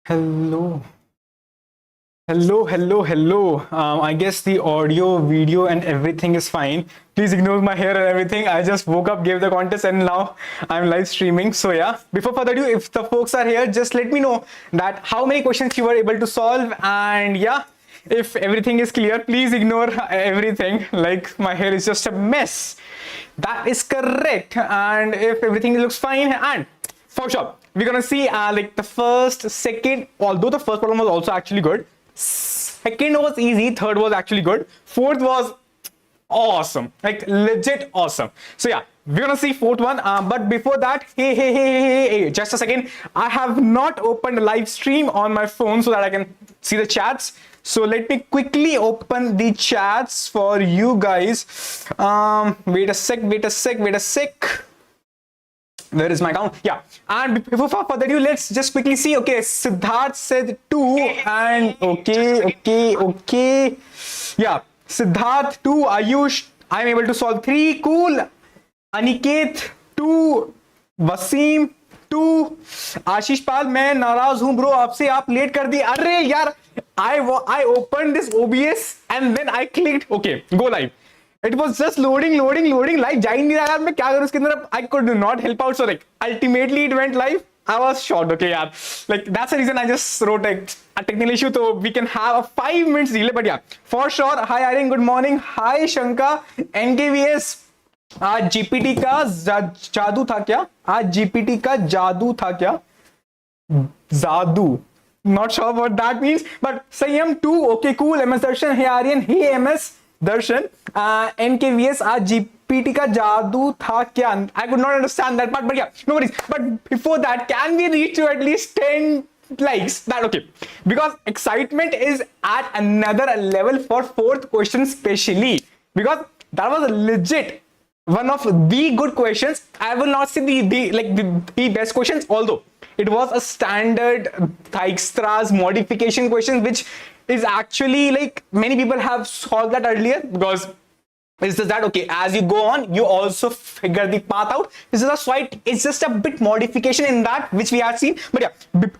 Hello. Hello. I guess the audio, video, and everything is fine. Please ignore my hair and everything. I just woke up, gave the contest, and now I'm live streaming. So yeah, before further ado, if the folks are here, just let me know that how many questions you were able to solve. And yeah, if everything is clear, please ignore everything. Like my hair is just a mess. That is correct. And if everything looks fine, and for sure, we're gonna see like the first, second, although the first problem was also actually good. Second was easy, third was actually good, fourth was awesome, like legit awesome. So yeah, we're gonna see fourth one, but before that, hey, just a second. I have not opened a live stream on my phone so that I can see the chats. So let me quickly open the chats for you guys. Wait a sec. Where is my account? Yeah, and before further ado, let's just quickly see. Okay, Siddharth said 2, and okay. Yeah, Siddharth 2, Ayush, I'm able to solve 3. Cool. Aniket 2, Wasim 2, आशीष पाल, मैं नाराज हूं bro आपसे, आप late कर दी. अरे यार, I opened this OBS and then I clicked okay, go live. It was just loading, live जा ही नहीं रहा यार, मैं क्या करूं इसके अंदर. I could not help out, so like ultimately it went live. I was shocked. Okay यार, like that's the reason I just wrote a technical issue, so we can have a 5 minutes delay. But yeah, for sure. Hi Aryan, good morning. Hi Shanka, NKVS. आज GPT का जादू था क्या? आज GPT का जादू था क्या? जादू, not sure what that means, but Sayam 2, okay, cool. MS Darshan, hey Aryan, hey MS Darshan, NKVS, आज जीपीटी का जादू था क्या? I could not understand that part, but yeah, no worries. But before that, can we reach to at least 10 likes? That okay, because excitement is at another level for fourth question, especially because that was legit one of the good questions. I will not say the best questions, although it was a standard Dijkstra's modification question, which is actually like many people have solved that earlier, because it's just that okay, as you go on, you also figure the path out. This is a slight, it's just a bit modification in that which we have seen. But yeah,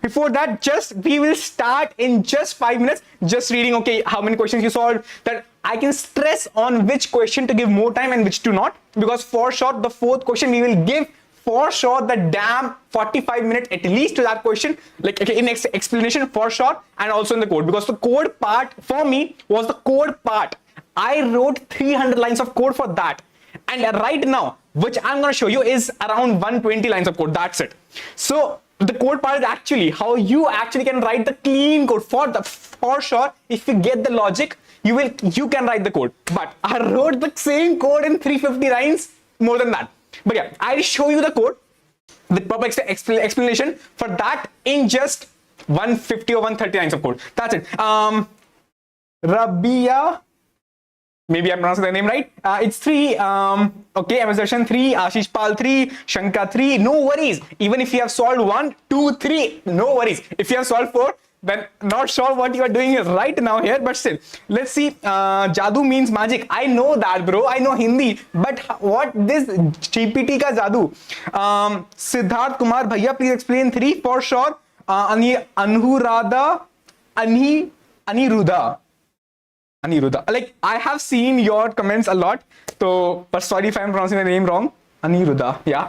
before that, just we will start in just 5 minutes, just reading okay how many questions you solved, that I can stress on which question to give more time and which to not, because for sure the fourth question we will give for sure the damn 45 minutes at least to that question, like okay, in explanation for sure, and also in the code, because the code part for me was the code part. I wrote 300 lines of code for that, and right now which I'm going to show you is around 120 lines of code. That's it. So the code part is actually how you actually can write the clean code. For sure, if you get the logic, you can write the code. But I wrote the same code in 350 lines, more than that. But yeah, I'll show you the code with proper explanation for that in just 150 or 130 lines of code. That's it. Rabia, maybe I'm pronouncing the name right. It's 3. Okay, MS Darshan 3, Ashish Pal 3, Shanka 3. No worries. Even if you have solved 1, 2, 3, no worries. If you have solved 4, then not sure what you are doing right now here, but still, let's see. Jadoo means magic. I know that, bro. I know Hindi, but what this GPT ka jadoo? Siddharth Kumar Bhaiya, please explain 3 for sure. Aniruddha. Like I have seen your comments a lot, so but sorry if I'm pronouncing the name wrong. Aniruddha, yeah,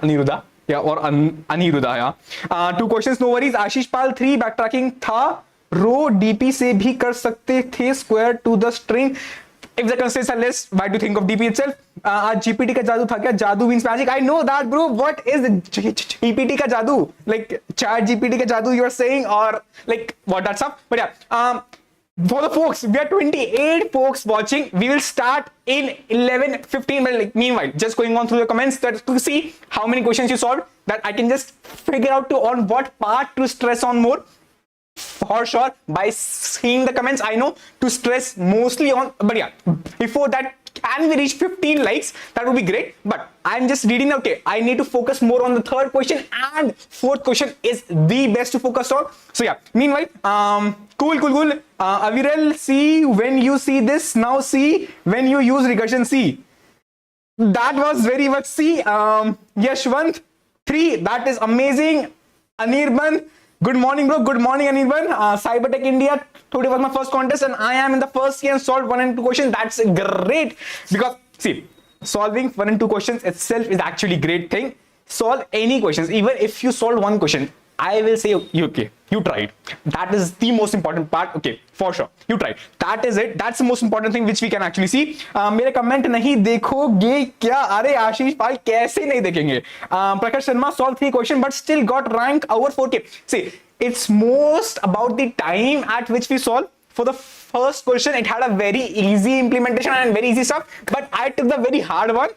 or Aniruddha, yeah. 2 questions, no worries. Ashish Pal 3, backtracking था, रो DP से भी कर सकते थे, square to the string. If the constraints are less, why do you think of DP itself? आज GPT का जादू था क्या? जादू means magic. I know that, bro. What is GPT का जादू? Like chat GPT का जादू you are saying, or like what that stuff? But yeah, for the folks, we are 28 folks watching. We will start in 11:15. But like meanwhile, just going on through the comments that to see how many questions you solved, that I can just figure out on what part to stress on more. For sure, by seeing the comments, I know to stress mostly on. But yeah, before that, can we reach 15 likes? That would be great. But I'm just reading. Okay, I need to focus more on the third question, and fourth question is the best to focus on. So yeah, meanwhile, cool. Aviral, see when you see this, now see when you use recursion, see. That was very much see. Yashwant 3, that is amazing. Anirban, Good morning, bro. Good morning, anyone. Cybertech India. Today was my first contest, and I am in the first year and solved 1 and 2 questions. That's great because see, solving 1 and 2 questions itself is actually great thing. Solve any questions, even if you solve one question, I will say okay, you tried. That is the most important part. Okay, for sure, you tried. That is it. That's the most important thing which we can actually see. मेरे comment नहीं देखोगे क्या? अरे आशीष पाल कैसे नहीं देखेंगे? Prakash Sharma solved 3 questions but still got rank over 4K. See, it's most about the time at which we solve. For the first question, it had a very easy implementation and very easy stuff, but I took the very hard one.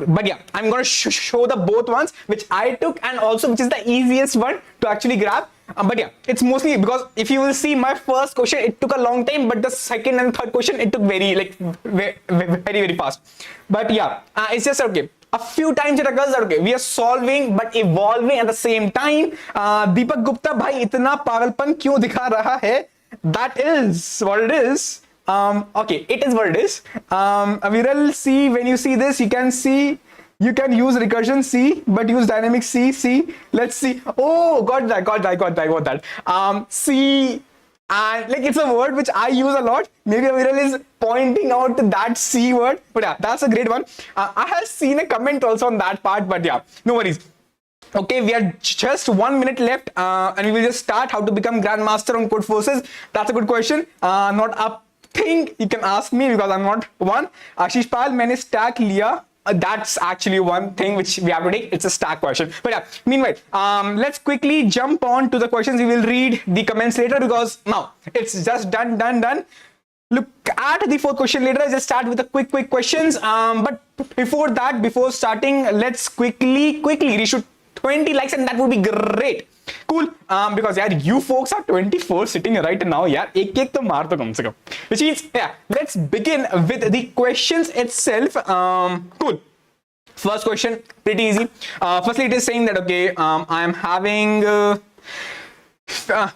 But yeah, I'm going to show the both ones which I took and also which is the easiest one to actually grab. But yeah, it's mostly because if you will see my first question, it took a long time, but the second and third question, it took very fast. But yeah, it's just okay. A few times it occurs that okay, we are solving but evolving at the same time. Deepak Gupta, bhai itna pagalpan kyun dikha raha hai? That is what it is. Okay, it is what it is. Viral C, when you see this, you can see, you can use recursion C, but use dynamic C. Let's see. Oh, got that. C, and like it's a word which I use a lot. Maybe Viral is pointing out to that C word, but yeah, that's a great one. I have seen a comment also on that part, but yeah, no worries. Okay, we are just 1 minute left, and we will just start how to become grandmaster on Code Forces. That's a good question. Not up. Thing you can ask me because I'm not one. Ashish Pal, मैंने stack लिया. That's actually one thing which we have to take. It's a stack question. But yeah, meanwhile, let's quickly jump on to the questions. We will read the comments later because now it's just done. Look at the 4th question later. I'll just start with the quick questions. But before that, before starting, let's quickly reshoot 20 likes and that would be great. Cool. Because yeah, you folks are 24 sitting right now. Yeah, एक तो मार दो कम से कम. Which means yeah, let's begin with the questions itself. Cool. First question, pretty easy. Firstly, it is saying that okay, I am having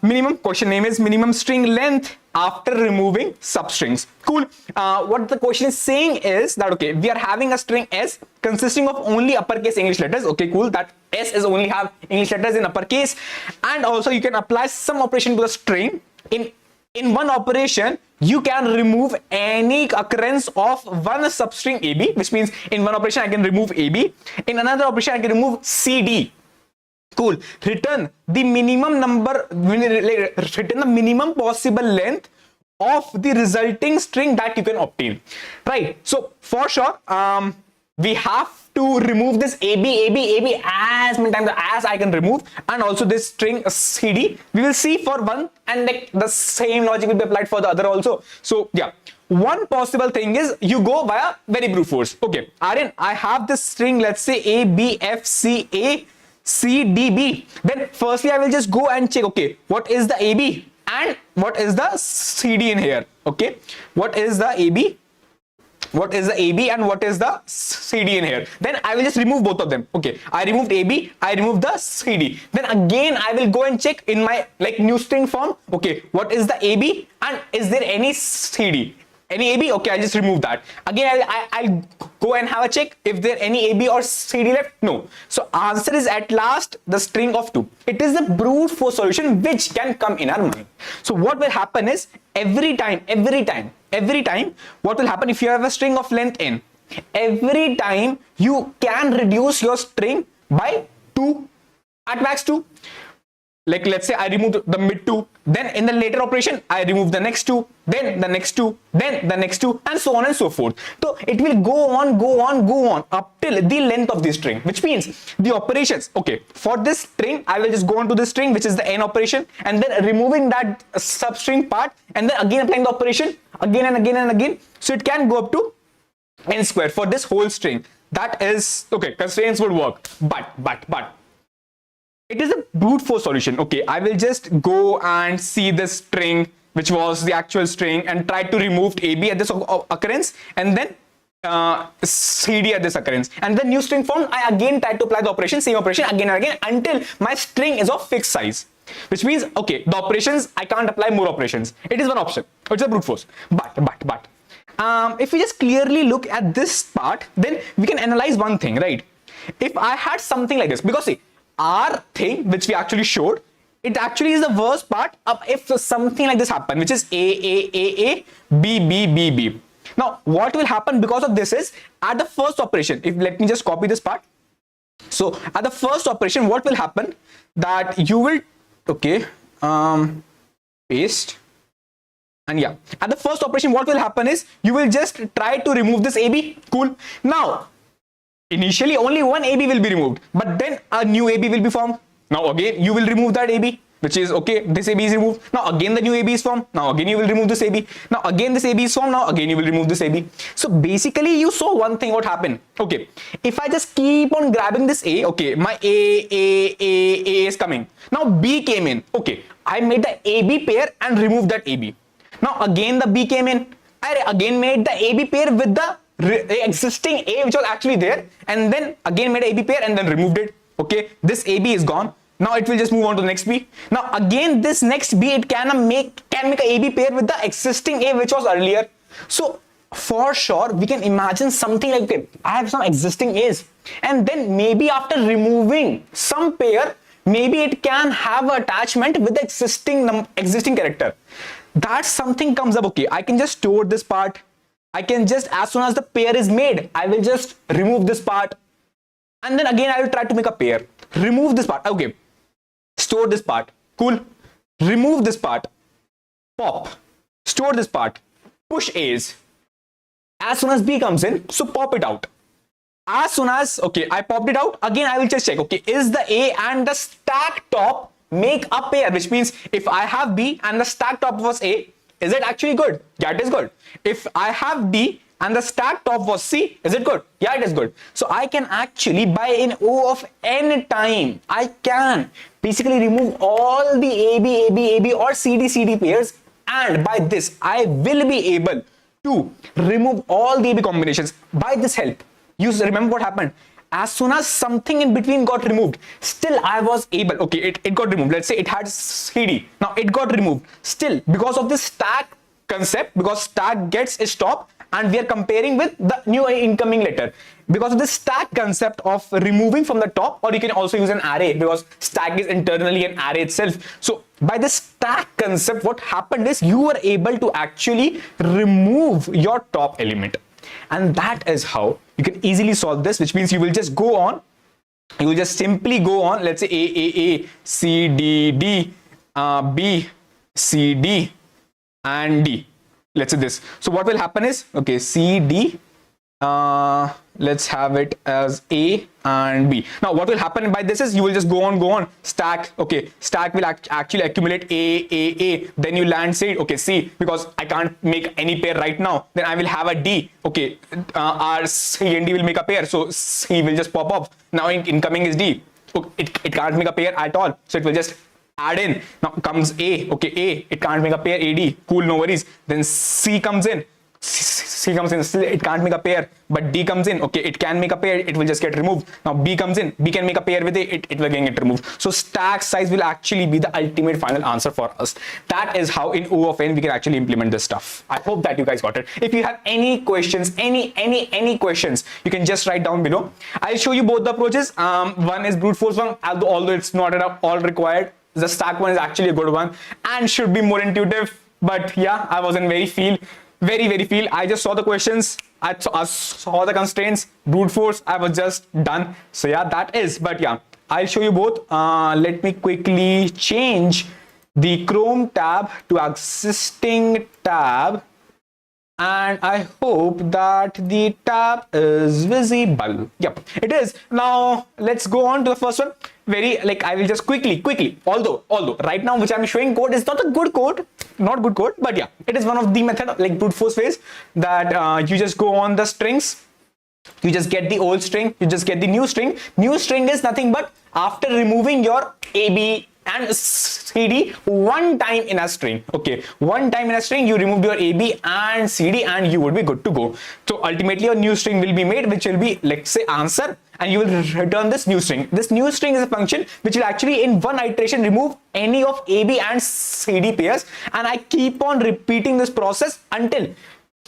minimum. Question name is minimum string length after removing substrings. Cool. What the question is saying is that okay, we are having a string S consisting of only uppercase English letters. Okay, cool. That S is only have English letters in uppercase, and also you can apply some operation to the string. In one operation, you can remove any occurrence of one substring AB, which means in one operation I can remove AB. In another operation I can remove CD. Cool. Return the minimum number, return the minimum possible length of the resulting string that you can obtain. Right. So for sure, we have to remove this AB as many times as I can remove, and also this string CD. We will see for one, and like the same logic will be applied for the other also. So yeah. One possible thing is you go via very brute force. Okay, Aryan, I have this string, let's say ABFCA. CDB. Then firstly I will just go and check okay, what is the AB and what is the CD in here. Okay, what is the AB, what is the AB and what is the CD in here. Then I will just remove both of them. Okay, I removed AB, I removed the CD. Then again I will go and check in my like new string form. Okay, what is the AB and is there any CD? Any AB? Okay, I'll just remove that. Again, I'll go and have a check if there any AB or CD left. No. So answer is at last the string of 2. It is the brute force solution which can come in our mind. So what will happen is every time, what will happen if you have a string of length n? Every time you can reduce your string by 2, at max 2. Like let's say I removed the mid 2, then in the later operation I remove the next 2, then the next 2, then the next 2, and so on and so forth. So it will go on up till the length of the string, which means the operations. Okay, for this string I will just go on to this string which is the n operation, and then removing that substring part, and then again applying the operation again and again. So it can go up to n square for this whole string. That is okay, constraints would work, but it is a brute force solution. Okay, I will just go and see this string which was the actual string and try to remove AB at this occurrence and then CD at this occurrence, and the new string form I again try to apply the operation, same operation again and again until my string is of fixed size, which means okay, the operations I can't apply more operations. It is one option. It's a brute force. But if we just clearly look at this part, then we can analyze one thing, right? If I had something like this, because see, our thing which we actually showed it actually is the worst part of if something like this happen, which is A, B, B, B, B. Now, what will happen because of this is at the first operation, if let me just copy this part. So at the first operation, what will happen that you will, okay, paste. And yeah, at the first operation, what will happen is you will just try to remove this AB. Cool. Now, initially only one AB will be removed, but then a new AB will be formed. Now again, you will remove that AB, which is okay. This AB is removed. Now again, the new AB is formed. Now again, you will remove this AB. Now again, this AB is formed. Now again, you will remove this AB. So basically, you saw one thing. What happened? Okay, if I just keep on grabbing this A, okay, my A is coming. Now B came in. Okay, I made the AB pair and removed that AB. Now again, the B came in. I again made the AB pair with the existing A which was actually there, and then again made AB pair and then removed it. Okay, this AB is gone. Now it will just move on to the next B. Now again, this next B, it can make a AB pair with the existing A which was earlier. So for sure we can imagine something like, okay, I have some existing A's, and then maybe after removing some pair, maybe it can have an attachment with the existing character. That something comes up. Okay, I can just store this part. I can just, as soon as the pair is made, I will just remove this part, and then again I will try to make a pair. Remove this part. Okay, store this part. Cool. Remove this part. Pop. Store this part. Push A's. As soon as B comes in, so pop it out. As soon as, okay, I popped it out, again I will just check, okay, is the A and the stack top make a pair, which means if I have B and the stack top was A, is it actually good? Yeah, it is good. If I have D and the stack top was C, is it good? Yeah, it is good. So I can actually, by in O of n time, I can basically remove all the AB or CD pairs, and by this I will be able to remove all the AB combinations by this help. You remember what happened? As soon as something in between got removed, still I was able, okay, it got removed. Let's say it had CD. Now it got removed. Still, because of this stack concept, because stack gets a stop, and we are comparing with the new incoming letter. Because of this stack concept of removing from the top, or you can also use an array, because stack is internally an array itself. So by this stack concept, what happened is you were able to actually remove your top element. And that is how you can easily solve this, which means you will just go on, you will just simply go on, let's say A, C, D, D, B, C, D, and D. Let's say this. So what will happen is, okay, C, D, let's have it as A and B. Now what will happen by this is you will just go on, stack, okay, stack will actually accumulate A, then you land C, okay, C, because I can't make any pair right now, then I will have a D, okay, R, C and D will make a pair, so C will just pop up. Now incoming is D, okay, it can't make a pair at all, so it will just add in. Now comes A, okay, A, it can't make a pair, AD, cool, no worries. Then C comes in, still it can't make a pair, but D comes in, okay, it can make a pair, it will just get removed. Now B comes in, B can make a pair with it will get removed. So stack size will actually be the ultimate final answer for us. That is how in O of n we can actually implement this stuff. I hope that you guys got it. If you have any questions, any questions, you can just write down below. I'll show you both the approaches. One is brute force one, although it's not at all required. The stack one is actually a good one and should be more intuitive, but yeah, I wasn't very feel. I just saw the questions, I saw the constraints, brute force, I was just done. So yeah, that is, but yeah, I'll show you both. Let me quickly change the Chrome tab to existing tab, and I hope that the tab is visible. Yep, it is. Now let's go on to the first one. I will just quickly, although right now which I'm showing code is not a good code, but yeah, it is one of the method like brute force ways that you just go on the strings, you just get the old string, you just get the new string. New string is nothing but after removing your AB and CD one time in a string. Okay, one time in a string you removed your AB and CD and you would be good to go. So ultimately a new string will be made, which will be, let's say, answer, and you will return this new string. This new string is a function which will actually in one iteration remove any of AB and CD pairs, and I keep on repeating this process until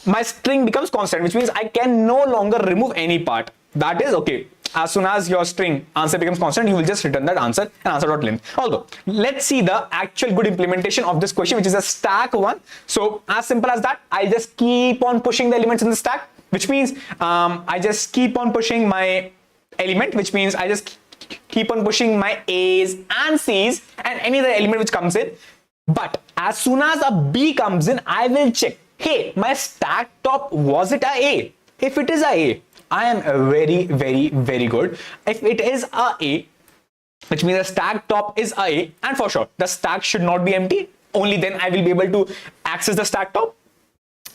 my string becomes constant, which means I can no longer remove any part. that is okay. As soon as your string answer becomes constant, you will just return that answer and answer.length. Although, let's see the actual good implementation of this question, which is a stack one. So as simple as that, I just keep on pushing the elements in the stack, which means I just keep on pushing my element, which means I just keep on pushing my A's and C's and any other element which comes in. But as soon as a B comes in, I will check, hey, my stack top, was it a A? If it is a, I am very, very, very good. If it is a, which means the stack top is a, and for sure, the stack should not be empty. Only then I will be able to access the stack top.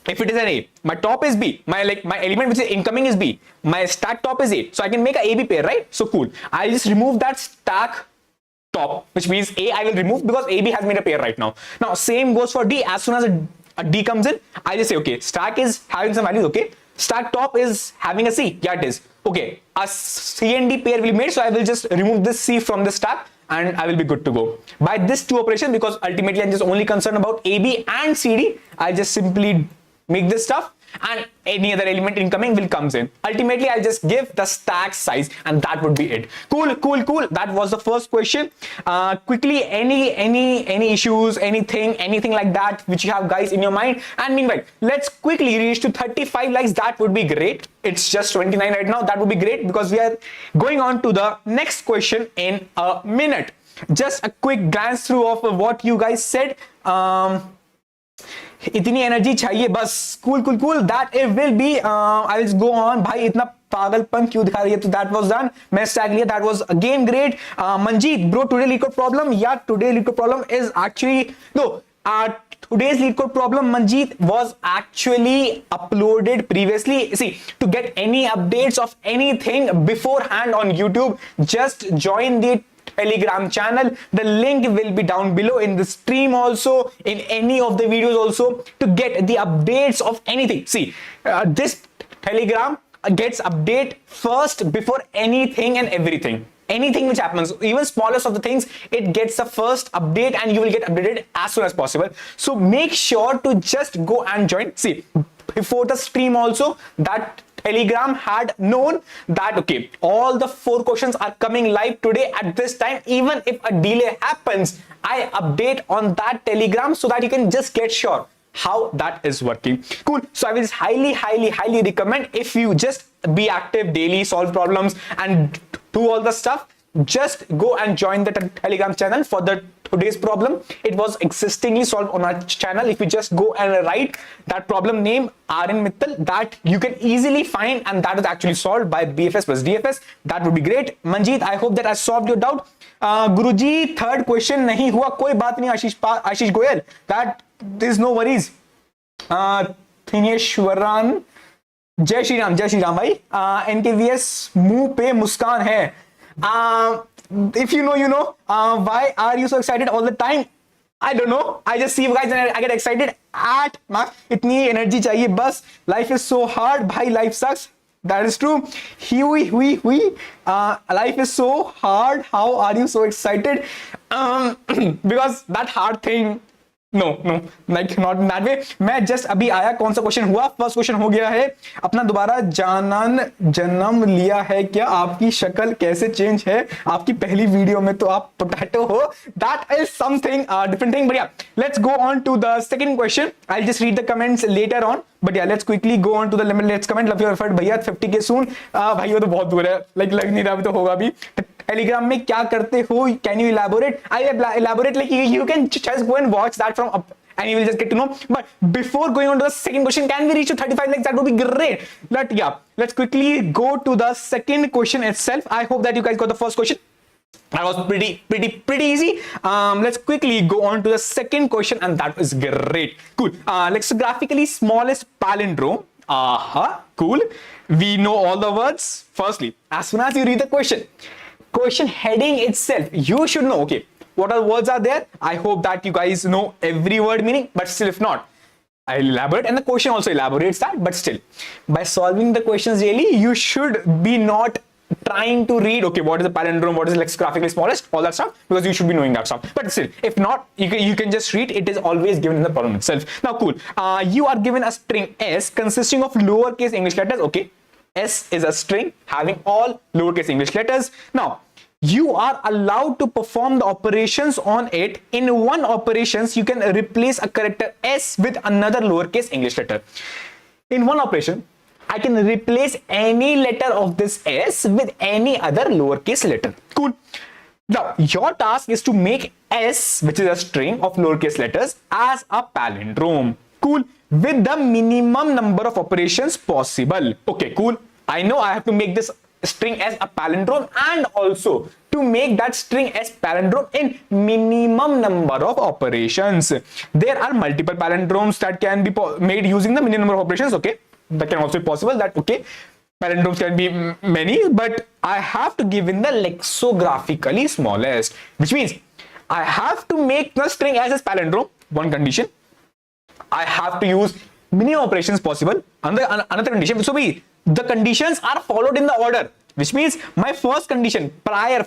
If it is an A, my top is B, my element which is incoming is B, my stack top is A. So I can make a AB pair, right? So cool. I'll just remove that stack top, which means A I will remove because AB has made a pair right now. Now same goes for D. As soon as a D comes in, I just say, okay, stack is having some values, okay. Stack top is having a C, yeah it is. Okay, a C and D pair will be made, so I will just remove this C from the stack and I will be good to go. By this two operation, because ultimately I'm just only concerned about AB and CD, I just simply make this stuff and any other element incoming will comes in. Ultimately, I'll just give the stack size and that would be it. Cool, cool, cool. That was the first question. Quickly, any issues, anything like that which you have guys in your mind. And meanwhile, let's quickly reach to 35 likes. That would be great. It's just 29 right now. That would be great because we are going on to the next question in a minute. Just a quick glance through of what you guys said. इतनी energy चाहिए बस. Cool cool cool. That it will be. I will go on. भाई इतना पागलपन क्यों दिखा रही है? तो दैट वाज डन. मैं स्टैग लिया. That was again great. Manjeet bro, today LeetCode problem. या today LeetCode problem is actually no today's Leetcode problem, Manjeet, was actually uploaded previously. See, to get any updates of anything beforehand on YouTube, just join the Telegram channel. The link will be down below in the stream also, in any of the videos also, to get the updates of anything. See, this Telegram gets update first before anything and everything. Anything which happens, even smallest of the things, it gets the first update and you will get updated as soon as possible. So make sure to just go and join. See, before the stream also, that Telegram had known that okay, all the 4 questions are coming live today at this time. Even if a delay happens, I update on that Telegram so that you can just get sure how that is working. Cool. So I will highly recommend, if you just be active daily, solve problems and do all the stuff, just go and join the Telegram channel for the today's problem. It was existingly solved on our channel. If you just go and write that problem name Aryan Mittal, that you can easily find, and that is actually solved by BFS plus DFS. That would be great. Manjeet, I hope that I solved your doubt. Guruji, third question नहीं हुआ, कोई बात नहीं. Ashish Goyal, that there is no worries. थिनेश्वरन, जय श्री राम भाई. NKVS मुंह पे मुस्कान है. If you know, you know. Why are you so excited all the time? I don't know. I just see you guys and I get excited at max. इतनी energy चाहिए बस. Life is so hard. भाई, life sucks. That is true. Life is so hard. How are you so excited? Because that hard thing. No, like not in that way. मैं just अभी आया. कौन सा question हुआ? First question हो गया है. अपना दोबारा जन्म लिया है क्या? आपकी शक्ल कैसे चेंज है? आपकी पहली वीडियो में तो आप पोटैटो हो. That is something different thing. But yeah, let's go on to the second question. I'll just read the comments later on. But yeah, let's quickly go on to the limit. Let's comment. Love your effort भैया. 50K soon. भाई वो तो बहुत दूर है. Like लग नहीं रहा, अभी तो होगा भी. Telegram में क्या करते हो? Can you elaborate? I elaborate, like you can just go and watch that from up and you will just get to know. But before going on to the second question, can we reach to 35 likes? That would be great. But yeah, let's quickly go to the second question itself. I hope that you guys got the first question. That was pretty easy. Let's quickly go on to the second question, and that was great. Cool. Lexicographically smallest palindrome. Cool. We know all the words. Firstly, as soon as you read the question heading itself, you should know, okay, what all words are there. I hope that you guys know every word meaning, but still, if not, I'll elaborate, and the question also elaborates that. But still, by solving the questions daily, you should be not trying to read, okay, what is the palindrome, what is lexicographically smallest, all that stuff, because you should be knowing that stuff. But still, if not, you can just read. It is always given in the problem itself. Now, cool. You are given a string S consisting of lowercase English letters, okay. S is a string having all lowercase English letters. Now, you are allowed to perform the operations on it. In one operations, you can replace a character S with another lowercase English letter. In one operation, I can replace any letter of this S with any other lowercase letter. Cool. Now, your task is to make S, which is a string of lowercase letters, as a palindrome. Cool. With the minimum number of operations possible. Okay, cool. I know I have to make this string as a palindrome and also to make that string as palindrome in minimum number of operations. There are multiple palindromes that can be made using the minimum number of operations. Okay, that can also be possible. That okay, palindromes can be many, but I have to give in the lexicographically smallest, which means I have to make the string as a palindrome. One condition. I have to use minimum operations possible. Another condition. So the conditions are followed in the order, which means my first condition,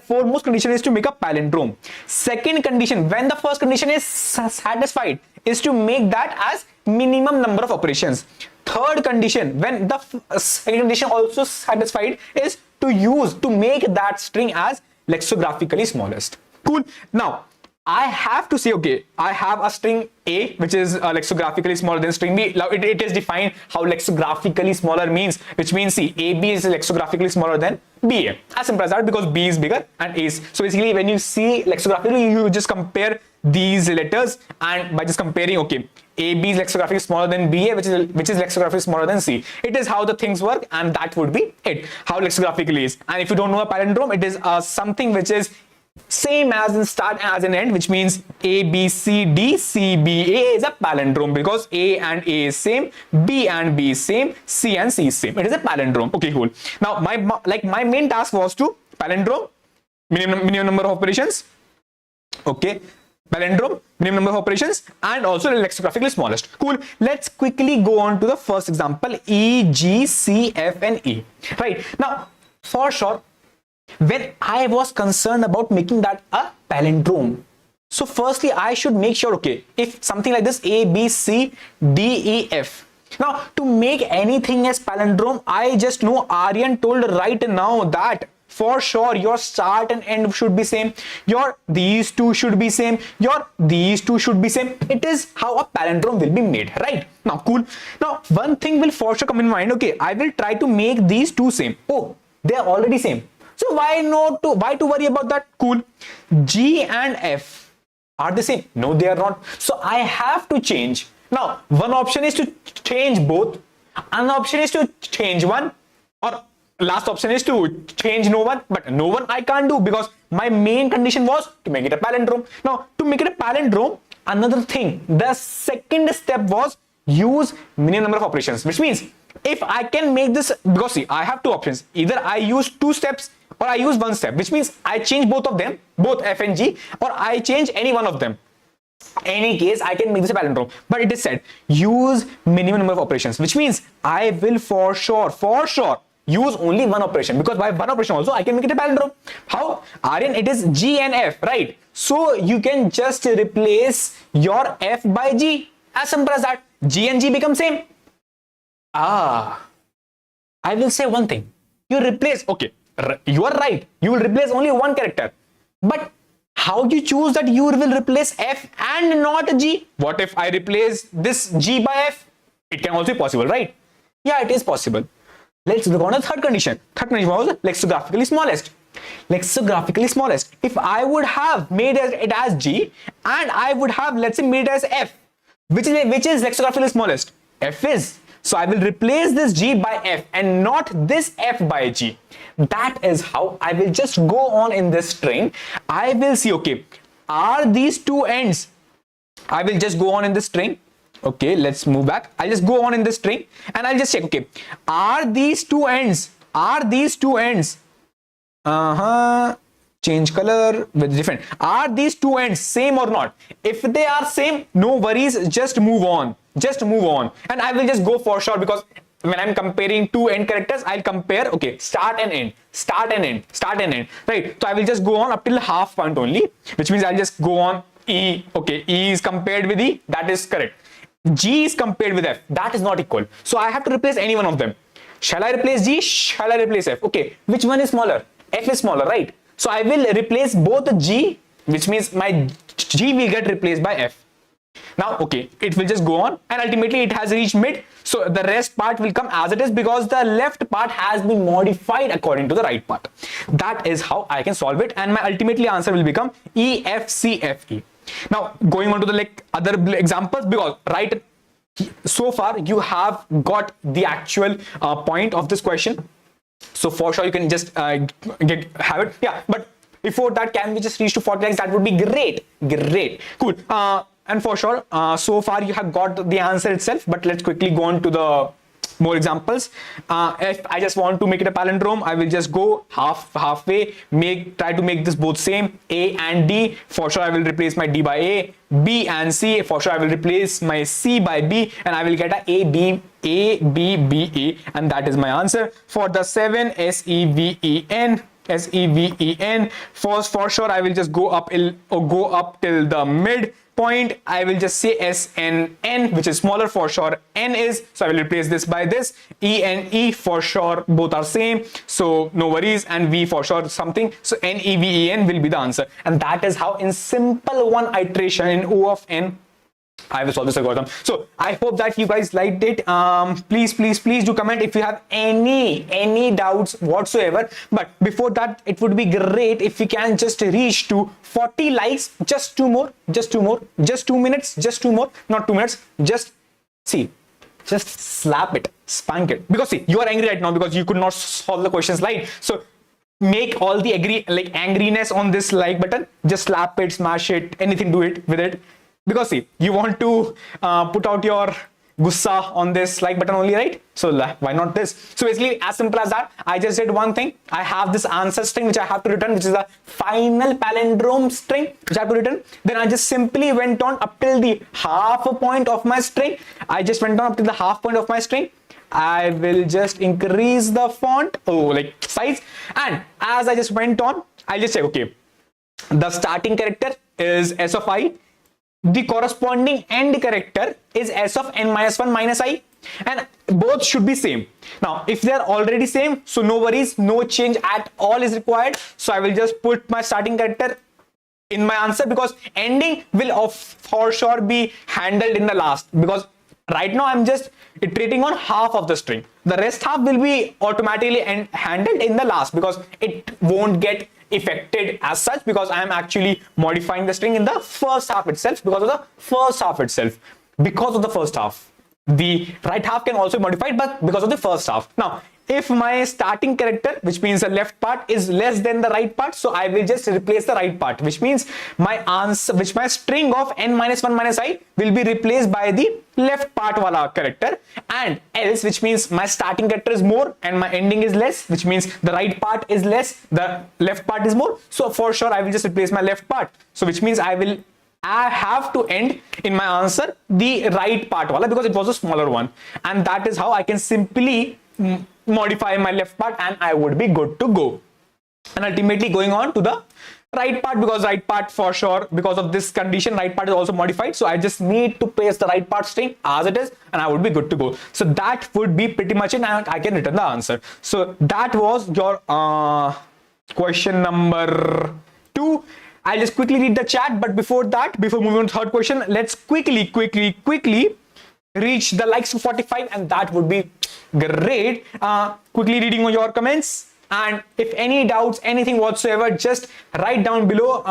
foremost condition is to make a palindrome. Second condition, when the first condition is satisfied, is to make that as minimum number of operations. Third condition, when the second condition also satisfied, is to make that string as lexicographically smallest. Cool. Now, I have to say, okay, I have a string A, which is lexicographically smaller than string B. Now, it is defined how lexicographically smaller means, which means, see, AB is lexicographically smaller than BA. As simple as that, because B is bigger and A is. So basically, when you see lexicographically, you just compare these letters, and by just comparing, okay, AB is lexicographically smaller than BA, which is lexicographically smaller than C. It is how the things work, and that would be it, how lexicographically is. And if you don't know a palindrome, it is something which is same as in start as in end, which means A, B, C, D, C, B, A is a palindrome because A and A is same, B and B is same, C and C is same. It is a palindrome. Okay, cool. Now, my main task was to palindrome, minimum number of operations. Okay, palindrome, minimum number of operations, and also lexicographically smallest. Cool. Let's quickly go on to the first example, E, G, C, F, and E. Right. Now, for sure, when I was concerned about making that a palindrome, so firstly I should make sure, okay, if something like this A, B, C, D, E, F. Now, to make anything as palindrome, I just know Aryan told right now that for sure your start and end should be same, your these two should be same, your these two should be same. It is how a palindrome will be made, right? Now, cool. Now, one thing will for sure come in mind, okay, I will try to make these two same. Oh, they are already same. So why to worry about that? Cool. G and F are the same. No, they are not. So I have to change. Now, one option is to change both. Another option is to change one. Or last option is to change no one. But no one I can't do because my main condition was to make it a palindrome. Now, to make it a palindrome, another thing, the second step was use minimum number of operations, which means if I can make this, because see, I have two options. Either I use two steps or I use one step, which means I change both of them, both F and G, or I change any one of them. Any case, I can make this a palindrome. But it is said, use minimum number of operations, which means I will for sure use only one operation, because by one operation also I can make it a palindrome. How? Aryan, it is G and F, right? So you can just replace your F by G. As simple as that. G and G become same. I will say one thing. You replace, okay, you are right. You will replace only one character. But how do you choose that you will replace F and not G? What if I replace this G by F? It can also be possible, right? Yeah, it is possible. Let's go on to the third condition. Third condition was lexicographically smallest. Lexicographically smallest. If I would have made it as G and I would have, let's say, made it as F, which is lexicographically smallest? F is. So I will replace this G by F and not this F by G. That is how I will just go on in this string. I will see, okay, are these two ends? I will just go on in this string. Okay, let's move back. I'll just go on in this string and I'll just check, okay, are these two ends? Change color with different. Are these two ends same or not? If they are same, no worries, just move on. Just move on. And I will just go for sure, because when I'm comparing two end characters, I'll compare, okay, start and end, start and end, start and end, right? So I will just go on up till half point only, which means I'll just go on E. Okay, E is compared with E, that is correct. G is compared with F, that is not equal. So I have to replace any one of them. Shall I replace G? Shall I replace F? Okay, which one is smaller? F is smaller, right? So I will replace both G, which means my G will get replaced by F. Now, okay, it will just go on and ultimately it has reached mid. So the rest part will come as it is because the left part has been modified according to the right part. That is how I can solve it, and my ultimately answer will become E, F, C, F, E. Now, going on to the other examples, because right so far you have got the actual point of this question. So for sure you can just have it. Yeah, but before that, can we just reach to 40 likes? That would be great. Great. Cool. And for sure, so far you have got the answer itself, but let's quickly go on to the more examples. If I just want to make it a palindrome, I will just go halfway, try to make this both same, A and D. For sure I will replace my D by A, B and C. For sure I will replace my C by B, and I will get a B, B, A, and that is my answer for the 7, SEVEN. For sure I will just go up till the mid point. I will just say SNN, which is smaller. For sure N is, so I will replace this by this. E and E, for sure both are same, so no worries. And V for sure something, so NEVEN will be the answer. And that is how in simple one iteration in O of N I will solve this algorithm. So I hope that you guys liked it. Please do comment if you have any doubts whatsoever. But before that, it would be great if we can just reach to 40 likes. Just 2 more, just 2 minutes, just 2 more, not 2 minutes. Just slap it, spank it. Because see, you are angry right now because you could not solve the questions right. So make all the angriness on this like button. Just slap it, smash it, anything, do it with it. Because see, you want to put out your gussa on this like button only, right? So why not this? So basically, as simple as that. I just did one thing. I have this answer string which I have to return, which is a final palindrome string which I have to return. Then I just simply went on up till the half point of my string. I will just increase the font, size, and as I just went on, I just say, okay, the starting character is S of I. The corresponding end character is S of n-1 minus I, and both should be same. Now, if they are already same, so no worries, no change at all is required. So I will just put my starting character in my answer, because ending will for sure be handled in the last, because right now I'm just iterating on half of the string. The rest half will be automatically handled in the last, because it won't get affected as such, because I am actually modifying the string in the first half itself. Because of the first half, the right half can also be modified, but because of the first half. Now, if my starting character, which means the left part, is less than the right part, so I will just replace the right part, which means my answer, my string of n-1 minus I will be replaced by the left part wala character, and else, which means my starting character is more and my ending is less, which means the right part is less, the left part is more. So for sure I will just replace my left part, so which means I have to end in my answer the right part wala, because it was a smaller one, and that is how I can simply modify my left part and I would be good to go. And ultimately going on to the right part, because right part for sure, because of this condition, right part is also modified, so I just need to paste the right part string as it is and I would be good to go. So that would be pretty much it, and I can return the answer. So that was your question number 2. I'll just quickly read the chat, but before moving on to third question, let's quickly reach the likes to 45, and that would be great. Quickly reading on your comments, and if any doubts, anything whatsoever, just write down below.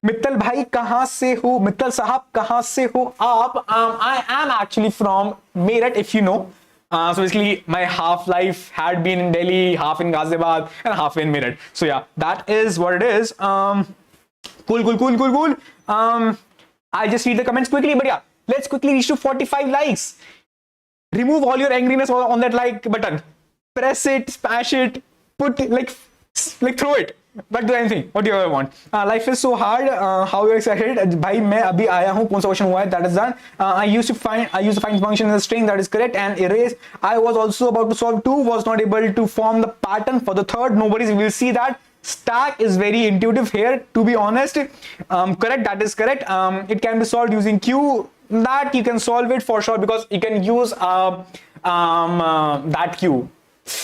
Mittal bhai kahan se ho? Mittal sahab kahan se ho aap? I am actually from Meerut, if you know. So basically my half life had been in Delhi, half in Ghaziabad and half in Meerut. So yeah, that is what it is. Cool. I'll just read the comments quickly, but yeah, let's quickly reach to 45 likes. Remove all your angriness on that like button. Press it, smash it, put it, throw it. But do anything, what do you ever want. Life is so hard. How are you excited? Bhai, मैं अभी आया हूँ. कौन सा question हुआ है? That is done. I used to find function in the string. That is correct. And erase. I was also about to solve 2. Was not able to form the pattern for the third. Nobody's will see that. Stack is very intuitive here, to be honest. Correct. That is correct. It can be solved using Q. That you can solve it for sure, because you can use that queue,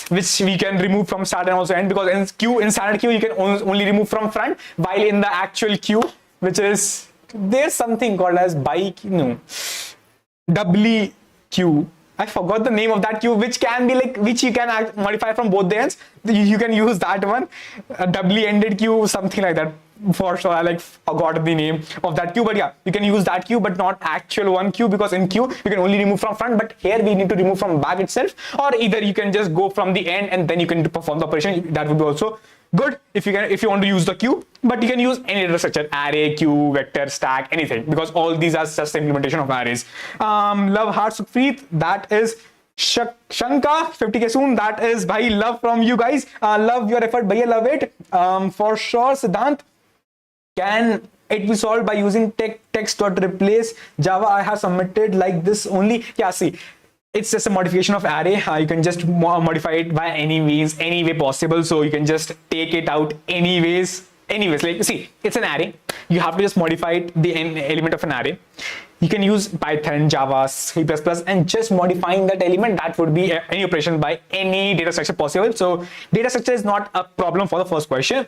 which we can remove from start and also end, because in standard queue you can only remove from front, while in the actual queue, which is, there's something called as doubly queue. I forgot the name of that queue, which can be like, which you can modify from both the ends. You can use that one, a doubly ended queue, something like that. For sure, I forgot the name of that queue, but yeah, you can use that queue, but not actual one queue, because in queue you can only remove from front, but here we need to remove from back itself, or either you can just go from the end and then you can perform the operation. That would be also good if you want to use the queue, but you can use any other structure, array, queue, vector, stack, anything, because all these are just implementation of arrays. Love heart Sukhpreet, that is Shanka 50k soon, that is bhai, love from you guys. Love your effort bhaiya, love it. For sure. Siddhant, can it be solved by using text dot replace Java? I have submitted like this only. Yeah, see, it's just a modification of array. You can just modify it by any means, any way possible. So you can just take it out anyways. Like, see, it's an array. You have to just modify it, the element of an array. You can use Python, Java, C++, and just modifying that element. That would be any operation by any data structure possible. So data structure is not a problem for the first question.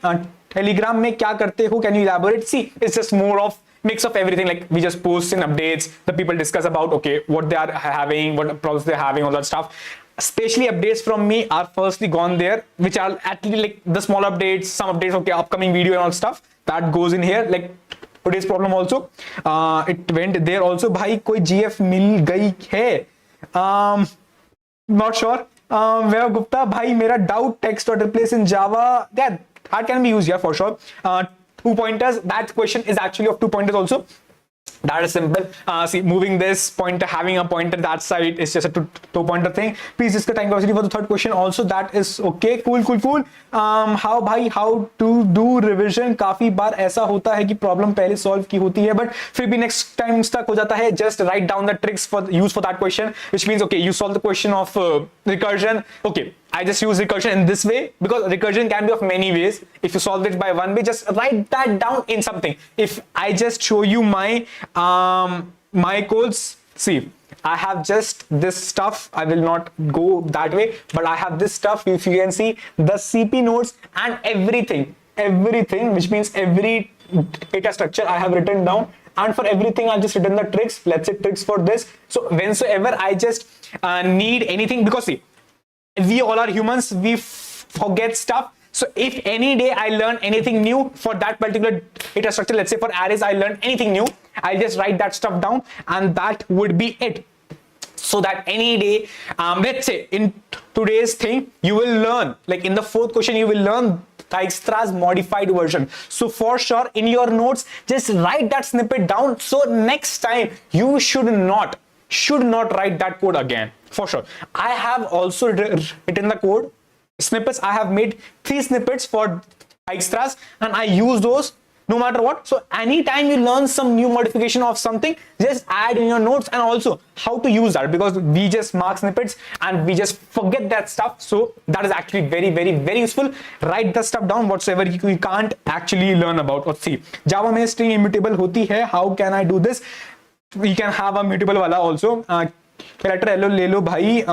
Telegram mein kya karte ho? Can you elaborate? See, it's just more of mix of everything. Like, we just post in updates, the people discuss about, okay, what they are having, what problems they're having, all that stuff. Especially updates from me are firstly gone there, which are actually like the small updates, some updates, okay, upcoming video and all stuff, that goes in here. Like today's problem also, it went there also. Bhai, koi GF mil gayi hai? Not sure. Where Gupta, bhai, mera doubt, text dot replace in Java, that can be used here for sure. 2 pointers, that question is actually of 2 pointers also. That is simple. See, moving this pointer, having a pointer that side is just a two pointer thing. Please discuss time capacity for the third question also. That is okay. Cool. How bhai, how to do revision? काफी बार ऐसा होता है कि problem पहले solve की होती है, but फिर भी next time stuck हो जाता है. Just write down the tricks for use for that question, which means, okay, you solve the question of recursion. Okay, I just use recursion in this way, because recursion can be of many ways. If you solve it by one way, just write that down in something. If I just show you my my codes, see, I have just this stuff. I will not go that way, but I have this stuff. If you can see the CP nodes and everything, which means every data structure I have written down. And for everything, I've just written the tricks. Let's say tricks for this. So whensoever I just need anything, because see, we all are humans, we forget stuff. So if any day I learn anything new for that particular data structure, let's say for arrays, I learn anything new, I'll just write that stuff down, and that would be it. So that any day, let's say in today's thing, you will learn, like in the fourth question, you will learn Dijkstra's modified version. So for sure, in your notes, just write that snippet down. So next time you should not write that code again. For sure. I have also written the code snippets. I have made 3 snippets for Dijkstra's, and I use those no matter what. So anytime you learn some new modification of something, just add in your notes, and also how to use that, because we just mark snippets and we just forget that stuff. So that is actually very useful. Write the stuff down whatsoever you can't actually learn about. Or see, Java mein string immutable hoti hai. How can I do this? We can have a mutable wala also. Character le lo bhai.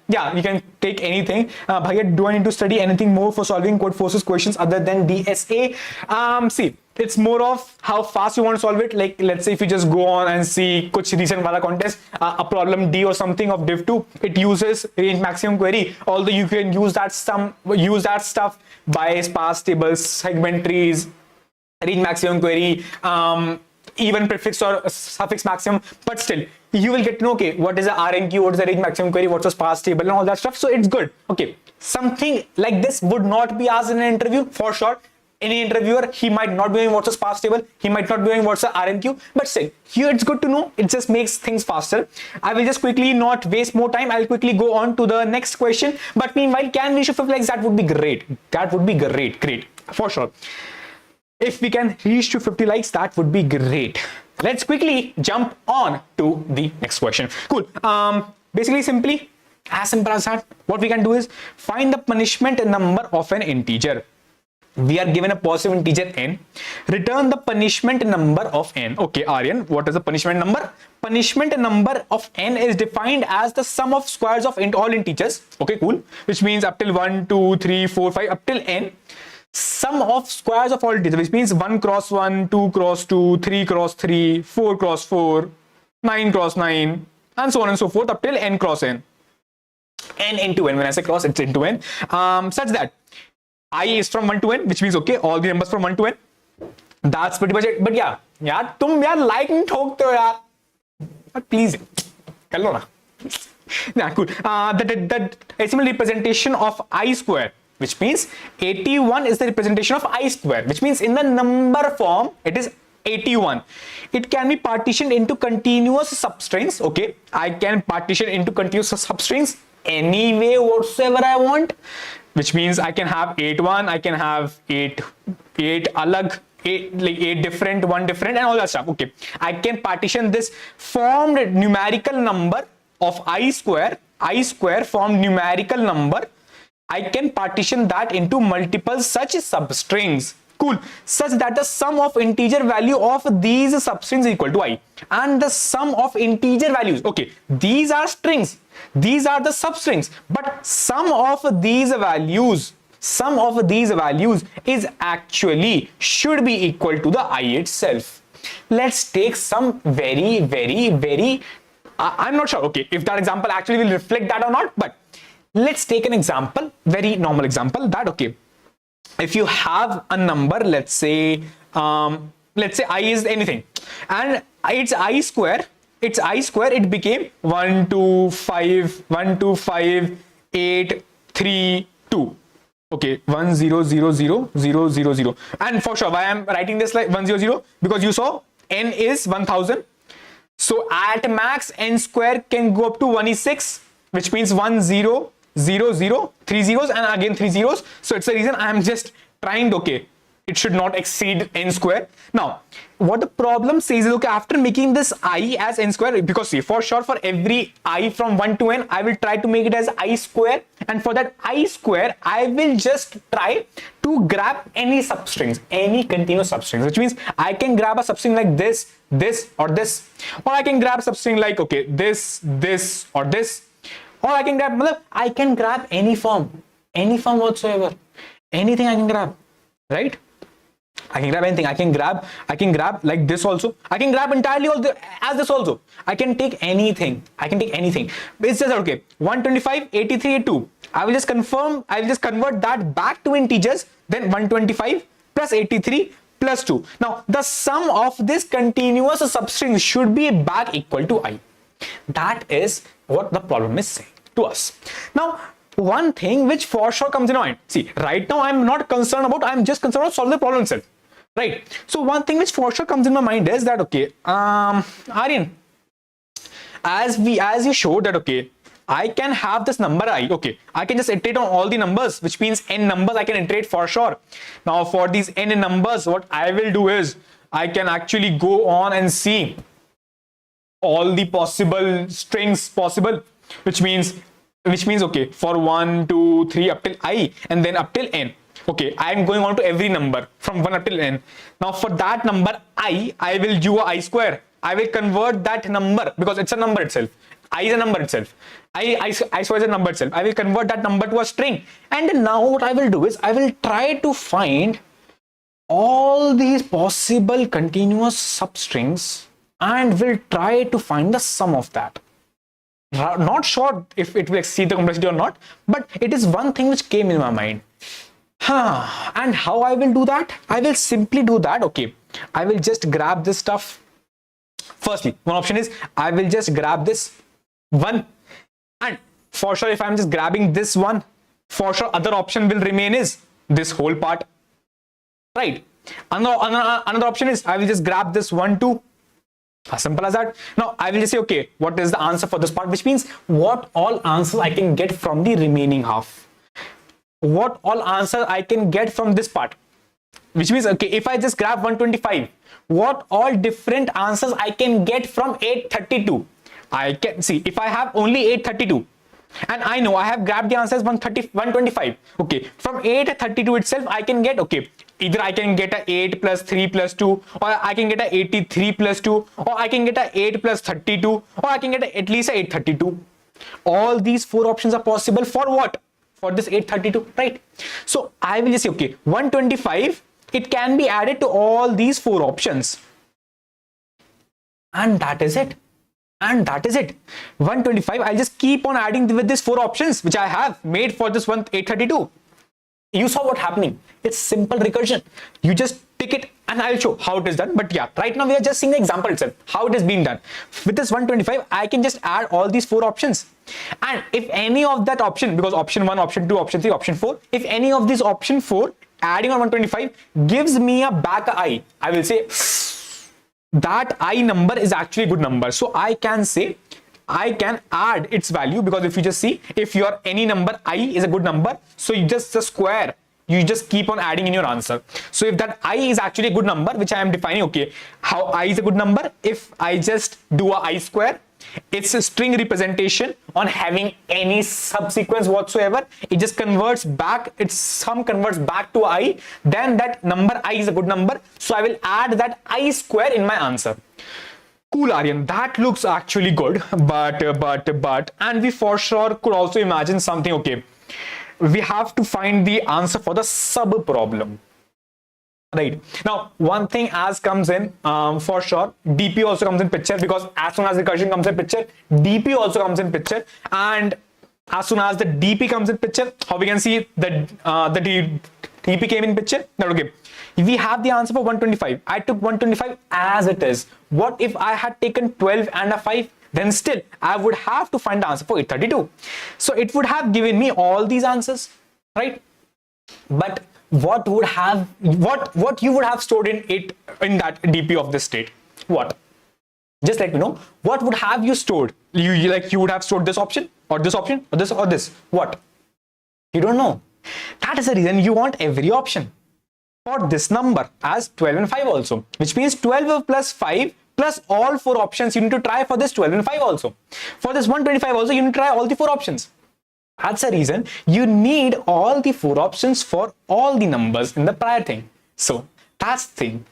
Yeah, you can take anything. Bhaiya, do I need to study anything more for solving code forces questions other than DSA? See, it's more of how fast you want to solve it. Like, let's say if you just go on and see kuch recent wala contest, a problem D or something of div 2, it uses range maximum query. Although you can use that stuff by sparse tables, segment trees, range maximum query, even prefix or suffix maximum, but still you will get to know, okay, what is a RNQ, what is a range maximum query, what's a sparse table, and all that stuff. So it's good. Okay, something like this would not be asked in an interview for sure. Any interviewer, he might not be knowing what's a sparse table, he might not be knowing what's a RNQ, but still here it's good to know. It just makes things faster. I will just quickly not waste more time. I'll quickly go on to the next question, but meanwhile, can we show 50 likes? That would be great. That would be great for sure. If we can reach to 50 likes, that would be great. Let's quickly jump on to the next question. Cool. Basically, simply, as simple as that, what we can do is find the punishment number of an integer. we are given a positive integer n, return the punishment number of n. Okay, Aryan, what is the punishment number? Punishment number of n is defined as the sum of squares of all integers. Okay, cool. Which means up till 1, 2, 3, 4, 5, up till n. Sum of squares of all integers, which means 1 cross 1, 2 cross 2, 3 cross 3, 4 cross 4, 9 cross 9, and so on and so forth, up till n cross n. N into n, when I say cross, it's into n, such that I is from 1 to n, which means okay, all the numbers from 1 to n. That's pretty much it. But yeah, तुम यार like नहीं ठोकते हो यार. Please, कर लो ना. Yeah, cool. The decimal representation of I square, which means 81 is the representation of I square, which means in the number form it is 81. It can be partitioned into continuous substrings. Okay, I can partition into continuous substrings any way whatsoever I want, which means I can have 8 1, I can have 8 alag, 8 different, 1 different, and all that stuff. Okay, I can partition this formed numerical number of I square formed numerical number. I can partition that into multiple such substrings. Cool. Such that the sum of integer value of these substrings is equal to I, and the sum of integer values. Okay, these are strings, these are the substrings, but sum of these values is actually should be equal to the I itself. Let's take some very I'm not sure, okay, if that example actually will reflect that or not, but let's take an example, very normal example, that okay, if you have a number, let's say I is anything, and its I square, it became 1 2 5 8 3 2. Okay, 1 0 0 0 0 0 0. And for sure, why I'm writing this like 1 0 0? Because you saw n is 1000. So at max n square can go up to 1 which means 1 0 0 0, 3 zeros and again 3 zeros. So it's the reason I am just trying to, okay, it should not exceed n square. Now, what the problem says is, okay, after making this I as n square, because see, for sure, for every I from 1 to n, I will try to make it as I square. And for that I square, I will just try to grab any substrings, any continuous substrings, which means I can grab a substring like this, this, or this, or I can grab substring like, okay, this, or this, or I can grab any form whatsoever, anything I can grab, right? I can grab anything. I can grab like this also. I can grab entirely all as this also. I can take anything. It's just okay. 125, 83, 82. I will just convert that back to integers. Then 125 plus 83 plus 2. Now the sum of this continuous substring should be back equal to I. That is what the problem is saying to us. Now, one thing which for sure comes in mind. See, right now I'm not concerned about, I'm just concerned about solving the problem itself. Right. So one thing which for sure comes in my mind is that, okay, Aryan, as you showed that, okay, I can have this number I, okay, I can just iterate on all the numbers, which means n numbers I can iterate for sure. Now for these n numbers, what I will do is I can actually go on and see all the possible strings possible, which means okay, for 1 2 3 up till I and then up till n. Okay, I am going on to every number from 1 up till n. Now for that number I will do a I square. I will convert that number, because it's a number itself. I is a number itself. I square is a number itself. I will convert that number to a string. And now what I will do is I will try to find all these possible continuous substrings and will try to find the sum of that. Not sure if it will exceed the complexity or not, but it is one thing which came in my mind. And how I will do that? I will simply do that. Okay, I will just grab this stuff. Firstly, one option is I will just grab this one, and for sure if I'm just grabbing this one, for sure other option will remain is this whole part, right? Another option is I will just grab this 1 2. As simple as that. Now I will just say, okay, what is the answer for this part, which means what all answers I can get from the remaining half. What all answer I can get from this part, which means, okay, if I just grab 125, what all different answers I can get from 832. I can see if I have only 832, and I know I have grabbed the answer as 125. Okay, from 8 and 32 itself, I can get, okay, either I can get a 8 plus 3 plus 2, or I can get a 83 plus 2, or I can get a 8 plus 32, or I can get at least a 832. All these four options are possible for what? For this 832, right? So I will just say, okay, 125, it can be added to all these four options. And that is it. And that is it. 125, I'll just keep on adding with these four options which I have made for this 832. You saw what happening. It's simple recursion. You just pick it and I'll show how it is done. But yeah, right now we are just seeing the example itself, how it is being done. With this 125, I can just add all these four options. And if any of that option, because option 1, option 2, option 3, option 4, if any of these option 4 adding on 125 gives me a back I will say that I number is actually a good number. So I can say, I can add its value, because if you just see, if your any number I is a good number, so you just the square, you just keep on adding in your answer. So if that I is actually a good number, which I am defining, okay, how I is a good number, if I just do a I square, it's a string representation on having any subsequence whatsoever, it just converts back, its sum converts back to I, then that number I is a good number, so I will add that I square in my answer. Cool, Aryan, that looks actually good, but and we for sure could also imagine something. Okay, we have to find the answer for the sub problem. Right now, one thing as comes in, for sure, DP also comes in picture, because as soon as recursion comes in picture, DP also comes in picture, and as soon as the DP comes in picture, how we can see that the DP came in picture. Now, okay, we have the answer for 125. I took 125 as it is. What if I had taken 12 and a 5? Then still I would have to find the answer for 832. So it would have given me all these answers, right? But what you would have stored in that DP of this state? What? Just let me know. What would have you stored? You would have stored this option or this option or this or this. What? You don't know. That is the reason you want every option for this number as 12 and 5 also, which means 12 plus 5 plus all four options you need to try for this 12 and 5 also. For this 125 also, you need to try all the four options. That's the reason you need all the four options for all the numbers in the prior thing. So that's the thing.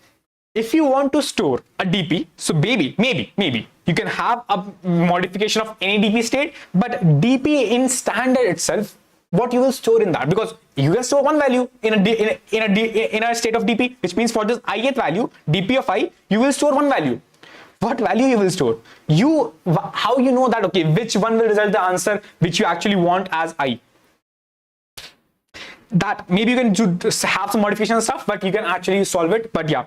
If you want to store a DP, so maybe you can have a modification of any DP state, but DP in standard itself, what you will store in that, because you can store one value in a state of DP, which means for this ith value, DP of I, you will store one value. What value you will store? How you know that, okay, which one will result the answer which you actually want as I? That maybe you can have some modification stuff, but you can actually solve it. But yeah,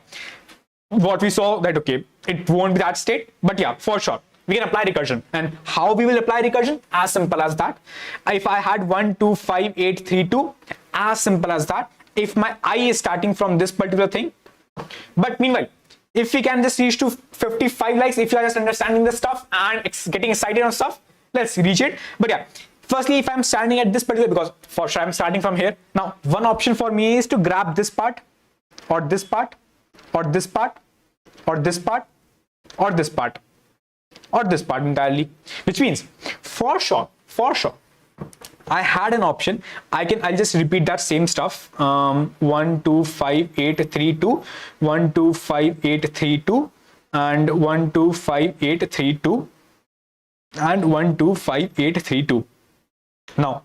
what we saw that, okay, it won't be that state, but yeah, for sure we can apply recursion. And how we will apply recursion? As simple as that. If I had 1 2 5 8 3 2, as simple as that. If my I is starting from this particular thing, but meanwhile, if we can just reach to 55 likes, if you are just understanding the stuff and getting excited on stuff, let's reach it. But yeah, firstly, if I'm standing at this particular, because for sure I'm starting from here. Now, one option for me is to grab this part, or this part, or this part, or this part, or this part, or this part entirely, which means for sure, I had an option. I'll just repeat that same stuff. 1 2 5 8 3 2, 1 2 5 8 3 2, and 1 2 5 8 3 2, and 1 2 5 8 3 2. Now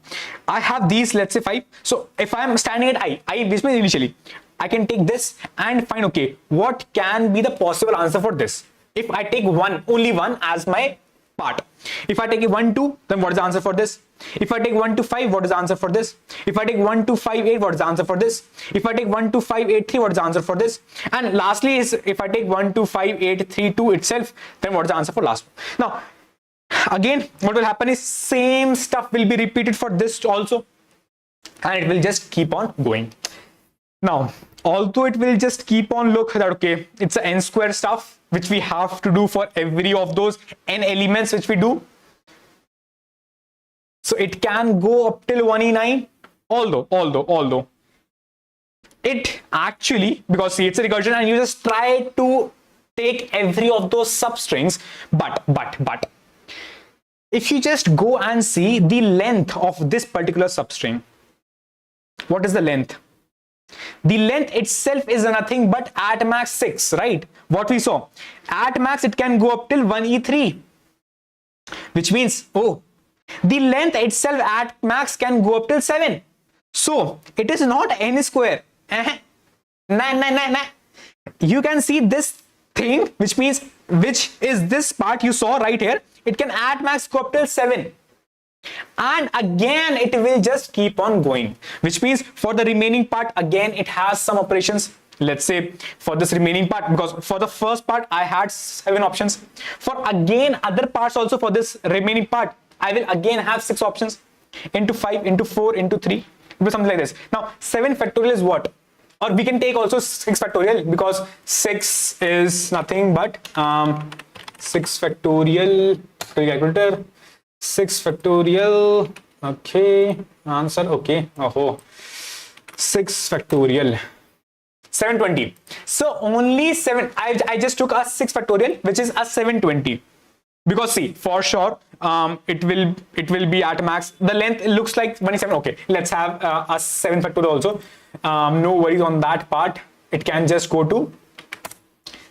I have these, let's say 5. So if I am standing at I this means initially I can take this and find, okay, what can be the possible answer for this? If I take only one as my part. If I take a 1 2, then what is the answer for this? If I take 1 to 5, what is the answer for this? If I take 1 to 5 8, what is the answer for this? If I take 1 to 5 8 3, what is the answer for this? And lastly is, if I take 1 to 5 8 3 2 itself, then what is the answer for last one? Now again, what will happen is same stuff will be repeated for this also, and it will just keep on going. Now, although it will just keep on look that, okay, it's a n square stuff which we have to do for every of those n elements which we do. So it can go up till 1e9, although it actually, because see, it's a recursion and you just try to take every of those substrings, but if you just go and see the length of this particular substring, what is the length? The length itself is nothing but at max 6, right? What we saw, at max it can go up till 1e3, which means, oh, the length itself at max can go up till 7. So it is not n square. Nah. You can see this thing, which means, which is this part you saw right here, it can at max go up till 7. And again it will just keep on going, which means for the remaining part, again it has some operations. Let's say for this remaining part, because for the first part I had 7 options, for again other parts also, for this remaining part I will again have 6 options, into 5, into 4, into 3, something like this. Now 7 factorial is what? Or we can take also 6 factorial, because 6 is nothing but 6 factorial, calculator, 6 factorial, okay, answer, okay, oh, 6 factorial, 720. So only 7, I just took a 6 factorial, which is a 720, because see, for sure it will be at max. The length looks like 27. Okay, let's have a 7 factorial also. No worries on that part. It can just go to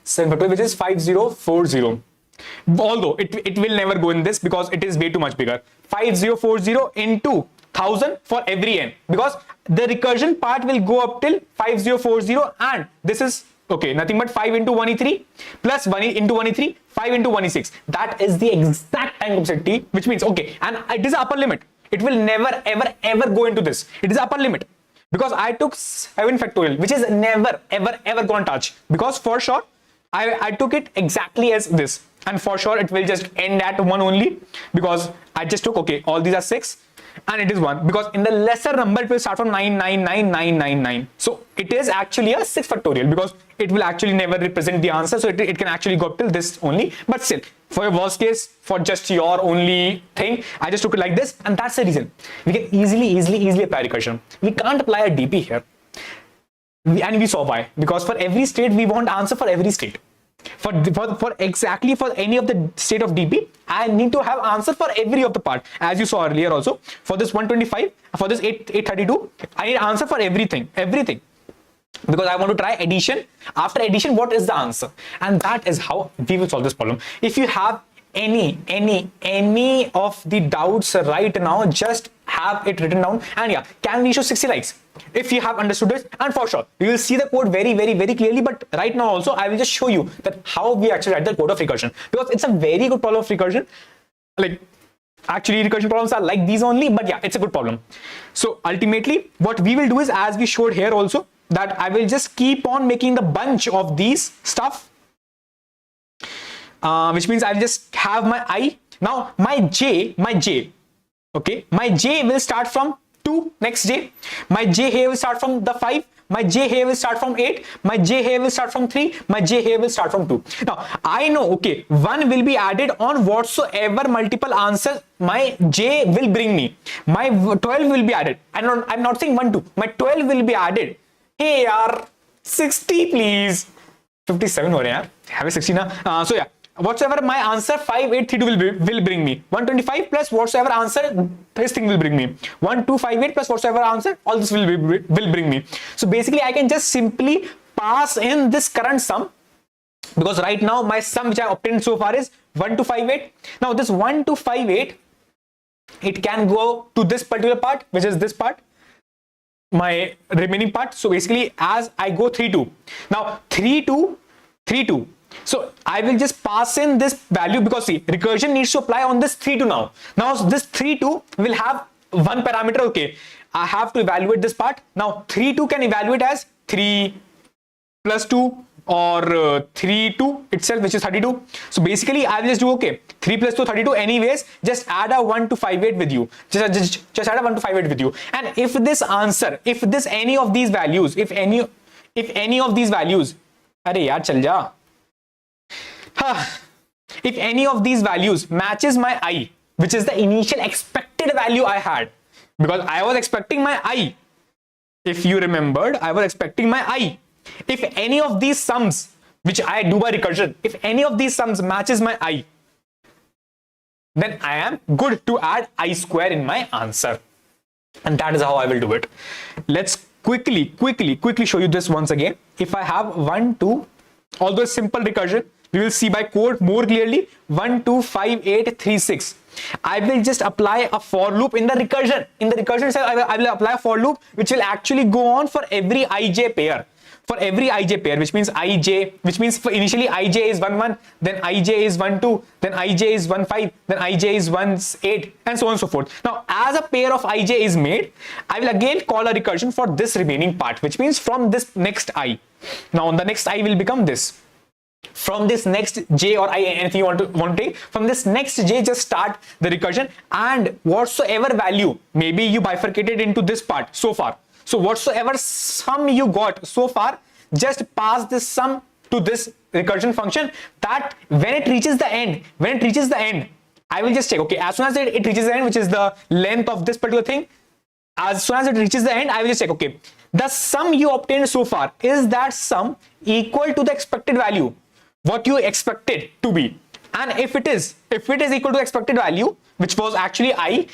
7 factorial, which is 5040. Although it will never go in this, because it is way too much bigger. 5040 into 1000 for every n, because the recursion part will go up till 5040, and this is okay, nothing but 5 into 1e3 plus 1 into 1e3, 5 into 1e6. That is the exact time complexity, which means, okay, and it is upper limit. It will never ever go into this. It is upper limit, because I took 7 factorial, which is never ever gonna touch, because for sure I took it exactly as this, and for sure it will just end at 1 only, because I just took, okay, all these are 6 and it is 1, because in the lesser number it will start from 9999999. So it is actually a 6 factorial, because it will actually never represent the answer, so it can actually go up till this only. But still, for your worst case, for just your only thing, I just took it like this, and that's the reason we can easily apply recursion. We can't apply a DP here, and we saw why, because for every state we want answer for every state. For exactly for any of the state of DP, I need to have answer for every of the part, as you saw earlier also. For this 125, for this 832, I need answer for everything, because I want to try addition. After addition, what is the answer? And that is how we will solve this problem. If you have any of the doubts right now, just have it written down, and yeah, can we show 60 likes if you have understood it? And for sure you will see the code very clearly. But right now also I will just show you that how we actually write the code of recursion, because it's a very good problem of recursion. Like, actually recursion problems are like these only, but yeah, it's a good problem. So ultimately what we will do is, as we showed here also, that I will just keep on making the bunch of these stuff, which means I'll just have my I. Now my J, okay, my J will start from 2, next J. My J here will start from the 5. My J here will start from 8. My J here will start from 3. My J here will start from 2. Now I know, okay, 1 will be added on whatsoever multiple answers my J will bring me. My 12 will be added. I'm not saying 1, 2. My 12 will be added. Hey yaar, 60 please. 57 ho rahe yaar. Have a 60 na. So yeah, whatsoever my answer 5832 will bring me, 125 plus whatsoever answer this thing will bring me, 1258 plus whatsoever answer, all this will bring me. So basically I can just simply pass in this current sum, because right now my sum which I obtained so far is 1258. Now this 1258, it can go to this particular part, which is this part, my remaining part. So basically as I go 3-2, now 3-2, so I will just pass in this value, because see, recursion needs to apply on this 3-2 now. Now this 3-2 will have one parameter. Okay, I have to evaluate this part. Now 3-2 can evaluate as 3 plus 2 or 3-2 itself, which is 32. So basically I will just do, okay, 3 plus 2, 32. Anyways, just add a 1 to 58 with you. Just add a 1 to 58 with you. And if this answer, if any of these values, if any of these values, arey yaar chal ja. If any of these values matches my I, which is the initial expected value I had, because I was expecting my I, if you remembered, I was expecting my I. If any of these sums, which I do by recursion, if any of these sums matches my I, then I am good to add I square in my answer. And that is how I will do it. Let's quickly show you this once again. If I have 1, 2, although simple recursion, we will see by code more clearly. 1, 2, 5, 8, 3, 6. I will just apply a for loop in the recursion. In the recursion itself, I will apply a for loop which will actually go on for every ij pair. For every ij pair, which means for initially ij is 1, 1, then ij is 1, 2, then ij is 1, 5, then ij is 1, 8, and so on and so forth. Now, as a pair of ij is made, I will again call a recursion for this remaining part, which means from this next I. Now, the next I will become this. From this next j or I, anything you want to take, from this next j, just start the recursion, and whatsoever value, maybe you bifurcated into this part so far. So whatsoever sum you got so far, just pass this sum to this recursion function, that when it reaches the end, I will just check, okay, as soon as it reaches the end, which is the length of this particular thing, as soon as it reaches the end, I will just check, okay, the sum you obtained so far, is that sum equal to the expected value, what you expected to be? And if it is equal to expected value, which was actually I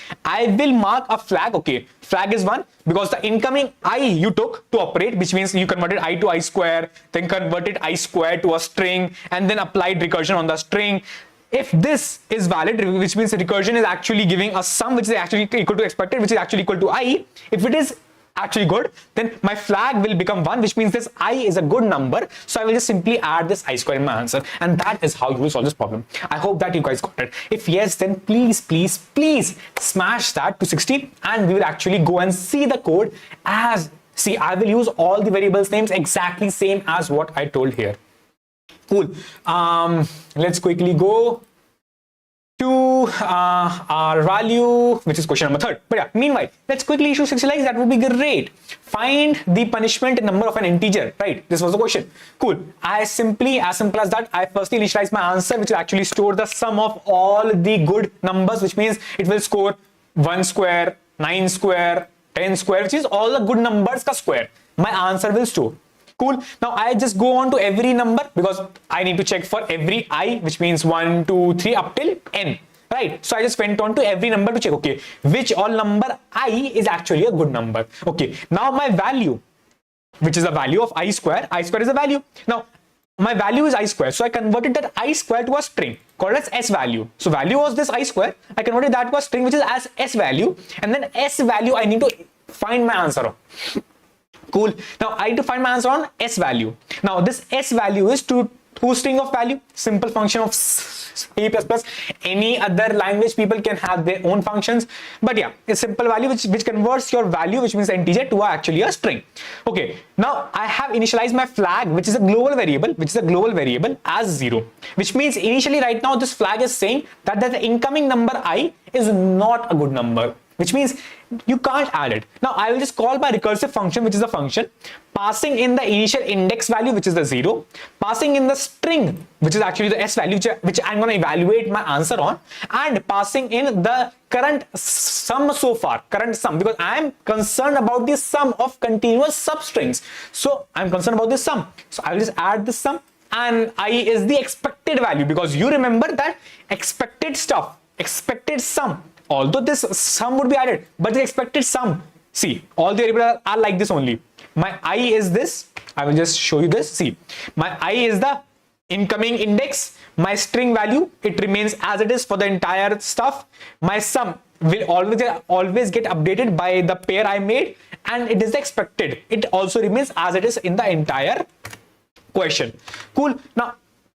will mark a flag. Okay, flag is 1 because the incoming I you took to operate, which means you converted I to I square, then converted I square to a string, and then applied recursion on the string. If this is valid, which means the recursion is actually giving a sum which is actually equal to expected, which is actually equal to I. If it is actually good, then my flag will become 1, which means this I is a good number. So I will just simply add this I square in my answer, and that is how you will solve this problem. I hope that you guys got it. If yes, then please smash that to 60, and we will actually go and see the code. As see, I will use all the variables names exactly same as what I told here. Cool. Let's quickly go to our value, which is question number 3. But yeah, meanwhile, let's quickly issue 60 likes. That would be great. Find the punishment number of an integer, right? This was the question. Cool. As simple as that, I firstly initialize my answer, which will actually store the sum of all the good numbers, which means it will score 1 square, 9 square, 10 square, which is all the good numbers ka square. My answer will store. Cool. Now I just go on to every number because I need to check for every I, which means 1, 2, 3 up till n, right? So I just went on to every number to check, okay, which all number I is actually a good number. Okay, now my value, which is the value of I square is a value. Now my value is I square, so I converted that I square to a string called as S value. So value was this I square, I converted that to a string which is as S value, and then S value I need to find my answer on. Cool. Now I need to find my answer on S value. Now this S value is to string of value, simple function of C++. Any other language people can have their own functions, but yeah, a simple value which converts your value, which means integer, to actually a string. Okay, now I have initialized my flag, which is a global variable, as 0, which means initially right now this flag is saying that the incoming number I is not a good number, which means you can't add it. Now I will just call my recursive function, which is a function passing in the initial index value, which is the 0, passing in the string, which is actually the S value, which I'm going to evaluate my answer on, and passing in the current sum so far, because I am concerned about the sum of continuous substrings. So I'm concerned about this sum. So I will just add this sum, and I is the expected value, because you remember that expected sum. Although this sum would be added, but the expected sum, see, all the variables are like this only. My I is this. I will just show you this. See, my I is the incoming index. My string value, it remains as it is for the entire stuff. My sum will always get updated by the pair I made, and it is expected. It also remains as it is in the entire question. Cool. Now,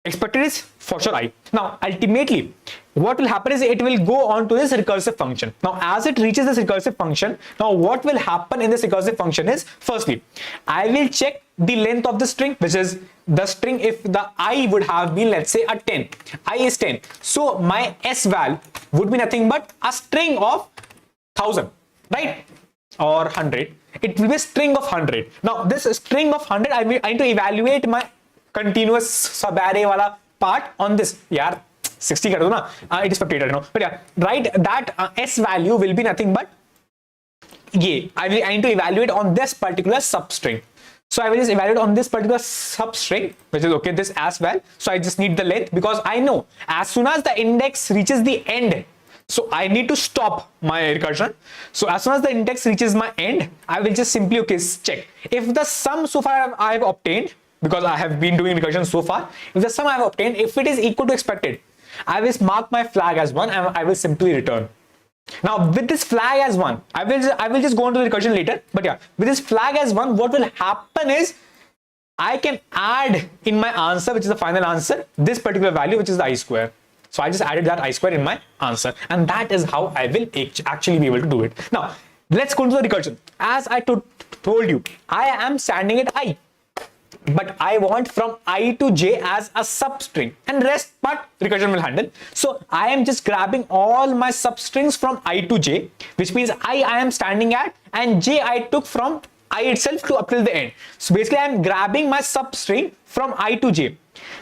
expected is for sure I. Now, ultimately, what will happen is it will go on to this recursive function. Now, as it reaches this recursive function, now what will happen in this recursive function is, firstly, I will check the length of the string, which is the string if the I would have been, let's say, a 10. I is 10. So, my S val would be nothing but a string of 1000, right? Or 100. It will be a string of 100. Now, this string of 100, I need to evaluate my continuous subarray wala part on this. Yeah, 60 kar do na. It is 58, no. But yeah, right, that S value will be nothing but I need to evaluate on this particular substring. So I will just evaluate on this particular substring, which is okay, this as well. So I just need the length, because I know as soon as the index reaches the end, so I need to stop my recursion. So as soon as the index reaches my end, I will just simply, okay, check if the sum so far I have obtained, because I have been doing recursion so far, if the sum I have obtained, if it is equal to expected, I will mark my flag as 1 and I will simply return. Now with this flag as 1, I will just go into the recursion later, but yeah, with this flag as 1, what will happen is I can add in my answer, which is the final answer, this particular value, which is the I square. So I just added that I square in my answer, and that is how I will actually be able to do it. Now let's go into the recursion. As I told you, I am standing at I, but I want from I to j as a substring, and rest part recursion will handle. So I am just grabbing all my substrings from I to j, which means I am standing at, and j I took from I itself to up till the end. So basically I am grabbing my substring from I to j.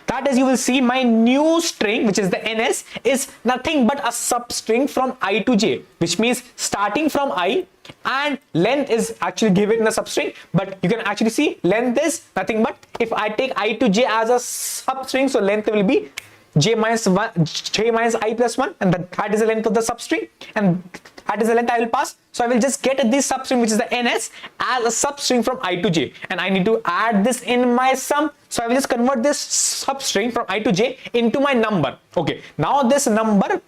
That is, you will see my new string, which is the ns, is nothing but a substring from I to j, which means starting from I, and length is actually given in the substring, but you can actually see length is nothing but, if I take I to j as a substring, so length will be j minus I plus 1, and that is the length of the substring, and that is the length I will pass. So I will just get this substring, which is the ns, as a substring from I to j, and I need to add this in my sum. So I will just convert this substring from I to j into my number. Okay, now this number,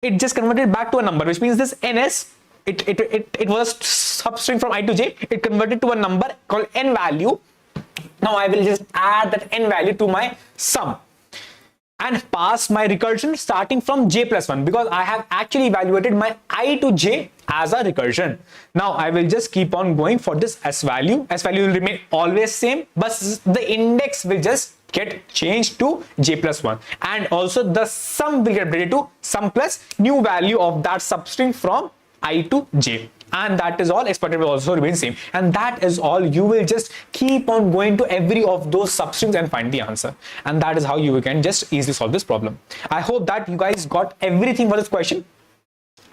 it just converted back to a number, which means this ns, it was a substring from I to j, it converted to a number called n value. Now I will just add that n value to my sum and pass my recursion starting from j plus 1, because I have actually evaluated my I to j as a recursion. Now I will just keep on going for this s value. S value will remain always same, but the index will just get changed to j plus 1, and also the sum will get updated to sum plus new value of that substring from I to j, and that is all. Expected will also remain same, and that is all. You will just keep on going to every of those substrings and find the answer, and that is how you can just easily solve this problem. I hope that you guys got everything for this question.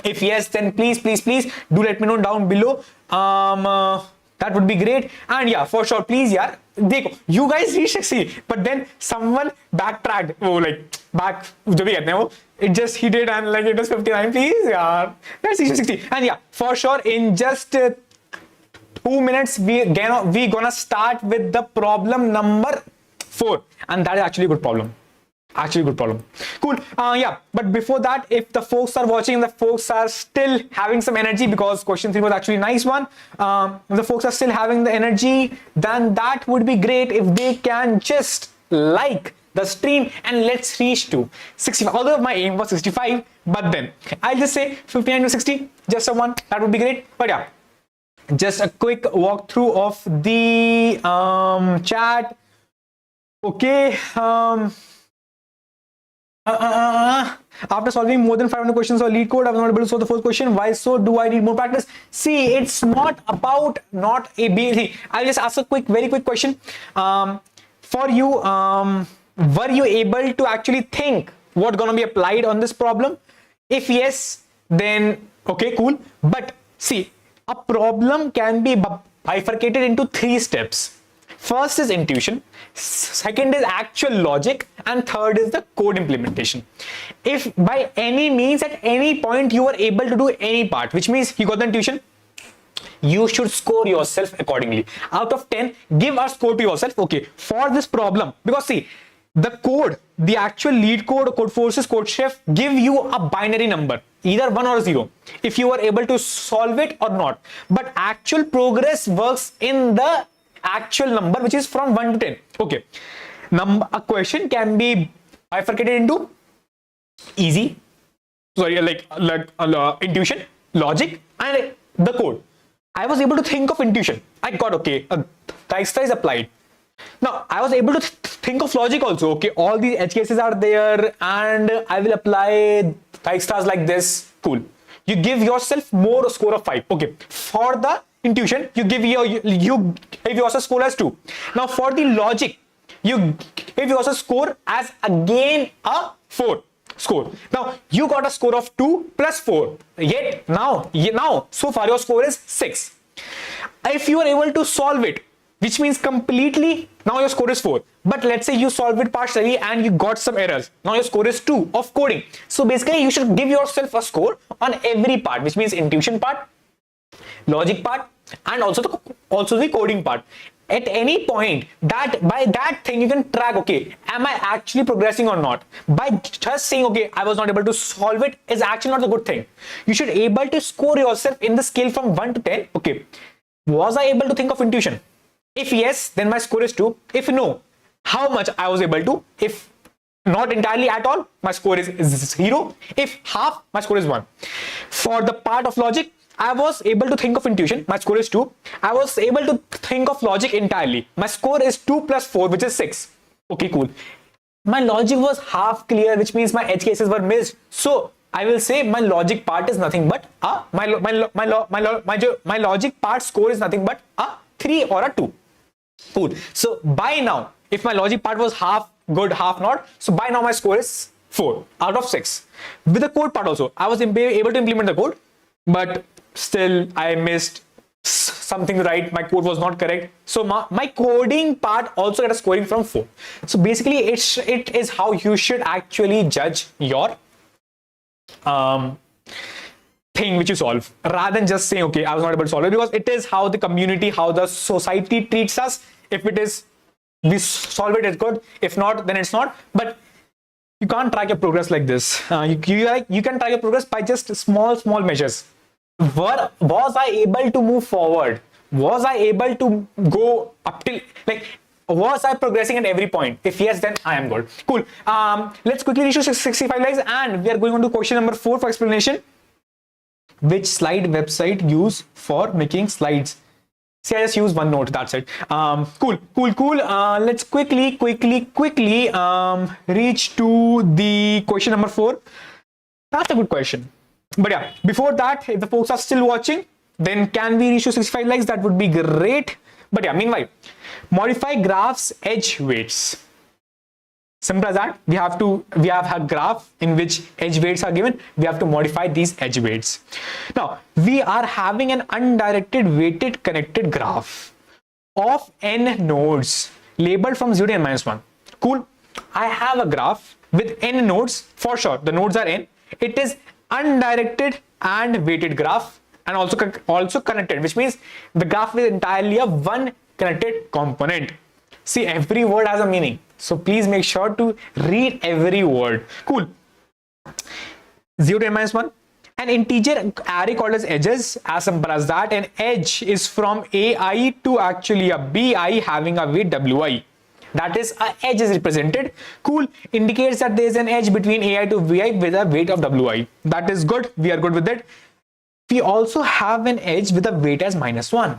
If yes, then please do let me know down below. That would be great. And yeah, for sure, please, yeah, देखो, you guys reached 60, but then someone backtracked. Oh, like back, जो भी कहते हैं वो, it just he did, and like it was 59. Please, yeah, let's see 60. And yeah, for sure, in just 2 minutes, we gonna start with the problem number 4, and that is actually a good problem. Actually good problem. Cool. Yeah, but before that, if the folks are watching, the folks are still having some energy, because question 3 was actually a nice one. If the folks are still having the energy, then that would be great if they can just like the stream, and let's reach to 65. Although my aim was 65, but then I'll just say 59 to 60, just a one, that would be great. But yeah, just a quick walkthrough of the chat. Okay. After solving more than 500 questions for Leetcode, I was not able to solve the fourth question. Why so? Do I need more practice? See, it's not about not a B. I'll just ask a very quick question. For you, were you able to actually think what's gonna be applied on this problem? If yes, then okay, cool. But see, a problem can be bifurcated into 3 steps. First is intuition, second is actual logic, and third is the code implementation. If by any means at any point you are able to do any part, which means you got the intuition, you should score yourself accordingly. Out of 10, give a score to yourself. Okay, for this problem, because see, the code, the actual Leetcode, Code Forces, Code Chef give you a binary number, either 1 or 0, if you are able to solve it or not. But actual progress works in the actual number, which is from 1 to 10. Okay, a question can be bifurcated into easy, sorry, like intuition, logic, and the code. I was able to think of intuition. I got okay, the IST is applied. Now I was able to think of logic also. Okay, all these edge cases are there, and I will apply the ISTs like this. Cool. You give yourself more score of 5. Okay, for the intuition, you give yourself score as 2. Now for the logic, you give yourself score as again a 4 score. Now you got a score of 2 plus 4. Yet now so far your score is 6. If you are able to solve it, which means completely now your score is 4. But let's say you solve it partially and you got some errors. Now your score is 2 of coding. So basically you should give yourself a score on every part, which means intuition part, logic part, and also the coding part. At any point, that by that thing you can track, okay, am I actually progressing or not? By just saying, okay, I was not able to solve it is actually not a good thing. You should able to score yourself in the scale from 1 to 10. Okay, was I able to think of intuition? If yes, then my score is 2. If no, how much I was able to? If not entirely at all, my score is 0. If half, my score is 1. For the part of logic, I was able to think of intuition, my score is 2. I was able to think of logic entirely. My score is 2 plus 4, which is 6. Okay, cool. My logic was half clear, which means my edge cases were missed. So I will say my logic part is nothing but my logic part score is nothing but a 3 or a 2. Cool. So by now, if my logic part was half good, half not, so by now my score is 4 out of 6. With the code part also, I was able to implement the code, but still I missed something right. My code was not correct. So my coding part also got a scoring from 4. So basically it is how you should actually judge your thing which you solve, rather than just saying, okay, I was not able to solve it, because it is how the community, how the society treats us. If it is, we solve it, it's good. If not, then it's not. But you can't track your progress like this. You can track your progress by just small measures. Was I able to move forward? Was I able to go up till, like, was I progressing at every point? If yes, then I am good. Cool. Let's quickly reach to 65 likes, and we are going on to question number 4 for explanation. Which slide website use for making slides? See, I just use OneNote, that's it. Cool. Let's quickly reach to the question number 4. That's a good question. But yeah, before that, if the folks are still watching, then can we reach to 65 likes? That would be great. But yeah, meanwhile, modify graphs edge weights. Simple as that. We have a graph in which edge weights are given. We have to modify these edge weights. Now, we are having an undirected weighted connected graph of n nodes labeled from 0 to n minus 1. Cool. I have a graph with n nodes, for sure. The nodes are n. It is undirected and weighted graph, and also connected, which means the graph is entirely a one connected component. See, every word has a meaning, so please make sure to read every word. Cool. 0 to n minus 1, an integer array called as edges, as simple as that. An edge is from ai to actually a bi having a weight wi. That is, a edge is represented. Cool. Indicates that there is an edge between ai to vi with a weight of wi. That is good. We are good with it. We also have an edge with a weight as -1,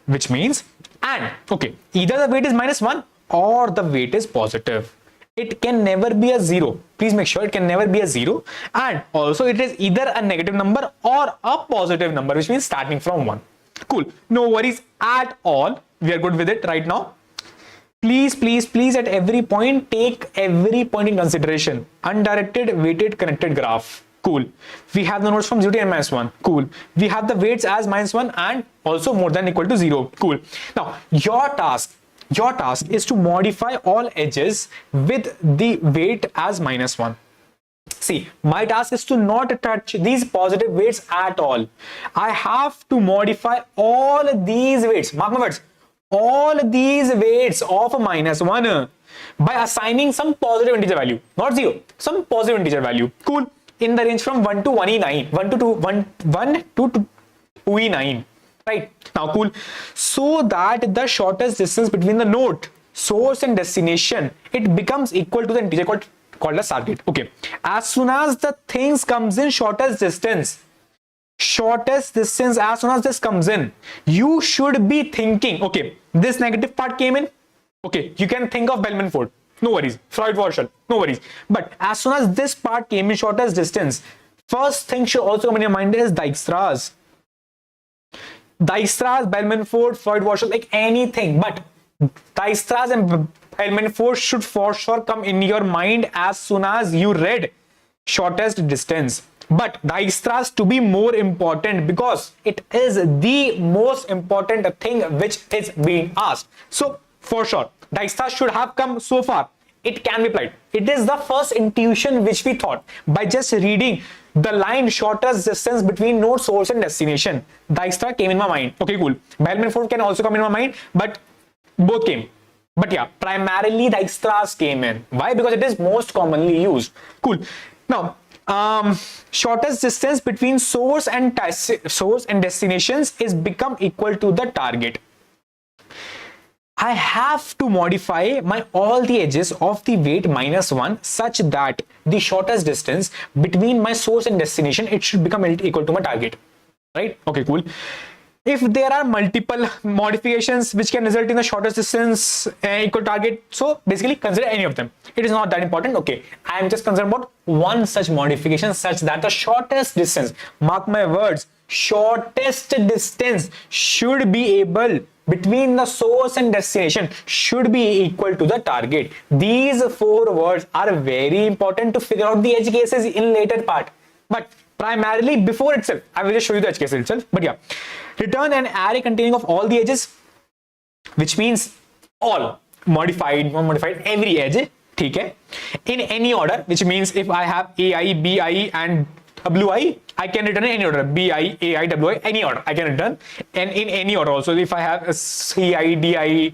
which means, and okay, either the weight is -1 or the weight is positive. It can never be a 0. Please make sure it can never be a 0. And also it is either a negative number or a positive number, which means starting from 1. Cool. No worries at all. We are good with it right now. Please at every point, take every point in consideration. Undirected, weighted, connected graph. Cool. We have the nodes from 0 to n minus 1. Cool. We have the weights as -1 and also more than equal to 0. Cool. Now, your task is to modify all edges with the weight as -1. See, my task is to not touch these positive weights at all. I have to modify all these weights. Mark my words. All these weights of -1 by assigning some positive integer value, not 0, some positive integer value. Cool. In the range from 1 to 1e9, 1 to 2e9. Right now, cool. So that the shortest distance between the node, source and destination, it becomes equal to the integer called as target. Okay. As soon as the things comes in shortest distance, as soon as this comes in, you should be thinking, okay, this negative part came in. Okay, you can think of Bellman-Ford. No worries. Freud-Warshall. No worries. But as soon as this part came in shortest distance, first thing should also come in your mind is Dijkstra's, Bellman-Ford, Freud-Warshall, like anything. But Dijkstra's and Bellman-Ford should for sure come in your mind as soon as you read shortest distance. but Dijkstra's to be more important because it is the most important thing which is being asked. So for sure, Dijkstra should have come so far. It can be applied. It is the first intuition which we thought by just reading the line shortest distance between node source and destination. Dijkstra came in my mind. Okay, cool. Bellman-Ford can also come in my mind, but both came. But yeah, primarily Dijkstra's came in. Why? Because it is most commonly used. Cool. Now, shortest distance between source and destinations is become equal to the target. I have to modify my all the edges of the weight -1 such that the shortest distance between my source and destination, it should become equal to my target, right? Okay, cool. If there are multiple modifications which can result in the shortest distance equal target, so basically consider any of them. It is not that important. Okay, I am just concerned about one such modification such that the shortest distance, mark my words, shortest distance should be able between the source and destination should be equal to the target. These 4 words are very important to figure out the edge cases in later part. But primarily before itself, I will just show you the edge case itself. But yeah, return an array containing of all the edges, which means all modified, non-modified, every edge, okay, in any order, which means if I have AI, BI and WI, I can return in any order. BI, AI, WI, any order I can return, and in any order also. If I have a CI, DI,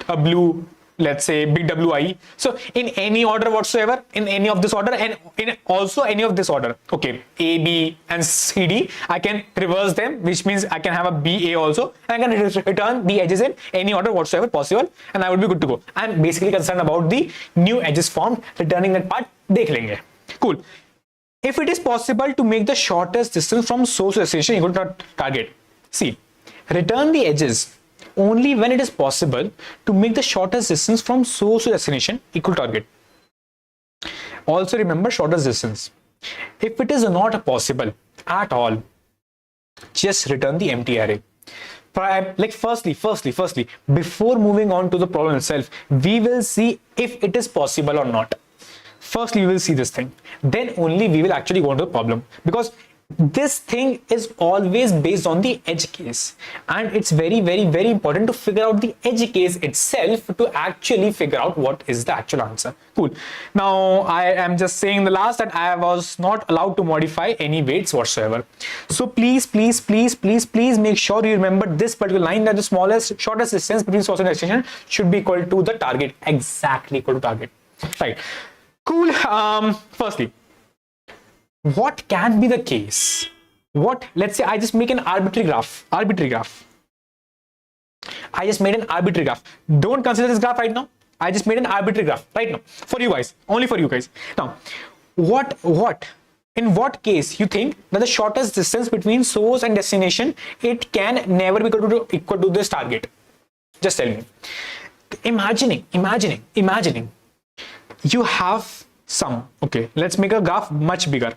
W, let's say big WI, so in any order whatsoever, in any of this order, and in also any of this order, okay, A, B and CD, I can reverse them, which means I can have a BA also, and I can return the edges in any order whatsoever possible, and I would be good to go. I'm basically concerned about the new edges formed. Returning that part dekh lenge. Cool. If it is possible to make the shortest distance from source to destination equal to target, see, return the edges only when it is possible to make the shortest distance from source to destination equal to target. Also remember shortest distance. If it is not possible at all, just return the empty array. Like firstly, before moving on to the problem itself, we will see if it is possible or not. Firstly, we will see this thing. Then only we will actually go into the problem, because this thing is always based on the edge case, and it's very important to figure out the edge case itself to actually figure out what is the actual answer. Cool. Now I am just saying the last that I was not allowed to modify any weights whatsoever. So please make sure you remember this particular line, that the shortest distance between source and destination should be equal to the target, exactly equal to target, right? Cool. Firstly, what can be the case? Let's say I just make an arbitrary graph. I just made an arbitrary graph. Don't consider this graph right now. I just made an arbitrary graph right now for you guys, only for you guys. Now, in what case you think that the shortest distance between source and destination, it can never be equal to this target? Just tell me. Imagining. You have some, okay, let's make a graph much bigger,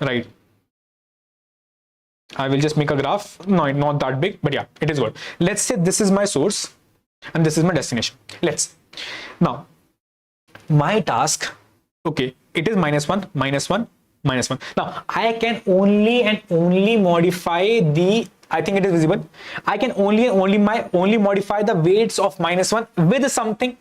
right? I will just make a graph, no, not that big, but yeah, it is good. Let's say this is my source and this is my destination. Now my task, okay, it is -1, -1, -1. Now I can only modify the, I think it is visible, I can only modify the weights of -1 with something.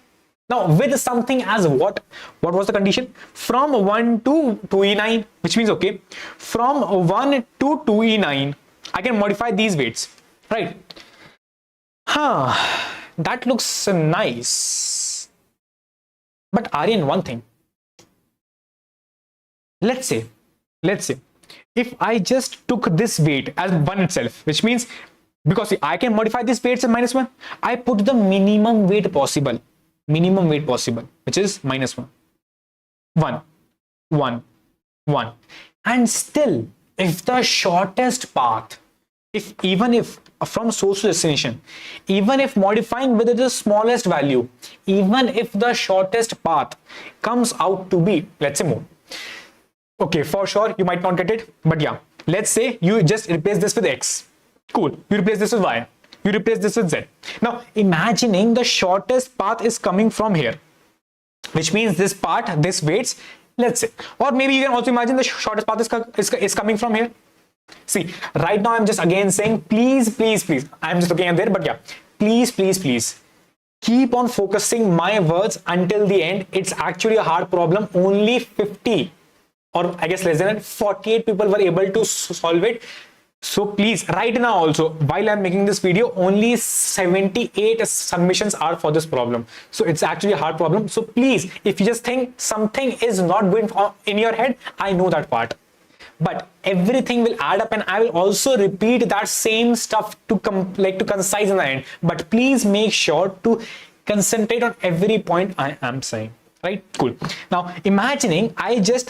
Now with something as what was the condition? From 1 to 2e9, which means, okay, from 1 to 2e9 I can modify these weights, right? That looks nice, but Aryan, one thing, let's say if I just took this weight as 1 itself, which means, because see, I can modify these weights as -1, I put the minimum weight possible, which is -1, 1, 1, 1, and still if the shortest path, even if from source to destination, even if modifying with the smallest value, even if the shortest path comes out to be, let's say, more, okay, for sure you might not get it, but yeah, let's say you just replace this with x, cool, you replace this with y, you replace this with z. Now imagining the shortest path is coming from here, which means this part, this weights, let's say, or maybe you can also imagine the shortest path is coming from here. See, right now I'm just again saying, please, I'm just looking at there, but yeah, please keep on focusing my words until the end. It's actually a hard problem. Only 50, or I guess less than 48 people were able to solve it. So please, right now also, while I'm making this video, only 78 submissions are for this problem. So it's actually a hard problem. So please, if you just think something is not going in your head, I know that part. But everything will add up, and I will also repeat that same stuff to concise in the end. But please make sure to concentrate on every point I am saying. Right? Cool. Now, imagining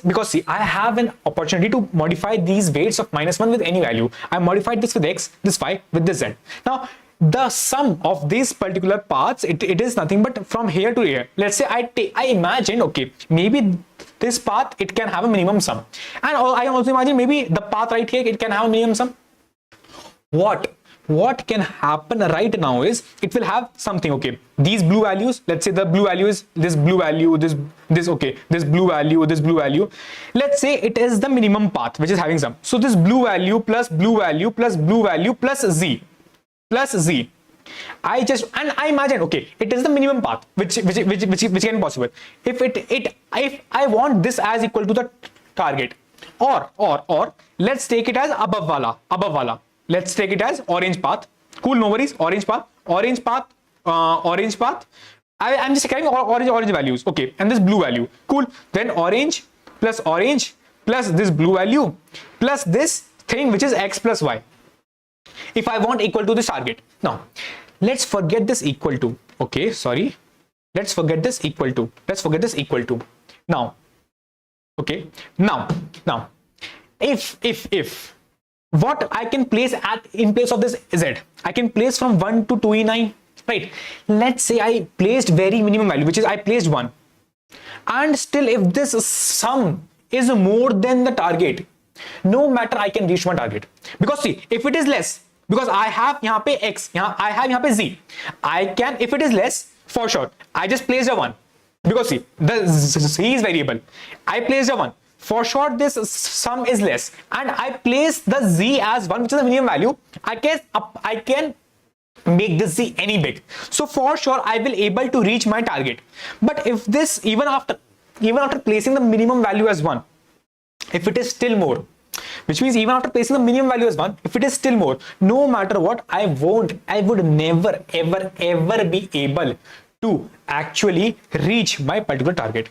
because see, I have an opportunity to modify these weights of -1 with any value. I modified this with x, this y with this z. Now, the sum of these particular paths, it is nothing but from here to here. Let's say I imagine, okay, maybe this path, it can have a minimum sum. And I also imagine maybe the path right here, it can have a minimum sum. What can happen right now is it will have something, okay, these blue values, let's say the blue value is this blue value, this blue value, this blue value. Let's say it is the minimum path which is having sum. So this blue value plus blue value plus blue value plus z. I imagine, okay, it is the minimum path which can be possible. If I want this as equal to the target, or let's take it as above wala. Let's take it as orange path. Cool, no worries. Orange path. I'm just carrying orange values. Okay, and this blue value. Cool. Then orange plus this blue value plus this thing which is x plus y. If I want equal to this target. Now, let's forget this equal to. Okay, sorry. Let's forget this equal to. Now, okay. Now, if what I can place in place of this z, I can place from 1 to 2e9, right? Let's say I placed very minimum value, which is I placed 1, and still if this sum is more than the target, no matter, I can reach my target. Because see, if it is less, because I have यहाँ पे x, I have यहाँ पे z, I can, if it is less, for sure, I just placed a 1, because see, the z is variable, I placed a 1. For sure, this sum is less, and I place the z as 1, which is the minimum value. I can make this z any big. So for sure, I will able to reach my target. But if this, even after placing the minimum value as 1, if it is still more, which means even after placing the minimum value as 1, if it is still more, no matter what, I would never ever be able to actually reach my particular target.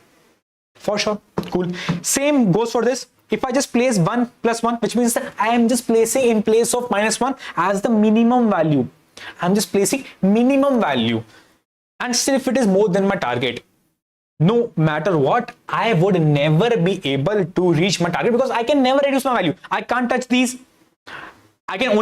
For sure. Cool. Same goes for this. If I just place 1 plus 1, which means that I am just placing in place of -1 as the minimum value. I'm just placing minimum value. And still if it is more than my target, no matter what, I would never be able to reach my target, because I can never reduce my value. I can't touch these. I can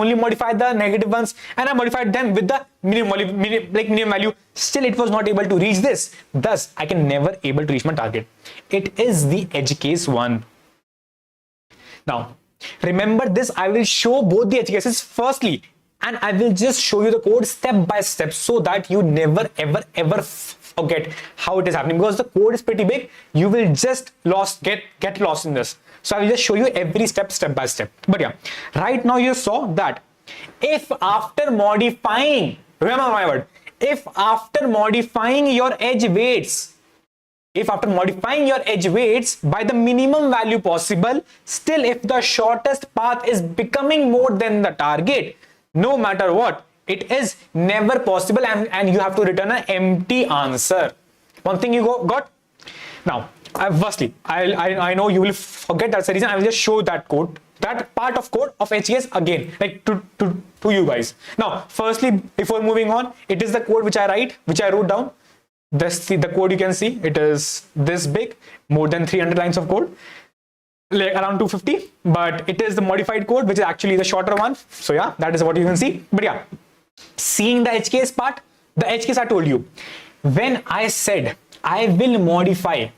only modify the negative ones, and I modified them with the minimum value. Still, it was not able to reach this. Thus, I can never able to reach my target. It is the edge case one. Now, remember this. I will show both the edge cases firstly, and I will just show you the code step by step so that you never ever forget how it is happening, because the code is pretty big. You will just get lost in this. So I will just show you every step by step. But yeah, right now you saw that if after modifying, remember my word, if after modifying your edge weights, by the minimum value possible, still if the shortest path is becoming more than the target, no matter what, it is never possible, and you have to return an empty answer. One thing you got? Now, firstly, I know you will forget, that's the reason I will just show that code, that part of code of HES again, like to you guys. Now, firstly, before moving on, it is the code which I wrote down. The code you can see, it is this big, more than 300 lines of code, like around 250, but it is the modified code, which is actually the shorter one. So yeah, that is what you can see. But yeah, seeing the edge case part, the edge case I told you, when I said I will modify,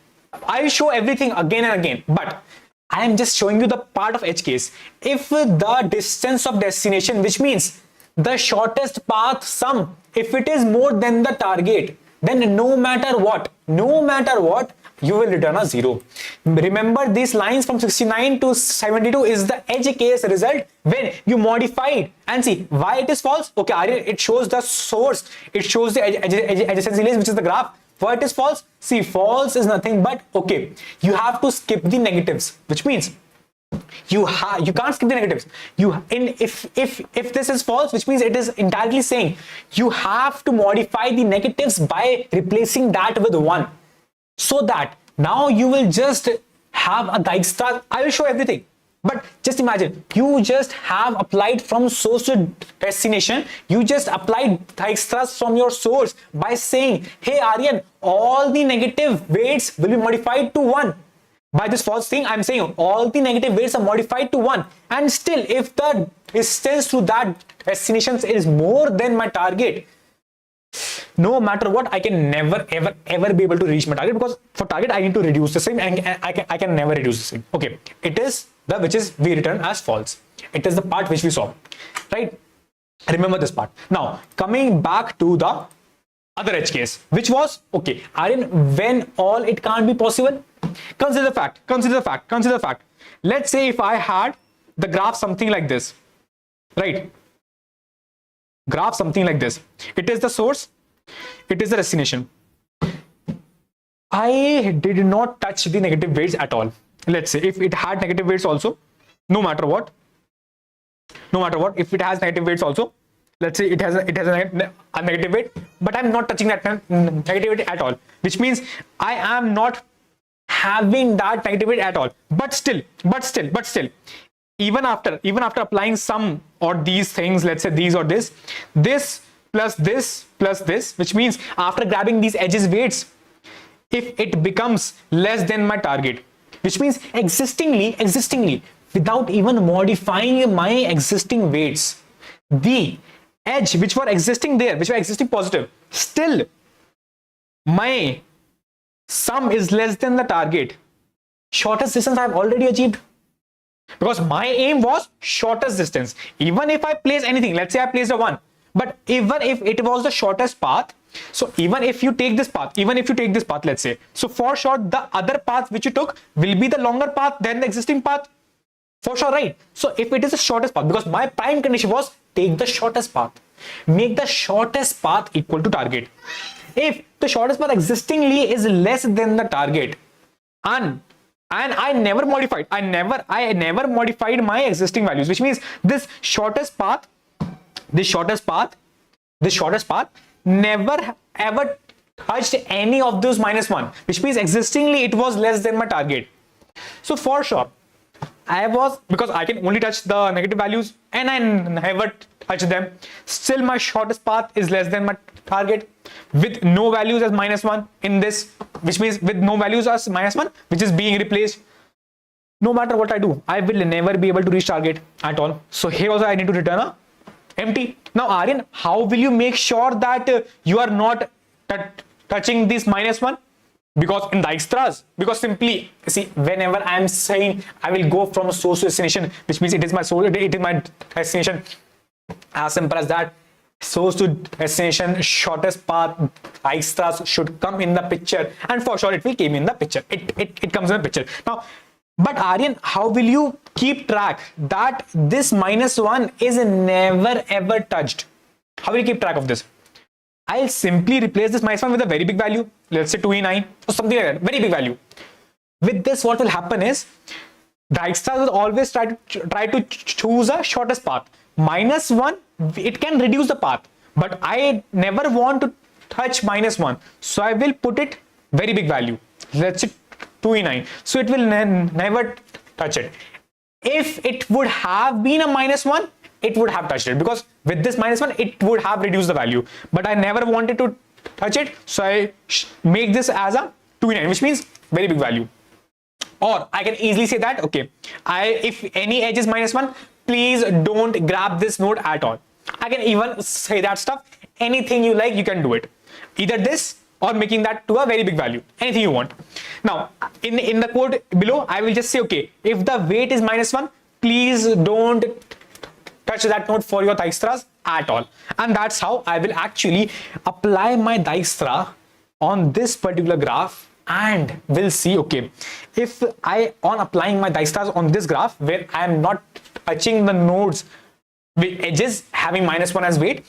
I will show everything again and again, but I am just showing you the part of edge case. If the distance of destination, which means the shortest path sum, if it is more than the target, then no matter what, you will return a 0. Remember, these lines from 69 to 72 is the edge case result when you modified. And see why it is false. Okay, Aryan, it shows the source, it shows the adjacency list, which is the graph. Why it is false? See, false is nothing but, okay, you have to skip the negatives, which means you can't skip the negatives. If this is false, which means it is entirely saying you have to modify the negatives by replacing that with 1, so that now you will just have a Dijkstra. I will show everything, but just imagine you just have applied from source to destination. You just applied Dijkstras from your source by saying, hey Aryan, all the negative weights will be modified to 1. By this false thing, I'm saying all the negative weights are modified to 1, and still if the distance to that destination is more than my target, no matter what, I can never ever be able to reach my target, because for target I need to reduce the same, and I can never reduce the same. Okay, it is the which is we return as false. It is the part which we saw, right? Remember this part. Now coming back to the other edge case, which was, okay, Aryan, when all it can't be possible. Consider the fact. Let's say if I had the graph something like this, right? Graph something like this. It is the source, it is the destination. I did not touch the negative weights at all. Let's say if it had negative weights also, no matter what, if it has negative weights also, let's say it has a negative weight, but I'm not touching that negative weight at all, which means I am not having that negative weight at all. But still, even after applying some or these things, let's say these or this plus this, which means after grabbing these edges weights, if it becomes less than my target, which means existingly without even modifying my existing weights, the edge which were existing there, which were existing positive, still my sum is less than the target, shortest distance I have already achieved, because my aim was shortest distance. Even if I place anything, let's say I placed a 1, but even if it was the shortest path, so even if you take this path, let's say, so for sure the other path which you took will be the longer path than the existing path, for sure, right? So if it is the shortest path, because my prime condition was take the shortest path, make the shortest path equal to target. If the shortest path existingly is less than the target, and I never modified my existing values, which means this shortest path never ever touched any of those -1, which means existingly it was less than my target. So for sure because I can only touch the negative values and I never touch them, still my shortest path is less than my target with no values as -1 in this, which means with no values as -1, which is being replaced. No matter what I do, I will never be able to reach target at all. So here also I need to return a empty. Now Aryan, how will you make sure that you are not touching this -1? Because in Dijkstras, because simply see, whenever I am saying I will go from source to destination, which means it is my source, it is my destination, as simple as that. Source to destination, shortest path, Dijkstras should come in the picture, and for sure it will come in the picture. It comes in the picture. Now, but Aryan, how will you keep track that this -1 is never ever touched? How will you keep track of this? I'll simply replace this -1 with a very big value, let's say 2e9 or something like that, very big value. With this, what will happen is Dijkstras will always try to choose a shortest path. -1, it can reduce the path, but I never want to touch -1, so I will put it very big value, let's say 2e9, so it will never touch it. If it would have been a -1, it would have touched it, because with this -1 it would have reduced the value, but I never wanted to touch it, so I make this as a 2e9, which means very big value. Or I can easily say that, okay, if any edge is -1, please don't grab this node at all. I can even say that stuff, anything you like, you can do it, either this or making that to a very big value, anything you want. Now in the code below, I will just say, okay, if the weight is -1, please don't touch that node for your Dijkstras at all. And that's how I will actually apply my Dijkstra on this particular graph and we'll see, okay, if I on applying my dijkstras on this graph where I am not touching the nodes with edges having -1 as weight,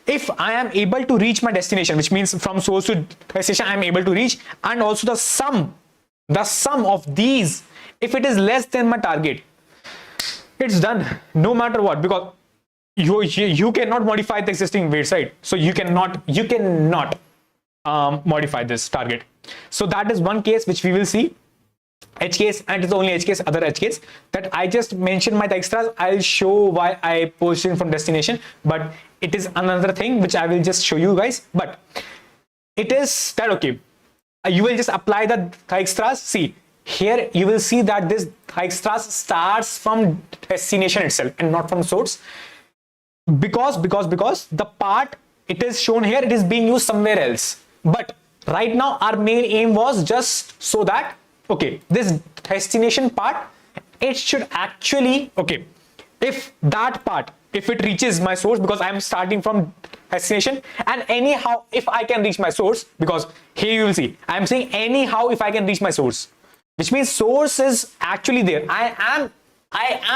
if I am able to reach my destination, which means from source to destination I am able to reach, and also the sum of these, if it is less than my target, it's done no matter what, because you cannot modify the existing weights, right? So you cannot modify this target. So that is one case which we will see, edge case, and it's only edge case, other edge case that I just mentioned my dijkstras. I'll show why I position from destination, but it is another thing which I will just show you guys. But it is that, okay, you will just apply the dijkstras. See here, you will see that this dijkstras starts from destination itself and not from source, because the part it is shown here, it is being used somewhere else. But right now our main aim was just so that, okay, this destination part, it should actually, okay, if that part, if it reaches my source, because I am starting from destination, and anyhow if I can reach my source, because here you will see I am saying anyhow if I can reach my source, which means source is actually there. I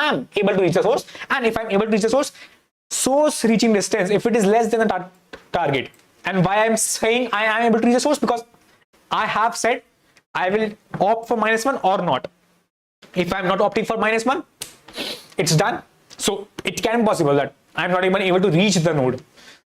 am able to reach the source, and if I'm able to reach the source reaching distance, if it is less than the target, and why I'm saying I am able to reach the source, because I have said I will opt for -1 or not. If I'm not opting for -1, it's done. So it can be possible that I'm not even able to reach the node.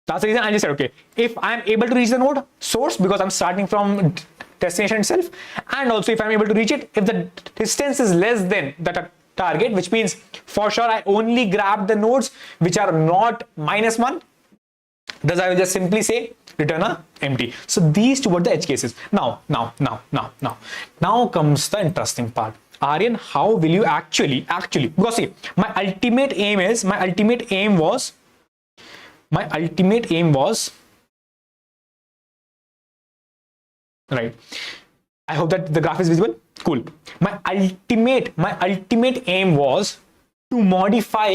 That's the reason I just said, okay, if I'm able to reach the node source, because I'm starting from destination itself, and also if I'm able to reach it, if the distance is less than the target, which means for sure I only grab the nodes which are not -1, thus I will just simply say return a empty. So these two were the edge cases. Now comes the interesting part. Aryan, how will you actually, because see, my ultimate aim was, right, I hope that the graph is visible. Cool. My ultimate aim was to modify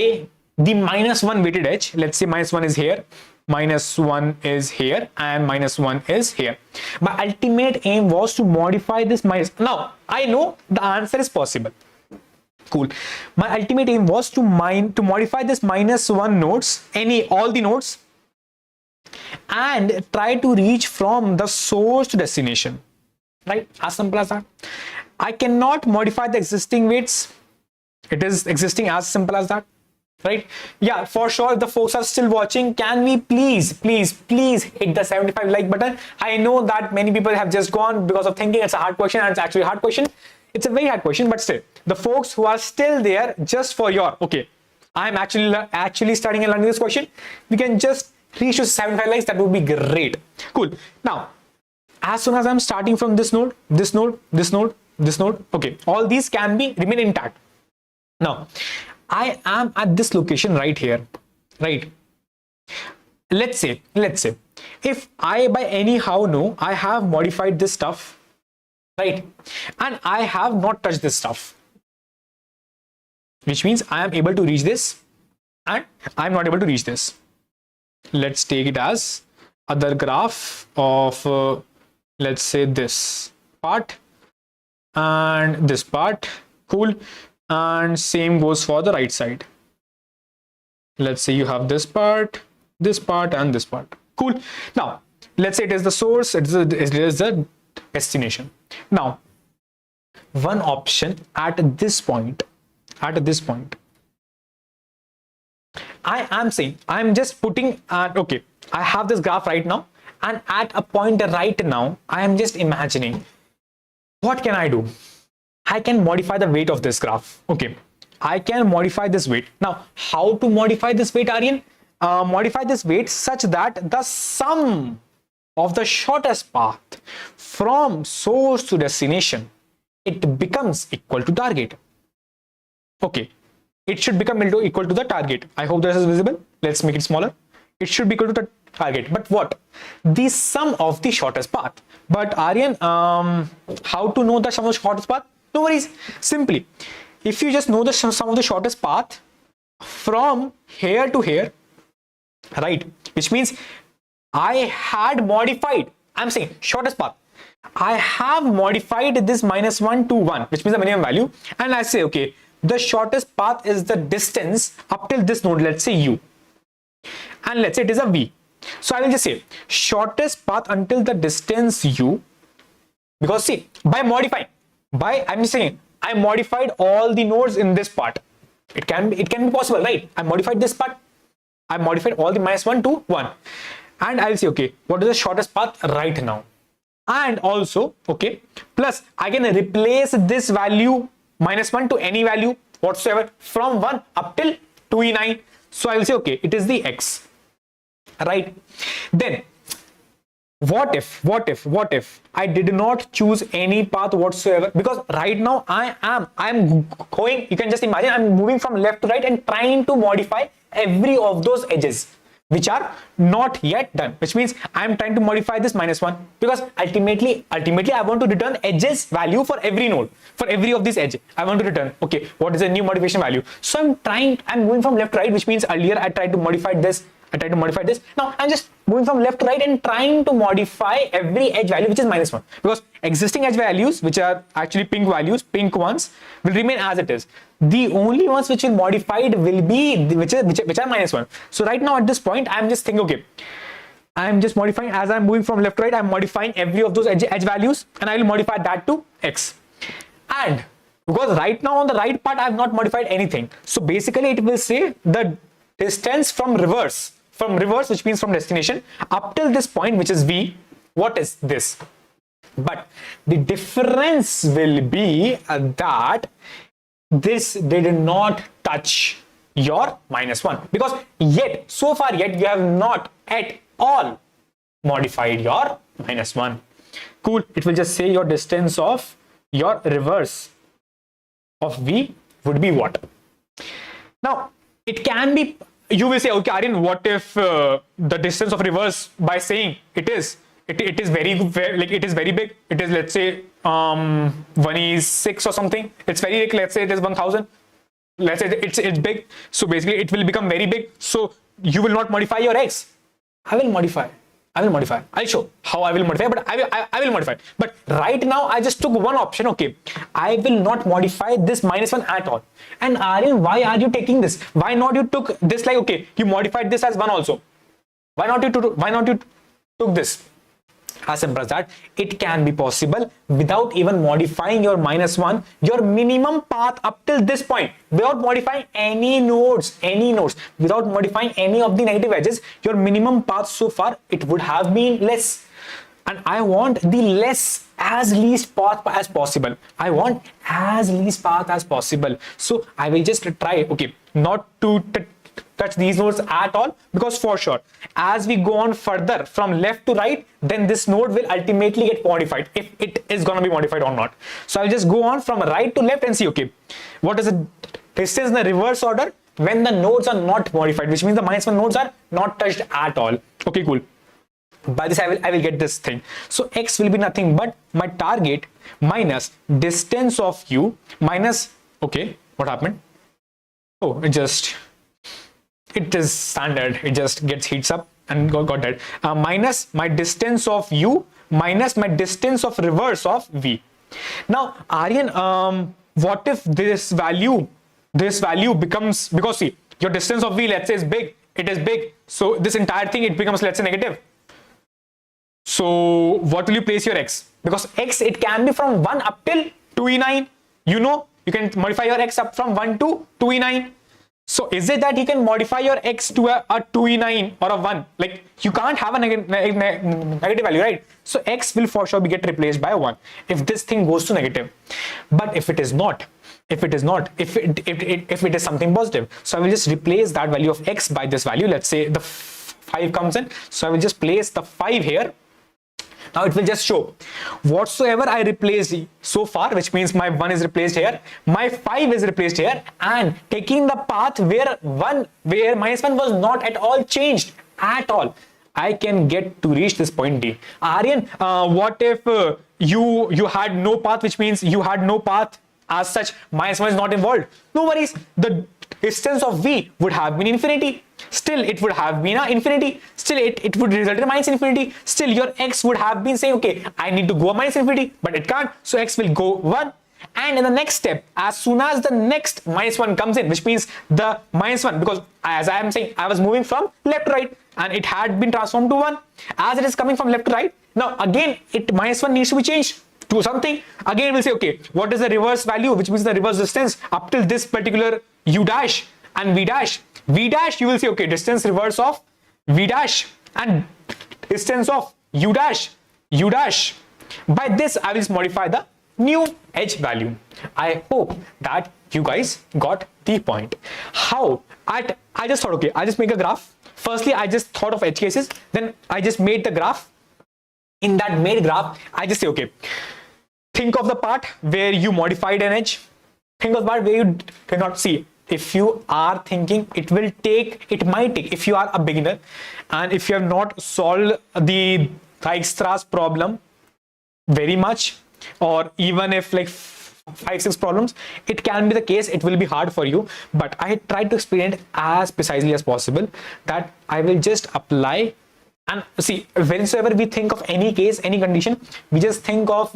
the -1 weighted edge. Let's say -1 is here, -1 is here, and -1 is here. My ultimate aim was to modify this minus. Now I know the answer is possible. Cool. My ultimate aim was to modify this -1 nodes, all the nodes, and try to reach from the source to destination. Right? As simple as that. I cannot modify the existing weights. It is existing, as simple as that. Right? Yeah, for sure, if the folks are still watching, can we please hit the 75 like button? I know that many people have just gone because of thinking it's a hard question, and it's actually a hard question. It's a very hard question, but still, the folks who are still there, just for your, okay, I'm actually starting and learning this question, we can just reach to 75 likes. That would be great. Cool. Now, as soon as I'm starting from this node, this node, this node, this node, okay, all these can remain intact. Now, I am at this location right here, right? Let's say, if I by anyhow know I have modified this stuff, right, and I have not touched this stuff, which means I am able to reach this, and I'm not able to reach this. Let's take it as other graph of, let's say this part and this part. Cool. And same goes for the right side. Let's say you have this part, and this part. Cool. Now let's say it is the source, it is the destination. Now one option at this point, I am saying, I'm just putting okay, I have this graph right now, and at a point right now I am just imagining, what can I do? I can modify the weight of this graph. Okay, I can modify this weight. Now, how to modify this weight, Aryan? Modify this weight such that the sum of the shortest path from source to destination, it becomes equal to target. Okay, it should become equal to the target. I hope this is visible. Let's make it smaller. It should be equal to the target. But what? The sum of the shortest path. But Aryan, how to know the sum of the shortest path? No worries. Simply, if you just know the sum of the shortest path from here to here, right, which means I had modified, I'm saying shortest path, I have modified this -1 to 1, which means the minimum value, and I say, okay, the shortest path is the distance up till this node, let's say u, and let's say it is a v. So I will just say shortest path until the distance u, because see, I'm just saying I modified all the nodes in this part. It can be possible, right? I modified this part. I modified all the -1 to 1, and I'll say, okay, what is the shortest path right now? And also, okay, plus I can replace this value -1 to any value whatsoever from 1 up till 2e9. So I will say, okay, it is the x, right? Then what if I did not choose any path whatsoever? Because right now I'm going, you can just imagine, I'm moving from left to right and trying to modify every of those edges which are not yet done, which means I'm trying to modify this -1, because ultimately I want to return edges value for every node, for every of these edge. I want to return, okay, what is the new modification value? So I'm moving from left to right, which means earlier I tried to modify this. Now I'm just moving from left to right and trying to modify every edge value which is -1, because existing edge values, which are actually pink values, pink ones, will remain as it is. The only ones which will modified will be which are -1. So right now at this point I'm just thinking, okay, I'm just modifying, as I'm moving from left to right, I'm modifying every of those edge values, and I will modify that to x. And because right now on the right part I have not modified anything, so basically it will say the distance from reverse, which means from destination, up till this point, which is v, what is this? But the difference will be that this did not touch your -1, because so far you have not at all modified your -1. Cool. It will just say your distance of your reverse of v would be what? Now it can be, you will say, okay, Aryan, what if the distance of reverse, by saying it is very like it is very big, it is, let's say 1/6 or something, it's very big, let's say it is 1000, let's say it's big, so basically it will become very big, so you will not modify your x. I will modify. I'll show how I will modify, but I will modify. But right now I just took one option. Okay, I will not modify this -1 at all. And Aryan, why are you taking this? Why not you took this, like, okay, you modified this as 1 also? Why not you took this? As simple as that. It can be possible without even modifying your -1, your minimum path up till this point, without modifying any nodes, without modifying any of the negative edges, your minimum path so far, it would have been less. And I want the least path as possible. So I will just try, okay, not to touch these nodes at all, because for sure as we go on further from left to right, then this node will ultimately get modified, if it is going to be modified or not. So I'll just go on from right to left and see, okay, what is the distance in the reverse order when the nodes are not modified, which means the -1 nodes are not touched at all. Okay, cool. By this I will get this thing. So x will be nothing but my target minus distance of u minus, okay, what happened? Oh, it is standard, it just gets heats up and got that. Minus my distance of u minus my distance of reverse of v. Now Aryan, what if this value becomes, because see, your distance of v, let's say, is big, it is big, so this entire thing, it becomes, let's say, negative. So what will you place your x? Because x, it can be from 1 up till 2e9. You can modify your x up from 1 to 2e9. So is it that you can modify your x to a 2e9 or a 1? Like, you can't have a negative value, right? So x will for sure get replaced by 1 if this thing goes to negative. But if it is not, if it is something positive, so I will just replace that value of x by this value. Let's say the 5 comes in, so I will just place the 5 here. Now it will just show whatsoever I replaced so far, which means my 1 is replaced here, my 5 is replaced here, and taking the path where -1 was not at all changed at all, I can get to reach this point D. Aryan, what if you had no path, which means you had no path as such, -1 is not involved? No worries. The distance of V would have been infinity. Still, it would have been infinity. Still, it would result in minus infinity. Still, your X would have been saying, okay, I need to go minus infinity, but it can't. So X will go 1. And in the next step, as soon as the next minus 1 comes in, which means the minus 1, because as I am saying, I was moving from left to right and it had been transformed to 1. As it is coming from left to right, now again, minus 1 needs to be changed to something. Again, we'll say, okay, what is the reverse value, which means the reverse distance up till this particular U dash and V dash. V dash, you will say, okay, distance reverse of V dash and distance of U dash, U dash. By this, I will modify the new edge value. I hope that you guys got the point. How? I just thought, okay, I just make a graph. Firstly, I just thought of edge cases. Then I just made the graph. In that made graph, I just say, okay, think of the part where you modified an edge. Think of the part where you cannot see. If you are thinking, it might take, if you are a beginner and if you have not solved the Dijkstra's problem very much, or even if like 5-6 problems, it can be the case, it will be hard for you. But I tried to explain it as precisely as possible, that I will just apply. And see, whenever we think of any case, any condition, we just think of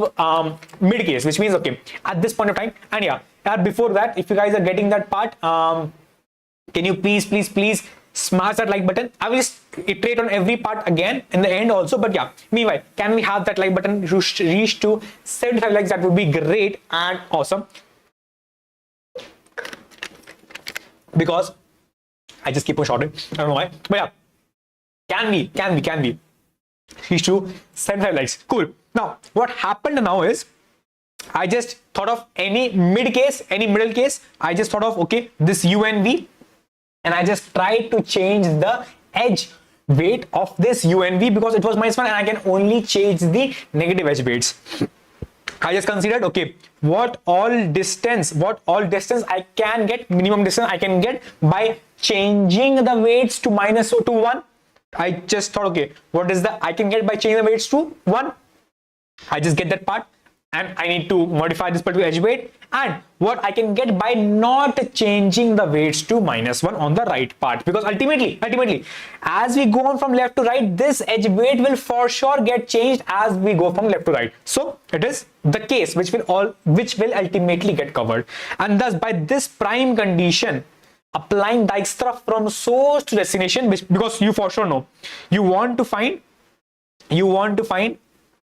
mid case, which means, okay, at this point of time. And yeah, before that, if you guys are getting that part, can you please smash that like button. I will just iterate on every part again in the end also. But yeah, meanwhile, can we have that like button reach to 75 likes? That would be great and awesome, because I just keep on shouting, I don't know why. But yeah, can we reach to 75 likes? Cool. Now what happened now is, I just thought of any mid case, any middle case. I just thought of, okay, this U and V, and I just tried to change the edge weight of this U and V, because it was -1 and I can only change the negative edge weights. I just considered, okay, what all distance I can get, minimum distance I can get by changing the weights to -1. I just thought, okay, what is the I can get by changing the weights to 1? I just get that part, and I need to modify this particular edge weight, and what I can get by not changing the weights to -1 on the right part, because ultimately as we go on from left to right, this edge weight will for sure get changed as we go from left to right. So it is the case which will ultimately get covered. And thus, by this prime condition, applying Dijkstra from source to destination, because you for sure know you want to find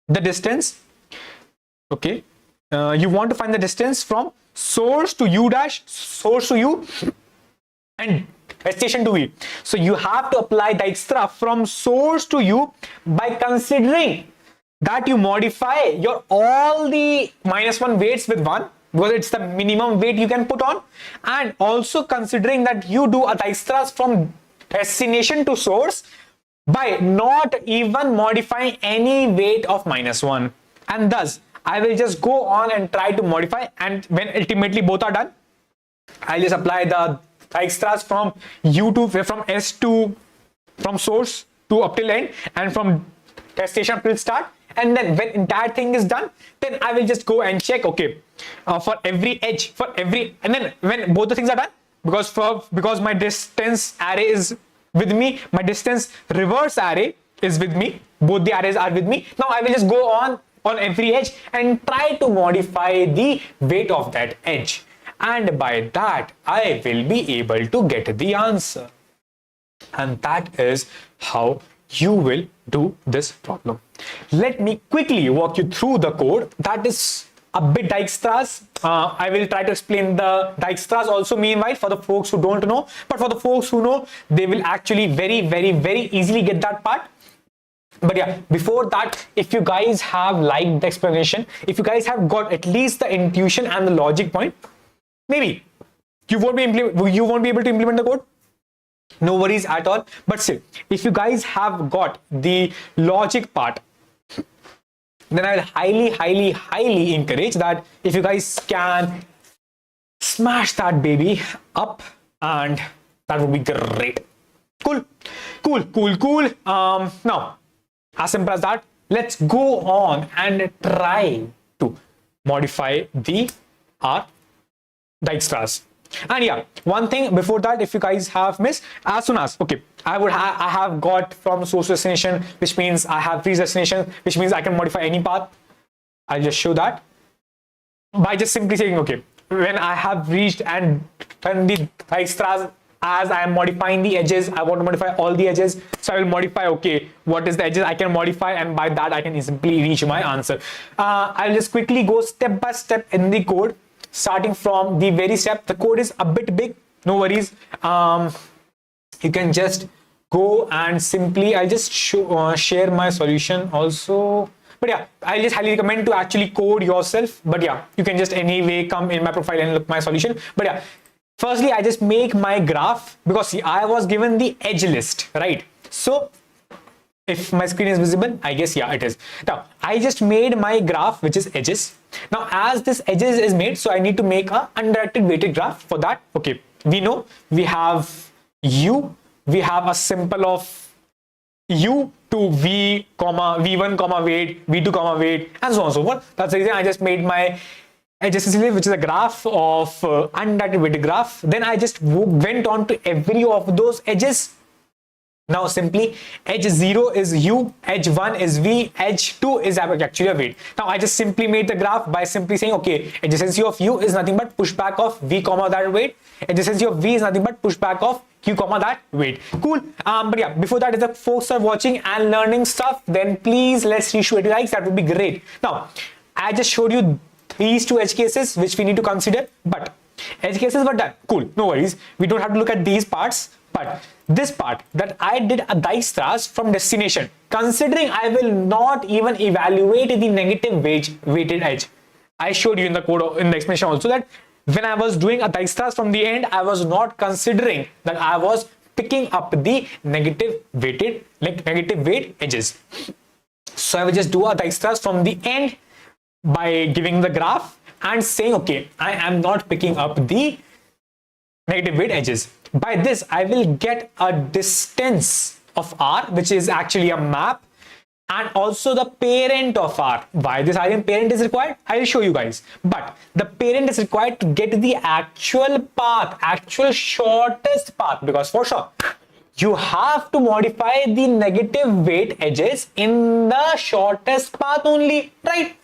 the distance. Okay, you want to find the distance from source to U dash, source to U, and destination to V. So you have to apply Dijkstra from source to U by considering that you modify your all the -1 weights with 1, because it's the minimum weight you can put on, and also considering that you do a Dijkstra from destination to source by not even modifying any weight of -1. And thus I will just go on and try to modify, and when ultimately both are done, I'll just apply the Dijkstra's from S to, from source to up till end, and from destination up till start. And then when entire thing is done, then I will just go and check, okay, for every edge, and then when both the things are done, because my distance array is with me, my distance reverse array is with me, both the arrays are with me. Now I will just go on every edge and try to modify the weight of that edge, and by that I will be able to get the answer. And that is how you will do this problem. Let me quickly walk you through the code. That is a bit Dijkstra's. I will try to explain the Dijkstra's also meanwhile for the folks who don't know, but for the folks who know, they will actually very easily get that part. But yeah, before that, if you guys have liked the explanation, if you guys have got at least the intuition and the logic point, maybe you won't be able to implement the code. No worries at all. But still, if you guys have got the logic part, then I will highly encourage that if you guys can smash that baby up, and that would be great. Cool. Now, as simple as that, let's go on and try to modify our Dijkstra's. And yeah, one thing before that, if you guys have missed, as soon as, okay, I have got from source to destination, which means I have reached destination, which means I can modify any path. I'll just show that by just simply saying, okay, when I have reached and done the Dijkstra's, as I am modifying the edges, I want to modify all the edges. So I will modify, okay, what is the edges I can modify, and by that I can simply reach my answer. I'll just quickly go step by step in the code, starting from the very step. The code is a bit big, no worries. You can just go and simply, I'll just share my solution also. But yeah, I just highly recommend to actually code yourself. But yeah, you can just anyway come in my profile and look my solution. But yeah, firstly, I just make my graph, because see, I was given the edge list, right? So if my screen is visible, I guess, yeah, it is. Now, I just made my graph, which is edges. Now, as this edges is made, so I need to make a undirected weighted graph. For that, okay, we know we have U, we have a symbol of U to V, comma, V1, comma, weight, V2, comma, weight, and so on and so forth. That's the reason I just made my edges, which is a graph of undirected weighted graph. Then I just went on to every of those edges. Now simply edge 0 is U, edge 1 is V, edge 2 is actually a weight. Now I just simply made the graph by simply saying, okay, adjacency of U is nothing but pushback of V, comma, that weight. Adjacency of V is nothing but pushback of Q, comma, that weight. Cool. But yeah, before that, if the folks are watching and learning stuff, then please let's reach 20 likes. That would be great. Now I just showed you these two edge cases which we need to consider, but edge cases were done. Cool, no worries. We don't have to look at these parts, but this part that I did a Dijkstra's from destination, considering I will not even evaluate the negative weighted edge. I showed you in the code, in the explanation also, that when I was doing a Dijkstra's from the end, I was not considering that I was picking up the negative weighted, like negative weight edges. So I will just do a Dijkstra's from the end by giving the graph and saying, okay, I am not picking up the negative weight edges. By this, I will get a distance of R, which is actually a map, and also the parent of R. Why this Aryan parent is required, I will show you guys. But the parent is required to get the actual path, actual shortest path, because for sure, you have to modify the negative weight edges in the shortest path only, right?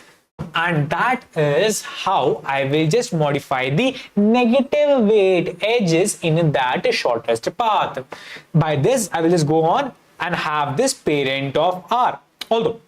And that is how I will just modify the negative weight edges in that shortest path. By this, I will just go on and have this parent of R. Although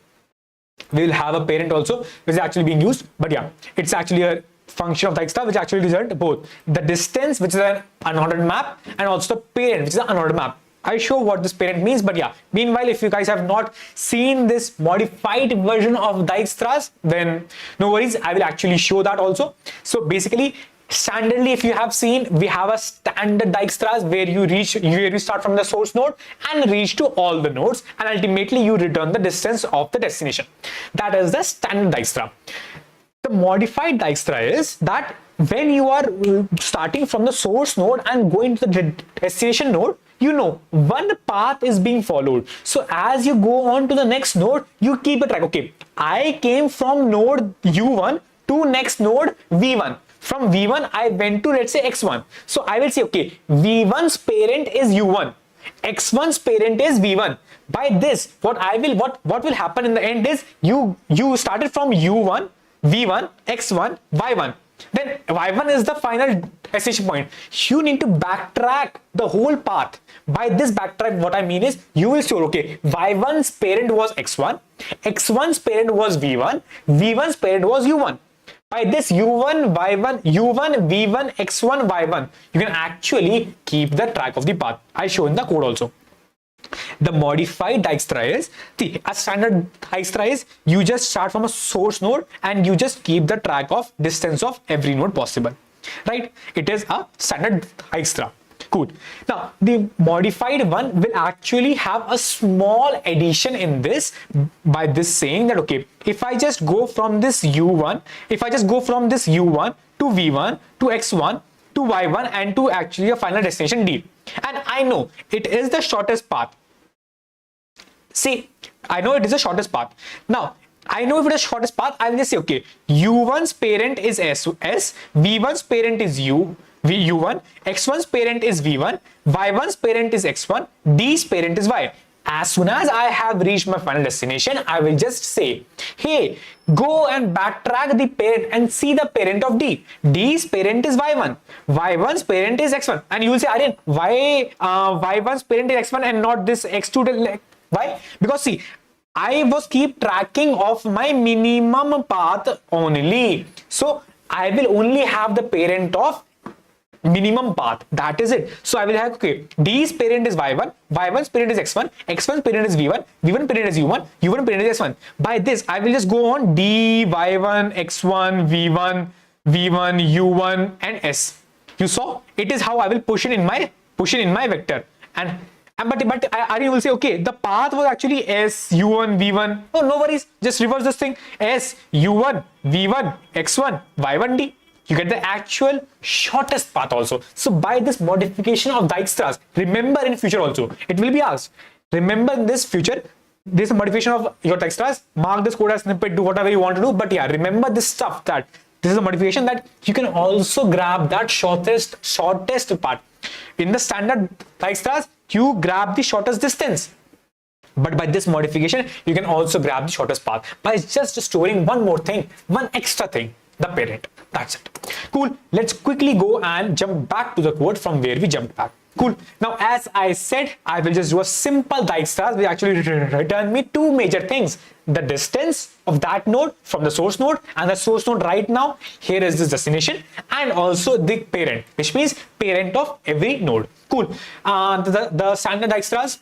we will have a parent also which is actually being used, but yeah, it's actually a function of Dijkstra which actually result both the distance, which is an unordered map, and also the parent, which is an unordered map. I show what this parent means, but yeah, meanwhile, if you guys have not seen this modified version of Dijkstra's, then no worries, I will actually show that also. So basically, standardly, if you have seen, we have a standard Dijkstra's where you start from the source node and reach to all the nodes, and ultimately you return the distance of the destination. That is the standard Dijkstra. The modified Dijkstra is that when you are starting from the source node and going to the destination node, you know one path is being followed. So as you go on to the next node, you keep a track. Okay, I came from node U1 to next node V1. From V1, I went to, let's say, X1. So I will say, okay, V1's parent is U1. X1's parent is V1. By this, what will happen in the end is you started from U1, V1, X1, Y1. Then Y1 is the final destination point. You need to backtrack the whole path. By this backtrack, what I mean is you will store, okay, Y1's parent was X1, X1's parent was V1, V1's parent was U1. By this U1, Y1, U1, V1, X1, Y1, you can actually keep the track of the path. I show in the code also. The modified Dijkstra is, a standard Dijkstra is, you just start from a source node and you just keep the track of distance of every node possible, right? It is a standard Dijkstra. Cool. Now, the modified one will actually have a small addition in this by this saying that, okay, if I just go from this U1, if I just go from this U1 to V1 to X1 to Y1 and to actually a final destination D, and I know it is the shortest path. See, I know it is the shortest path. Now, I know if it is shortest path, I will just say, okay, U1's parent is S, V1's parent is U, u1, x1's parent is v1, y1's parent is x1, d's parent is y. As soon as I have reached my final destination, I will just say, hey, go and backtrack the parent and see the parent of D. D's parent is Y1. Y1's parent is X1. And you will say, Aryan, why Y1's parent is X1 and not this X2? Why? Because see, I was keep tracking of my minimum path only. So I will only have the parent of minimum path. That is it. So I will have, okay, D's parent is Y1, Y1's parent is X1, X1's parent is V1, V1 parent is U1, U1 parent is S1. By this, I will just go on D, Y1, X1, V1, V1, U1, and S. You saw? It is how I will push it in my vector. But Aryan will say, okay, the path was actually S, U1, V1. Oh, no worries. Just reverse this thing. S, U1, V1, X1, Y1, D. You get the actual shortest path also. So by this modification of Dijkstra's, remember in future also, it will be asked. Remember in this future, this modification of your Dijkstra's, mark this code as snippet, do whatever you want to do. But yeah, remember this stuff, that this is a modification that you can also grab that shortest part. In the standard Dijkstra's, you grab the shortest distance. But by this modification, you can also grab the shortest path by just storing one more thing, one extra thing, the parent. That's it. Cool. Let's quickly go and jump back to the code from where we jumped back. Cool. Now, as I said, I will just do a simple Dijkstra's which actually return me two major things. The distance of that node from the source node, and the source node right now, here is this destination, and also the parent, which means parent of every node. Cool. The standard Dijkstra's,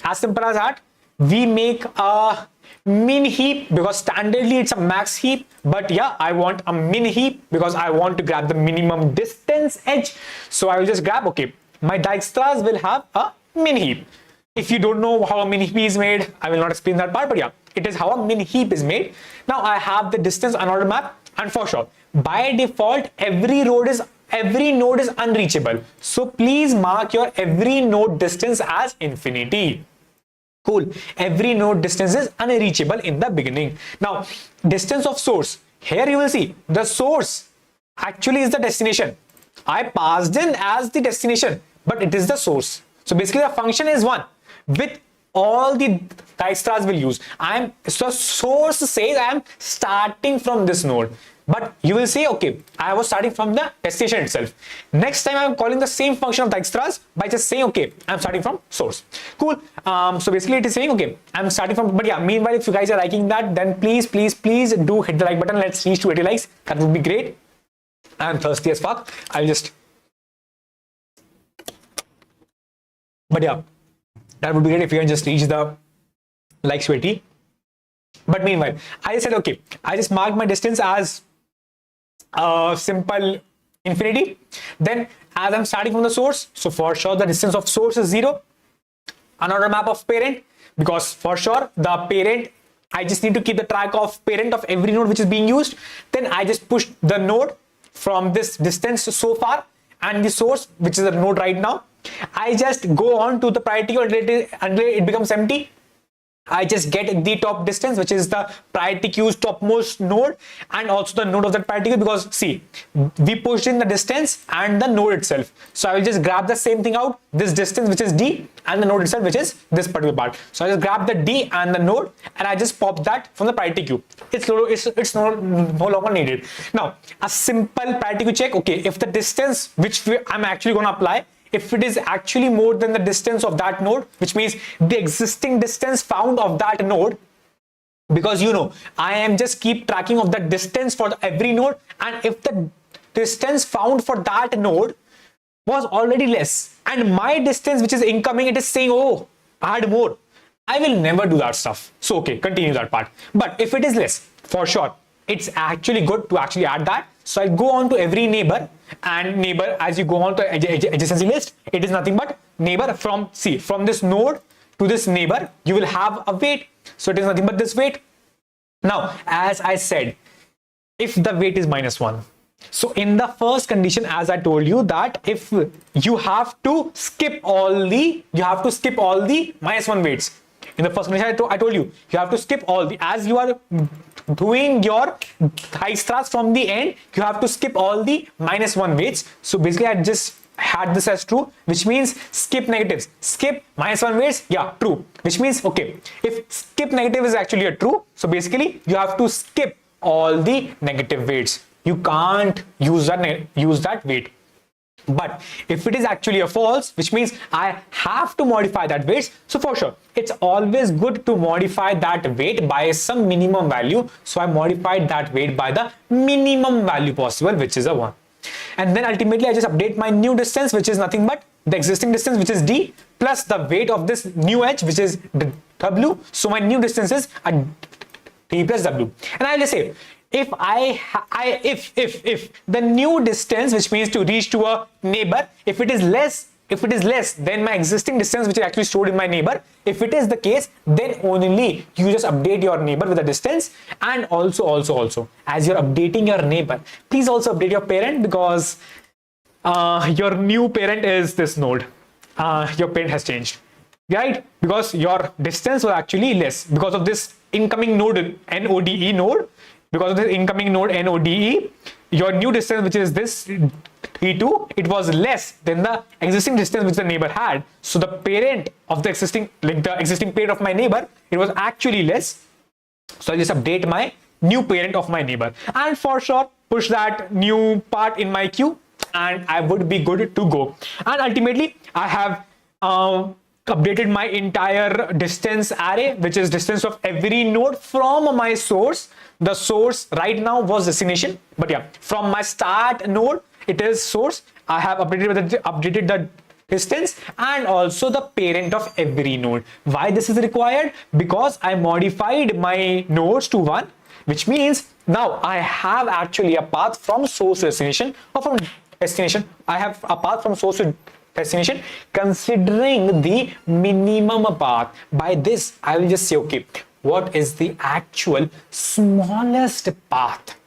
as simple as that. We make a min heap because standardly it's a max heap, but yeah, I want a min heap because I want to grab the minimum distance edge. So I will just grab, okay, my Dijkstra's will have a min heap. If you don't know how a min heap is made, I will not explain that part, but yeah, it is how a min heap is made. Now I have the distance unordered map, and for sure, by default, every node is unreachable. So please mark your every node distance as infinity. Cool. Every node distance is unreachable in the beginning. Now, distance of source. Here you will see the source actually is the destination. I passed in as the destination, but it is the source. So basically the function is one with all the Dijkstra's will use. So source says I am starting from this node. But you will say, okay, I was starting from the destination itself. Next time I'm calling the same function of Dijkstra's by just saying, okay, I'm starting from source. Cool. So basically it is saying, okay, I'm starting from, but yeah, meanwhile, if you guys are liking that, then please do hit the like button. Let's reach to 80 likes. That would be great. I'm thirsty as fuck. But yeah, that would be great if you can just reach the likes to 80. But meanwhile, I just said, okay, I just marked my distance as simple infinity. Then as I'm starting from the source, so for sure the distance of source is 0. Another map of parent, because for sure the parent, I just need to keep the track of parent of every node which is being used. Then I just push the node from this distance so far, and the source, which is the node right now, I just go on to the priority until it becomes empty. I just get the top distance, which is the priority queue's topmost node, and also the node of that priority queue, because see, we pushed in the distance and the node itself. So I will just grab the same thing out, this distance, which is D, and the node itself, which is this particular part. So I just grab the D and the node, and I just pop that from the priority queue. It's no longer needed. Now, a simple priority queue check. Okay, if the distance which I'm actually going to apply, if it is actually more than the distance of that node, which means the existing distance found of that node, because you know, I am just keep tracking of the distance for every node, and if the distance found for that node was already less, and my distance which is incoming, it is saying, oh, add more, I will never do that stuff. So okay, continue that part. But if it is less, for sure, it's actually good to actually add that. So I go on to every neighbor, and neighbor, as you go on to adjacency list, it is nothing but neighbor from this node to this neighbor, you will have a weight. So it is nothing but this weight. Now, as I said, if the weight is -1, so in the first condition, as I told you, that if you have to skip all the -1 weights, In the first condition, I told you have to skip all the, as you are doing your Dijkstra's from the end, you have to skip all the -1 weights. So basically I just had this as true, which means skip negatives. Skip -1 weights, yeah, true. Which means, okay, if skip negative is actually a true, so basically you have to skip all the negative weights. You can't use that weight. But if it is actually a false, which means I have to modify that weight, so for sure it's always good to modify that weight by some minimum value. So I modified that weight by the minimum value possible, which is a 1. And then ultimately I just update my new distance, which is nothing but the existing distance, which is d, plus the weight of this new h, which is w. So my new distance is a d plus w. And I'll just say, if if the new distance, which means to reach to a neighbor, if it is less than my existing distance, which is actually stored in my neighbor, if it is the case, then only you just update your neighbor with the distance. And also as you're updating your neighbor, please also update your parent, because your new parent is this node. Your parent has changed, right? Because your distance was actually less because of this incoming node NODE node. Because of this incoming node NODE, your new distance, which is this E2, it was less than the existing distance which the neighbor had. So the parent of the existing, like the existing parent of my neighbor, it was actually less. So I just update my new parent of my neighbor, and for sure push that new part in my queue, and I would be good to go. And ultimately I have updated my entire distance array, which is distance of every node from my source. The source right now was destination, but yeah, from my start node it is source. I have updated the distance and also the parent of every node. Why this is required? Because I modified my nodes to 1, which means now I have actually a path from source to destination, or from destination I have a path from source to destination, considering the minimum path. By this I will just say, okay, what is the actual smallest path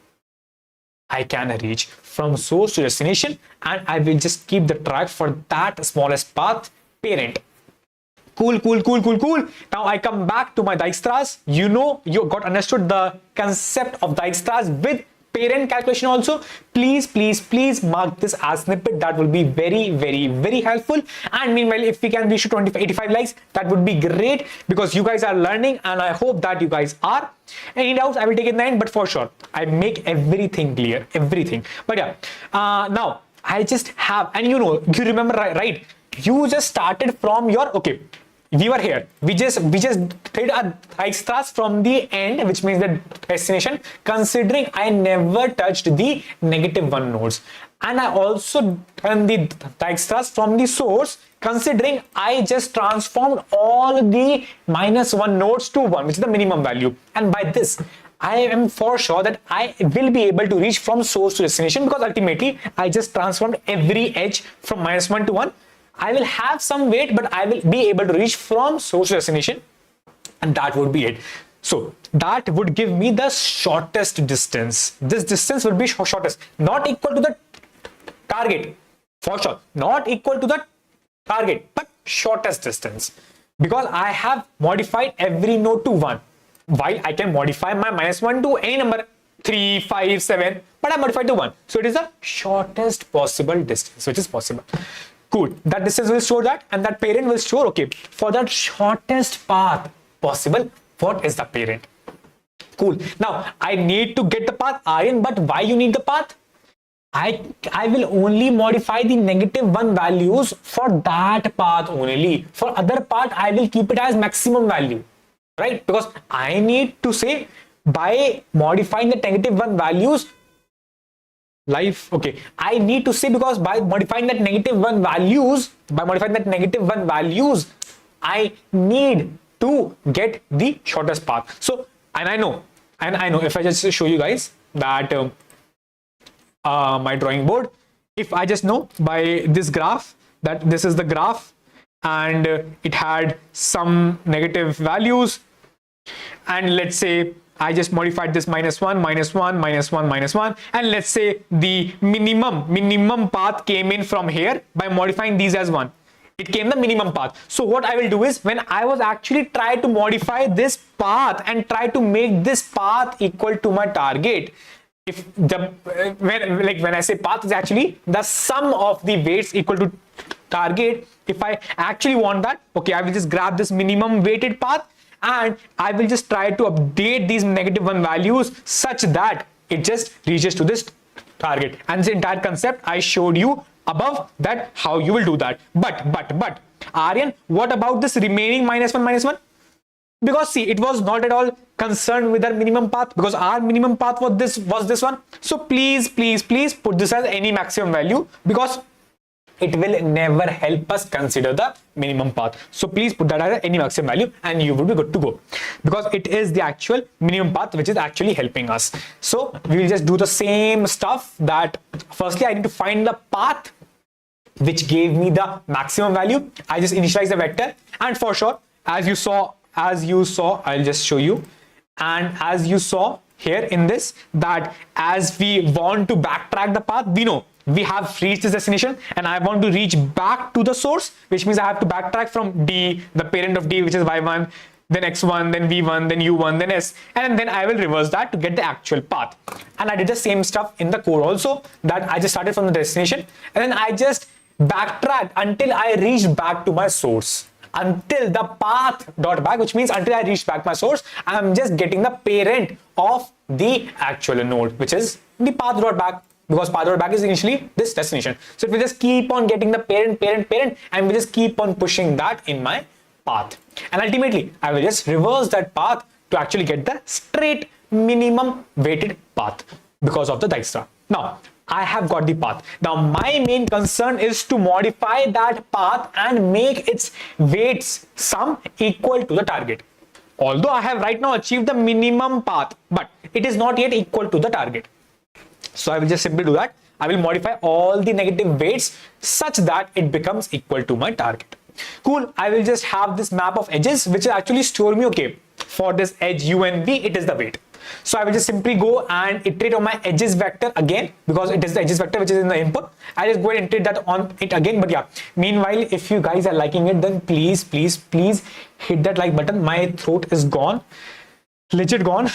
I can reach from source to destination, and I will just keep the track for that smallest path parent. Cool. Now I come back to my Dijkstra's. You know, you got understood the concept of Dijkstra's with parent calculation also. Please mark this as snippet. That will be very helpful. And meanwhile, if we can reach to 85 likes, that would be great, because you guys are learning and I hope that you guys are. Any doubts, I will take it in the end, but for sure I make everything clear, everything. But yeah, now I just have, and you know, you remember, right? You just started from your, okay, we were here, we just did a Dijkstra's from the end, which means the destination, considering I never touched the -1 nodes. And I also done the Dijkstra's from the source, considering I just transformed all the -1 nodes to 1, which is the minimum value. And by this I am for sure that I will be able to reach from source to destination, because ultimately I just transformed every edge from -1 to 1. I will have some weight, but I will be able to reach from source to destination, and that would be it. So that would give me the shortest distance. This distance will be shortest, not equal to the target, for sure, not equal to the target, but shortest distance, because I have modified every node to 1, while I can modify my -1 to any number, 3, 5, 7, but I modified to 1. So it is the shortest possible distance, which is possible. Cool. That distance will store that, and that parent will store, okay, for that shortest path possible, what is the parent? Cool. Now I need to get the path, Aryan, but why you need the path? I will only modify the -1 values for that path only. For other path, I will keep it as maximum value, right? Because I need to say, by modifying the -1 values, okay, I need to say, because by modifying that -1 values, I need to get the shortest path. So, and I know if I just show you guys that my drawing board, if I just know by this graph that this is the graph, and it had some negative values, and let's say I just modified this -1, -1, -1, -1, and let's say the minimum path came in from here by modifying these as 1. it came the minimum path. So what I will do is, when I was actually try to modify this path and try to make this path equal to my target, if the when I say path is actually the sum of the weights equal to target, if I actually want that, okay, I will just grab this minimum weighted path and I will just try to update these -1 values such that it just reaches to this target. And this entire concept I showed you above, that how you will do that. But Aryan, what about this remaining -1? Because see, it was not at all concerned with our minimum path, because our minimum path was this one. So please put this as any maximum value, because it will never help us consider the minimum path. So please put that as any maximum value and you will be good to go, because it is the actual minimum path which is actually helping us. So we will just do the same stuff. That firstly I need to find the path which gave me the maximum value. I just initialize the vector, and for sure, as you saw, I'll just show you, and as you saw here in this, that as we want to backtrack the path, we know we have reached this destination and I want to reach back to the source, which means I have to backtrack from D, the parent of D, which is y1, then x1, then v1, then u1, then s, and then I will reverse that to get the actual path. And I did the same stuff in the code also, that I just started from the destination and then I just backtracked until I reached back to my source. Until the path dot back, which means until I reach back my source, I'm just getting the parent of the actual node, which is the path dot back, because path dot back is initially this destination. So it will just keep on getting the parent, and we just keep on pushing that in my path. And ultimately, I will just reverse that path to actually get the straight minimum weighted path because of the Dijkstra. Now, I have got the path. Now my main concern is to modify that path and make its weights sum equal to the target. Although I have right now achieved the minimum path, but it is not yet equal to the target. So I will just simply do that. I will modify all the negative weights such that it becomes equal to my target. Cool. I will just have this map of edges which will actually store me, okay, for this edge u and v, it is the weight. So I will just simply go and iterate on my edges vector again, because it is the edges vector which is in the input. I just go and iterate that on it again. But yeah, meanwhile, if you guys are liking it, then please hit that like button. My throat is gone, legit gone.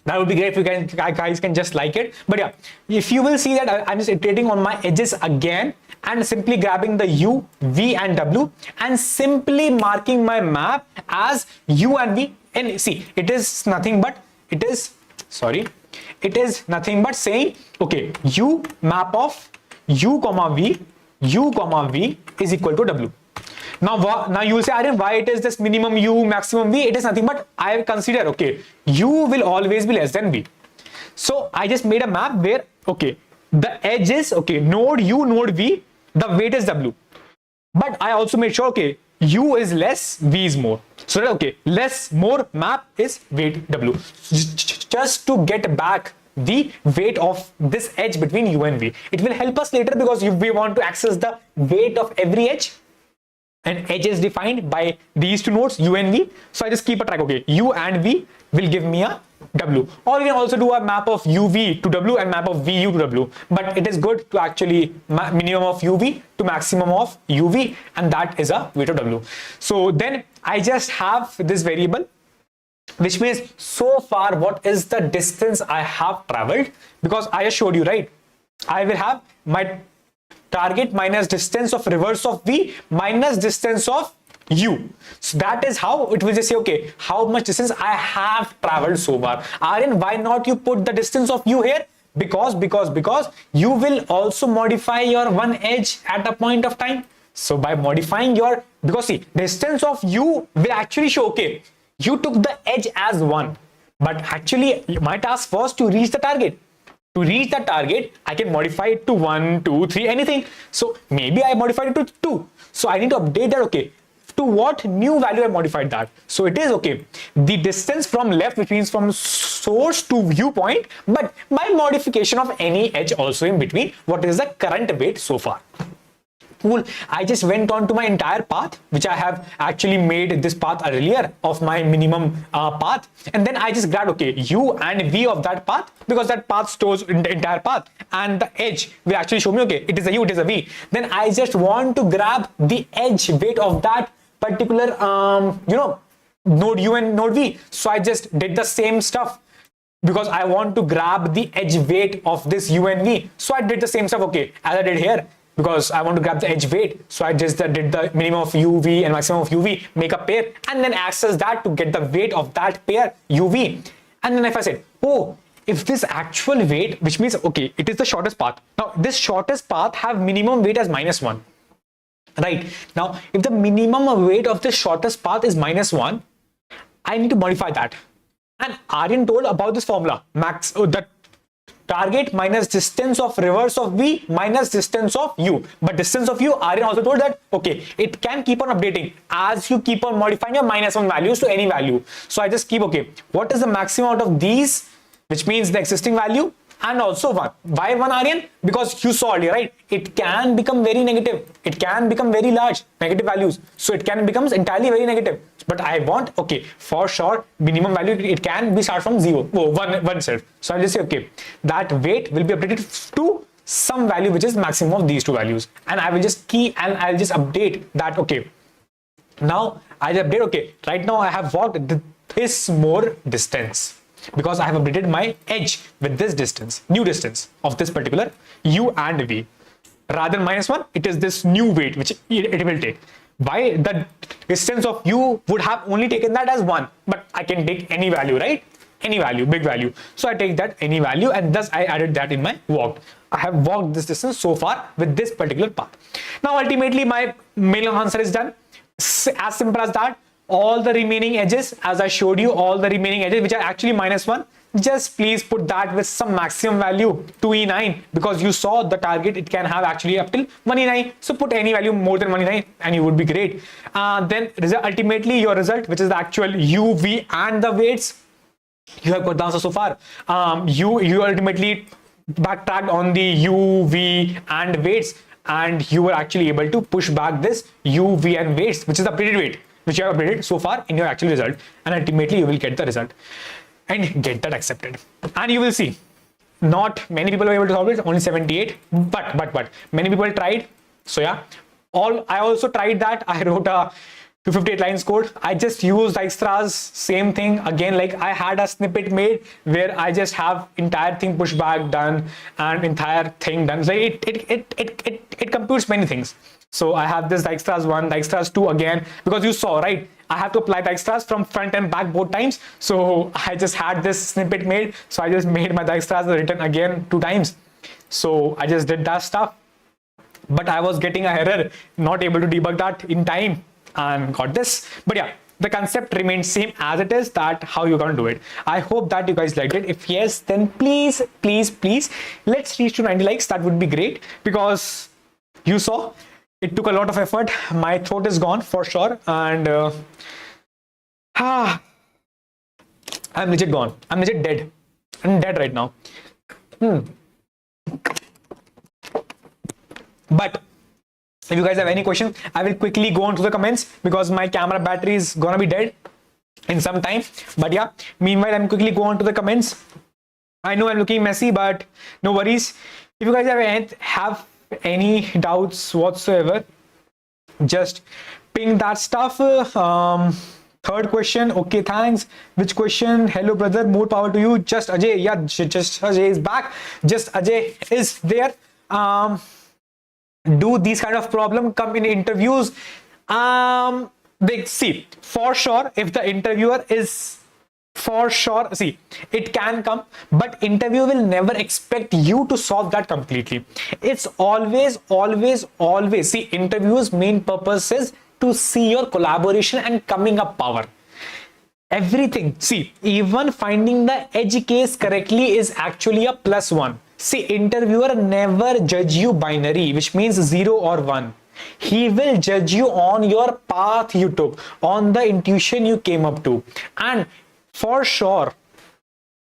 That would be great if you guys can just like it. But yeah, if you will see that I'm just iterating on my edges again and simply grabbing the U, V and W and simply marking my map as U and V. And see, it is nothing but saying, okay, U map of U comma V is equal to W. Now you will say, Aryan, why it is this minimum U, maximum V? It is nothing but I consider, okay, U will always be less than V. So I just made a map where, okay, the edge is, okay, node U, node V, the weight is W. But I also made sure, okay, U is less, V is more. So that, okay, less, more map is weight W. Just to get back the weight of this edge between U and V. It will help us later, because if we want to access the weight of every edge, and edge is defined by these two nodes U and V. So I just keep a track, okay, U and V will give me a W. Or you can also do a map of UV to W and map of VU to W. But it is good to actually minimum of UV to maximum of UV, and that is a weight of W. So then I just have this variable, which means so far what is the distance I have traveled, because I just showed you, right? I will have my target minus distance of reverse of V minus distance of U. So that is how it will just say, okay, how much distance I have traveled so far. Aryan, why not you put the distance of U here? Because you will also modify your one edge at a point of time. So by modifying your, because see, distance of U will actually show, okay, you took the edge as 1, but actually my task was to reach the target. To reach the target, I can modify it to 1, 2, 3, anything. So maybe I modified it to 2. So I need to update that, okay, to what new value I modified that. So it is, okay, the distance from left, which means from source to viewpoint, but by modification of any edge also in between, what is the current weight so far. cool. I just went on to my entire path, which I have actually made this path earlier of my minimum path, and then I just grabbed, okay, u and v of that path, because that path stores the entire path, and the edge will actually show me, okay, it is a u, it is a v. Then I just want to grab the edge weight of that particular node u and node v. So I just did the same stuff, because I want to grab the edge weight of this u and v. So I did the same stuff, okay, as I did here, because I want to grab the edge weight. So I just did the minimum of uv and maximum of uv, make a pair, and then access that to get the weight of that pair uv. And then if I said, oh, if this actual weight, which means, okay, it is the shortest path. Now this shortest path have minimum weight as -1. Right, now if the minimum weight of the shortest path is -1, I need to modify that. And Aryan told about this formula, the target minus distance of reverse of v minus distance of u. But distance of u, Aryan also told that, okay, it can keep on updating as you keep on modifying your -1 values to any value. So I just keep, okay, what is the maximum out of these, which means the existing value, and also 1. Why 1, Aryan? Because you saw earlier, right? It can become very negative. It can become very large, negative values. So it can become entirely very negative. But I want, okay, for sure, minimum value, it can be start from 0, 1 itself. So I'll just say, okay, that weight will be updated to some value, which is maximum of these two values. And I will just key and I'll just update that, okay. Now I'll update, okay, right now I have walked this more distance, because I have updated my edge with this distance, new distance of this particular u and v. Rather than -1, it is this new weight which it will take. Why? The distance of u would have only taken that as 1, but I can take any value, right? Any value, big value. So I take that any value, and thus I added that in my walked. I have walked this distance so far with this particular path. Now ultimately my main answer is done. As simple as that. All the remaining edges, as I showed you, all the remaining edges which are actually -1, just please put that with some maximum value, 2e9, because you saw the target, it can have actually up till 1e9. So put any value more than 1e9 and you would be great. Then ultimately your result, which is the actual u, v and the weights, you have got the answer so far. You ultimately backtracked on the u, v and weights, and you were actually able to push back this u, v and weights, which is the updated weight, which you have updated so far in your actual result, and ultimately you will get the result and get that accepted. And you will see, not many people were able to solve it, only 78, but many people tried. So yeah, I also tried that. I wrote a 258 lines code. I just used extras, same thing again, like I had a snippet made where I just have entire thing pushback done and entire thing done. So it computes many things. So I have this extras 1, extras 2 again, because you saw, right, I have to apply the extras from front and back both times. So I just had this snippet made, so I just made my extras written again 2 times. So I just did that stuff, but I was getting an error, not able to debug that in time, and got this. But yeah, the concept remains same as it is, that how you're gonna do it. I hope that you guys liked it. If yes, then please let's reach to 90 likes. That would be great, because you saw it took a lot of effort. My throat is gone for sure, and I'm legit gone. I'm legit dead. I'm dead right now. But if you guys have any questions, I will quickly go on to the comments, because my camera battery is gonna be dead in some time. But yeah, meanwhile, I'm quickly go on to the comments. I know I'm looking messy, but no worries. If you guys have any doubts whatsoever, just ping that stuff. Third question, okay, thanks. Which question? Hello brother, more power to you. Just Ajay, yeah, just Ajay is back. Just Ajay is there. Do these kind of problem come in interviews? They see, for sure, if the interviewer is, for sure, see, it can come, but interviewer will never expect you to solve that completely. It's always, see, interview's main purpose is to see your collaboration and coming up power. Everything, see, even finding the edge case correctly is actually a +1. See, interviewer never judge you binary, which means 0 or 1. He will judge you on your path you took, on the intuition you came up to. And for sure,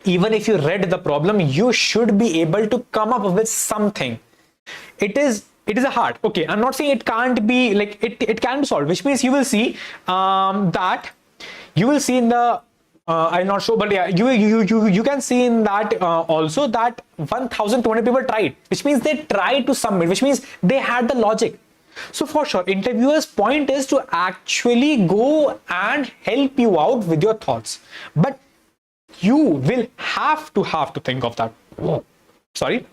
even if you read the problem, you should be able to come up with something. It is it is a hard. Okay, I'm not saying it can't be like it can be solved, which means you will see that you will see in the I'm not sure, but yeah, you can see in that also that 1,200 people tried, which means they tried to submit, which means they had the logic. So for sure, interviewers' point is to actually go and help you out with your thoughts, but you will have to think of that. Sorry,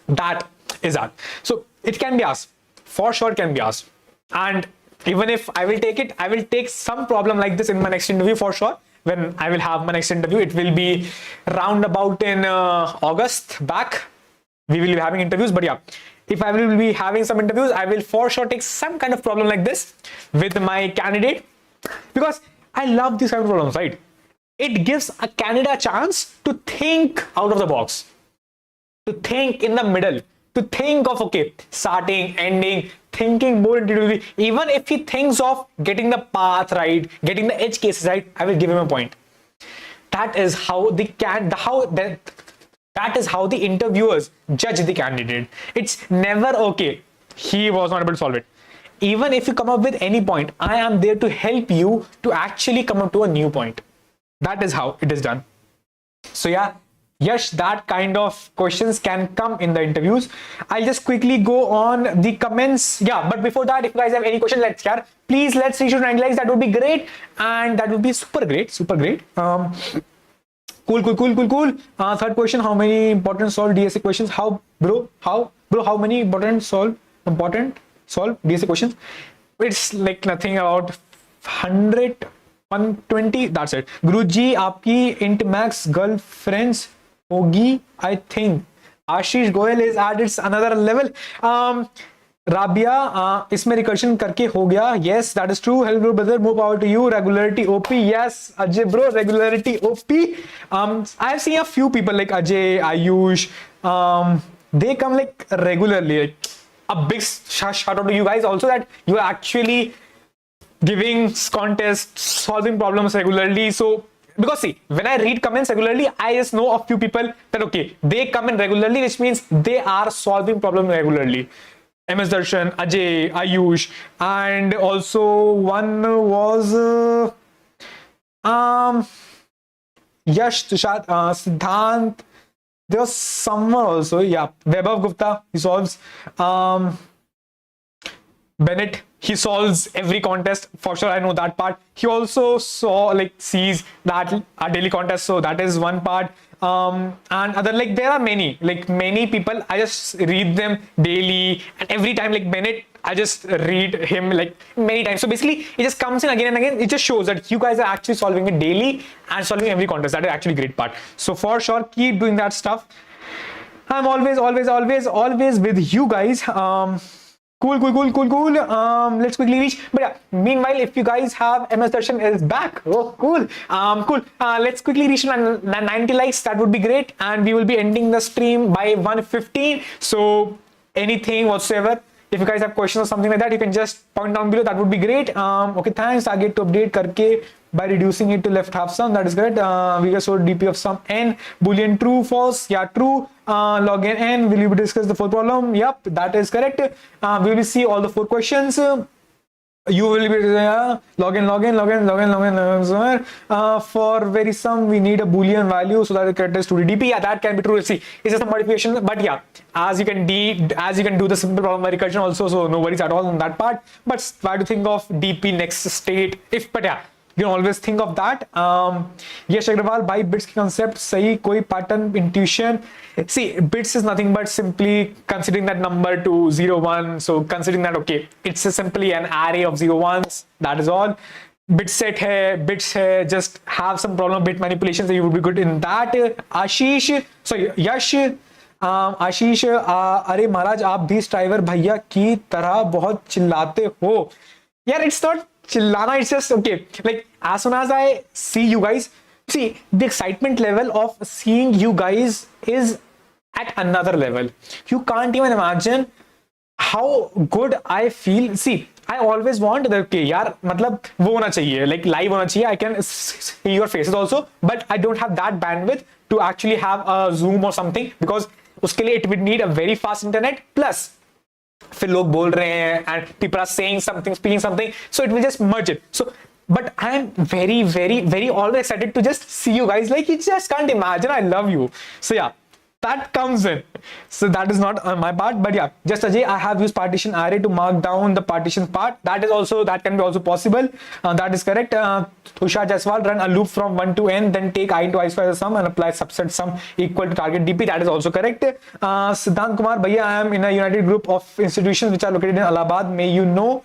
that is that. So it can be asked, for sure it can be asked, and even if I will take it, I will take some problem like this in my next interview for sure. When I will have my next interview, it will be roundabout in August back. We will be having interviews, but yeah, if I will be having some interviews, I will for sure take some kind of problem like this with my candidate, because I love these kind of problems, right? It gives a candidate a chance to think out of the box, to think in the middle, to think of, okay, starting, ending, thinking more intuitively. Even if he thinks of getting the path right, getting the edge cases right, I will give him a point. That is how that is how the interviewers judge the candidate. It's never, okay, he was not able to solve it. Even if you come up with any point, I am there to help you to actually come up to a new point. That is how it is done. So yeah, yes, that kind of questions can come in the interviews. I'll just quickly go on the comments. Yeah, but before that, if you guys have any questions, please let's reach to 90 likes. That would be great, and that would be super great. Cool. Third question: how many important solved DSA questions? How many important solved DSA questions? It's like nothing about 100, 120. That's it. Guruji, आपकी int max girlfriends होगी, I think. Ashish Goyal is at its another level. Rabia, इसमें recursion करके हो गया. Yes, that is true. Hello brother, more power to you. Regularity OP. Yes, Ajay bro, regularity OP. I have seen a few people like Ajay, Ayush. They come like regularly. Like, a big shout out to you guys also that you are actually giving contests, solving problems regularly. So because see, when I read comments regularly, I just know a few people that okay, they come in regularly, which means they are solving problems regularly. MS Darshan, Ajay, Ayush, and also one was Yash, Tushar, Siddhant. There was someone also, yeah, Vaibhav Gupta, he solves. Bennett, he solves every contest for sure. I know that part. He also sees that our daily contest, so that is one part. And other, like there are many people. I just read them daily, and every time, like Bennett, I just read him like many times. So basically, it just comes in again and again. It just shows that you guys are actually solving it daily and solving every contest. That is actually a great part. So for sure, keep doing that stuff. I'm always with you guys. Cool. Let's quickly reach. But yeah, meanwhile, if you guys have MS Darshan is back. Oh, cool. Let's quickly reach 90 likes. That would be great. And we will be ending the stream by 1:15. So anything whatsoever, if you guys have questions or something like that, you can just point down below. That would be great. Okay, thanks. Target to update karke by reducing it to left half sum. That is great. We just saw DP of sum n. Boolean true, false. Yeah, true. Log n. Will you discuss the fourth problem? Yep, that is correct. We will see all the 4 questions. You will be log in. For very sum, we need a Boolean value so that it correct is 2D DP. Yeah, that can be true. See, it's just a modification, but yeah, as you can do the simple problem by recursion also, so no worries at all on that part. But try to think of DP next state. But yeah, you can always think of that. Yes, Agrawal, by bits concept, sahi koi pattern intuition. See, bits is nothing but simply considering that number to 0, 1. So considering that, okay, it's simply an array of 0, 1s. That is all. Bit set hai, bits hai, just have some problem bit manipulation, so you would be good in that. Ashish, sorry, Yash, आशीष, अरे महाराज आप भी driver भैया की तरह बहुत चिल्लाते हो यार. It's not chillana, it's just okay, like as soon as I see you guys, see the excitement level of seeing you guys is at another level. You can't even imagine how good I feel. See, I always want that, okay यार मतलब वो होना चाहिए, like live होना चाहिए. I can see your faces also, but I don't have that bandwidth to actually have a Zoom or something, because उसके लिए it would need a very fast internet, plus फिर लोग बोल रहे हैं and people are saying something, speaking something, so it will just merge it. So but I am very always excited to just see you guys. Like, you just can't imagine, I love you. So yeah, that comes in. So that is not on my part, but yeah, just Ajay, I have used partition array to mark down the partition part. That can be also possible. That is correct. Tushar Jaiswal, run a loop from 1 to n, then take I into I square as a sum and apply subset sum equal to target DP. That is also correct. Siddhant Kumar, Bhaiya, I am in a united group of institutions which are located in Allahabad. May you know.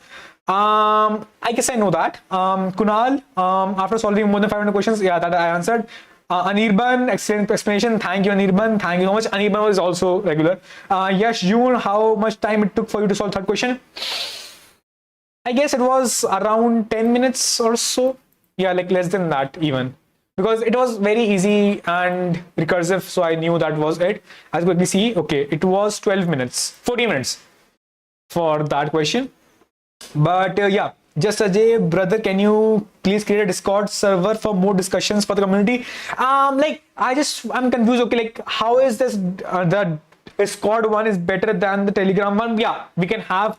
I guess I know that. Kunal, after solving more than 500 questions, yeah, that I answered. Anirban, excellent explanation. Thank you, Anirban. Thank you so much. Anirban was also regular. Yash June, how much time it took for you to solve third question? I guess it was around 10 minutes or so. Yeah, like less than that even. Because it was very easy and recursive, so I knew that was it. As quickly see, okay, it was 12 minutes, 14 minutes for that question. But yeah, just Ajay, brother, can you please create a Discord server for more discussions for the community? Like, I'm confused. Okay, like, how is this the Discord one is better than the Telegram one? Yeah, we can have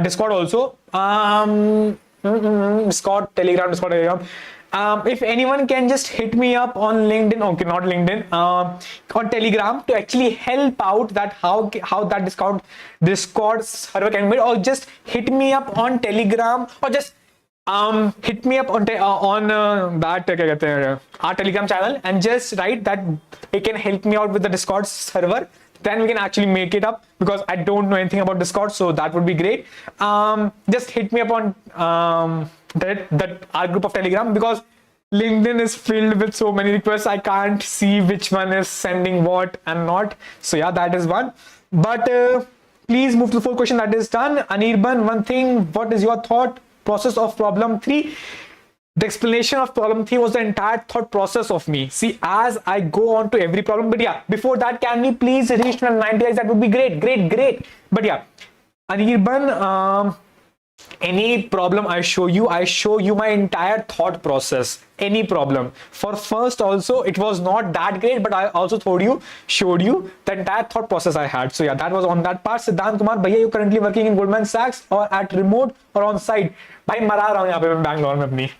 Discord also. Discord, Telegram. If anyone can just hit me up on LinkedIn, okay, not LinkedIn, on Telegram to actually help out that how that Discord server can be made, or just hit me up on Telegram, or just hit me up on that our Telegram channel and just write that it can help me out with the Discord server. Then we can actually make it up, because I don't know anything about Discord, so that would be great. Just hit me up on that our group of Telegram, because LinkedIn is filled with so many requests. I can't see which one is sending what and not. So yeah, that is one. But please move to the fourth question. That is done. Anirban, one thing, what is your thought process of problem 3? The explanation of problem 3 was the entire thought process of me. See, as I go on to every problem, but yeah, before that, can we please reach to 90 likes? That would be great. But yeah, Anirban, any problem I show you my entire thought process. Any problem. For first also, it was not that great, but I also showed you the entire thought process I had. So yeah, that was on that part. Siddhant Kumar, Bhaiya, you currently working in Goldman Sachs or at remote or on site? Bhai, mara raha hu yahan pe main Bangalore mein apni.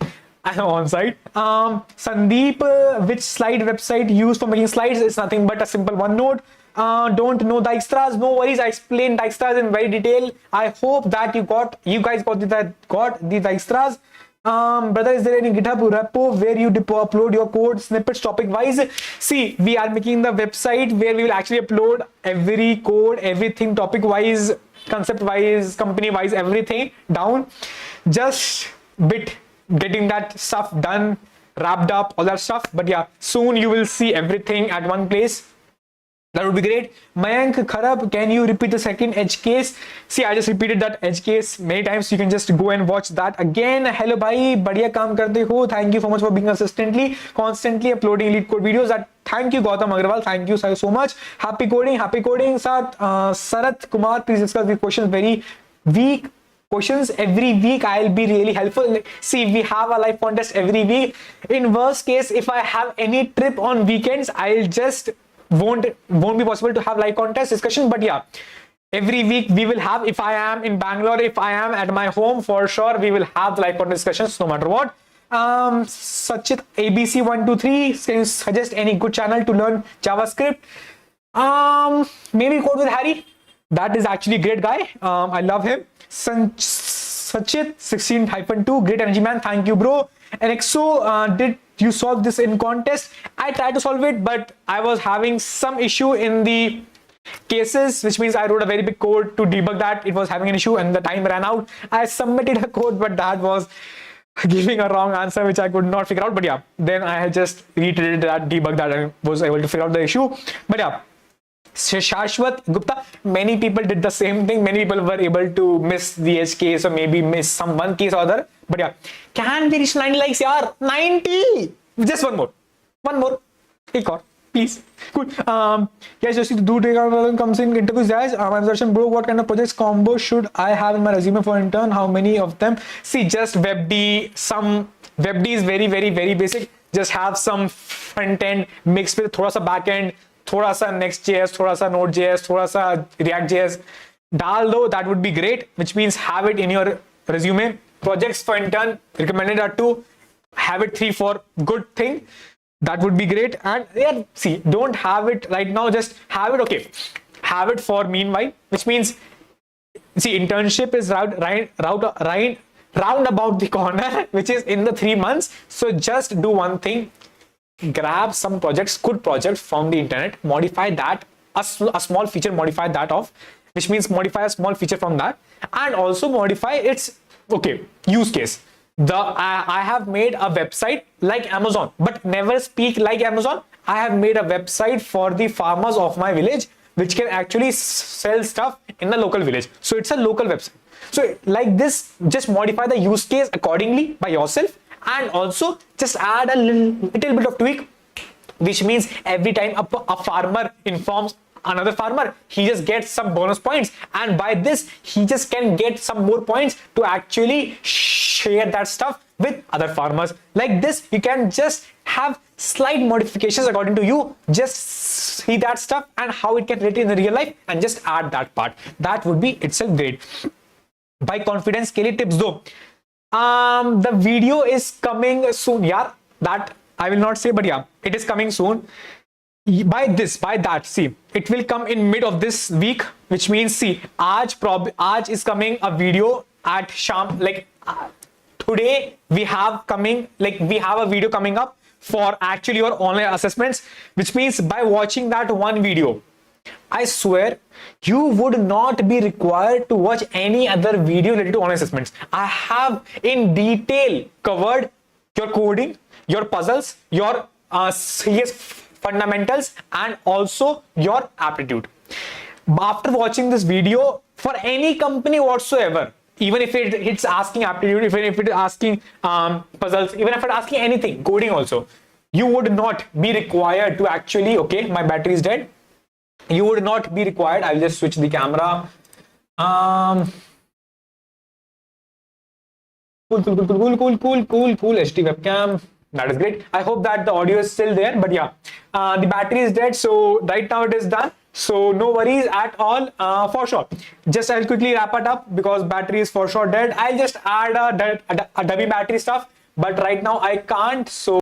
On site. Sandeep, which slide website used for making slides? Is nothing but a simple OneNote. Don't know the extras. No worries, I explained the extras in very detail. I hope that you guys got the extras. Brother, is there any GitHub repo where you upload your code snippets topic wise? See, we are making the website where we will actually upload every code, everything topic wise, concept wise, company wise, everything down. Just getting that stuff done, wrapped up, all that stuff. But yeah, soon you will see everything at one place. That would be great. Mayank Kharab, can you repeat the second edge case? See, I just repeated that edge case many times. You can just go and watch that again. Hello, bhai. Badhiya kaam karte ho. Thank you so much for being constantly uploading Leetcode videos. Thank you, Gautam Agarwal. Thank you so much. Happy coding. Sarath Kumar, please discuss the questions very weak. Questions every week. I'll be really helpful. See, we have a live contest every week. In worst case, if I have any trip on weekends, I'll just won't be possible to have live contest discussion. But yeah, every week we will have, if I am in Bangalore, if I am at my home, for sure we will have the live contest discussions no matter what. Sachit ABC123, can you suggest any good channel to learn JavaScript? Maybe Code with Harry. That is actually a great guy. I love him. Sachit 16-2, great energy man. Thank you, bro. And Exo, did you solve this in contest? I tried to solve it, but I was having some issue in the cases, which means I wrote a very big code to debug that. It was having an issue and the time ran out. I submitted a code, but that was giving a wrong answer, which I could not figure out. But yeah, then I had just retreated that, debugged that, and was able to figure out the issue. But yeah, Shashwat Gupta, many people did the same thing. Many people were able to miss the edge case or maybe miss some one case or other. But yeah, can we reach 90 likes? Yaar, 90! Just one more. Ek aur, please. Cool. Yes, just the do comes in interviews. Yes, my version, bro, what kind of projects combo should I have in my resume for intern? How many of them? See, just WebD. Some WebD is very basic. Just have some front end mixed with thoda sa back end, थोड़ा सा Next.js, थोड़ा सा Node.js, थोड़ा सा React.js. Dal do, that would be great, which means have it in your resume. Projects for intern recommended are 2. Have it 3 for good thing. That would be great. And yeah, see, don't have it right now, just have it, okay. Have it for meanwhile, which means, see, internship is round about the corner, which is in the 3 months. So just do one thing, grab some projects, good projects from the internet, modify that, a small feature, modify that off, which means modify a small feature from that, and also modify its, okay, use case. I have made a website like Amazon, but never speak like Amazon. I have made a website for the farmers of my village, which can actually sell stuff in the local village. So it's a local website. So like this, just modify the use case accordingly by yourself, and also just add a little bit of tweak, which means every time a farmer informs another farmer, he just gets some bonus points, and by this he just can get some more points to actually share that stuff with other farmers. Like this, you can just have slight modifications according to you, just see that stuff and how it can relate in the real life, and just add that part. That would be itself great. By confidence के लिए tips दो. The video is coming soon. Yeah, that I will not say, but yeah, it is coming soon. By that, see, it will come in mid of this week, which means, see, aaj is coming a video at sham, like today we have a video coming up for actually your online assessments, which means by watching that one video, I swear you would not be required to watch any other video related to online assessments. I have in detail covered your coding, your puzzles, your CS fundamentals, and also your aptitude. After watching this video, for any company whatsoever, even if it's asking aptitude, even if it is asking puzzles, even if it's asking anything, coding also, you would not be required to actually, okay, my battery is dead. You would not be required. I'll just switch the camera. Cool. HD webcam. That is great. I hope that the audio is still there, but yeah, the battery is dead. So right now it is done. So no worries at all, for sure. Just I'll quickly wrap it up because battery is for sure dead. I'll just add a dummy battery stuff, but right now I can't. So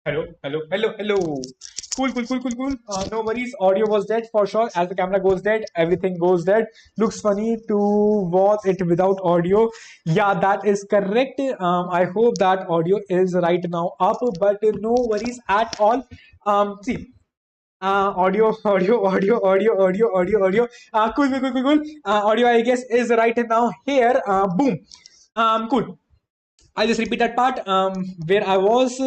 hello. Cool. No worries. Audio was dead for sure. As the camera goes dead, everything goes dead. Looks funny to watch it without audio. Yeah, that is correct. I hope that audio is right now up, but no worries at all. See. Audio. Cool. Audio, I guess, is right now here. Boom. Cool. I'll just repeat that part. Where I was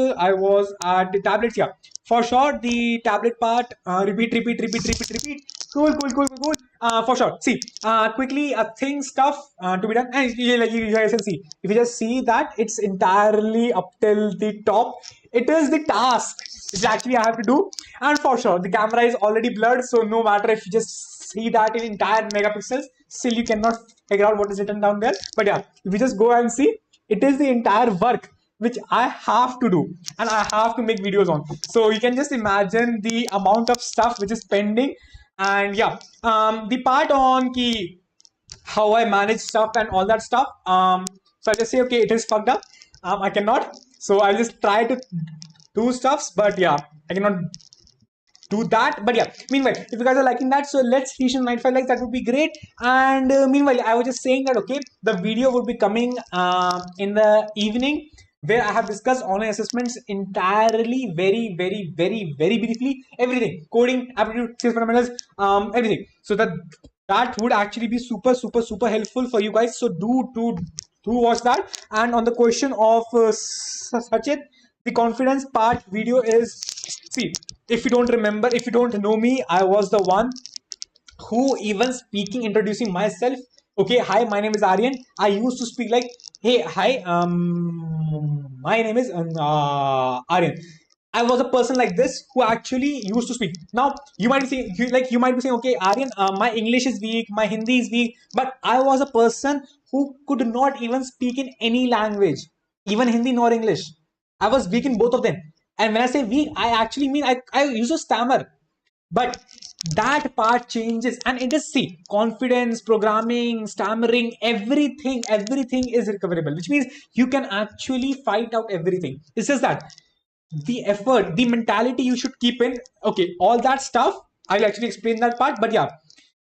at the tablets. Yeah, for sure. The tablet part. Repeat. Cool. For sure. See, quickly, thing stuff to be done. And like you guys can see, if you just see that it's entirely up till the top. It is the task which actually I have to do. And for sure, the camera is already blurred. So no matter if you just see that in entire megapixels, still you cannot figure out what is written down there. But yeah, if you just go and see, it is the entire work which I have to do and I have to make videos on. So you can just imagine the amount of stuff which is pending And yeah, the part on key how I manage stuff and all that stuff. So I just say, okay, it is fucked up. I cannot. So I'll just try to do stuffs, but yeah, I cannot do that. But yeah, meanwhile, if you guys are liking that, so let's reach 95 likes. That would be great. And meanwhile, I was just saying that okay, the video would be coming in the evening, where I have discussed online assessments entirely, very briefly, everything, coding, aptitude, skills fundamentals, everything. So that would actually be super helpful for you guys. So do watch that. And on the question of Sachit, the confidence part video is, see, if you don't remember, if you don't know me, I was the one who even speaking, introducing myself. Okay, hi, my name is Aryan. I used to speak like, hey, hi, my name is Aryan. I was a person like this who actually used to speak. Now you might be saying, you might be saying, okay, Aryan, my English is weak, my Hindi is weak, but I was a person who could not even speak in any language, even Hindi nor English. I was weak in both of them. And when I say weak, I actually mean I used to stammer. But that part changes, and it is, see, confidence, programming, stammering, everything is recoverable, which means you can actually fight out everything. It's just that the effort, the mentality you should keep in, okay, all that stuff, I'll actually explain that part. But yeah,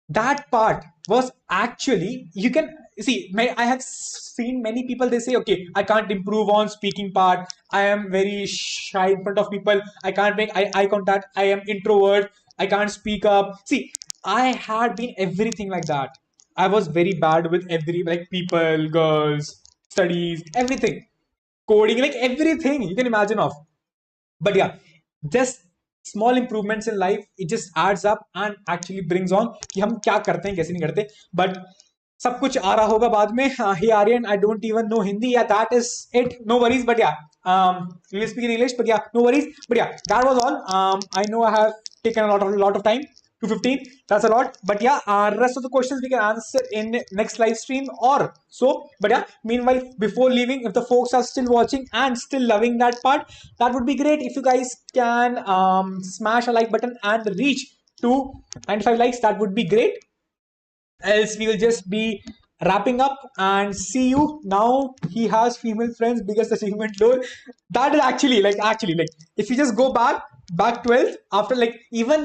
that part was actually, you can see, I have seen many people, they say, okay, I can't improve on speaking part, I am very shy in front of people, I can't make eye contact, I am introvert, I can't speak up. See, I had been everything like that. I was very bad with every, like, people, girls, studies, everything, coding, like everything you can imagine of. But yeah, just small improvements in life, it just adds up and actually brings on कि हम क्या करते हैं कैसे नहीं करते. But सब कुछ आ रहा होगा बाद में. Hey Aryan, I don't even know Hindi. Yeah, that is it. No worries. But yeah, we will speak in English. But yeah, no worries. But yeah, that was all. I know I have taken a lot of time. 2:15. That's a lot. But yeah, rest of the questions we can answer in next live stream or so. But yeah, meanwhile, before leaving, if the folks are still watching and still loving that part, that would be great if you guys can smash a like button and reach to 95 likes. That would be great. Else we will just be wrapping up and see you. Now he has female friends, biggest achievement lore. That is actually like if you just go back 12th, after, like, even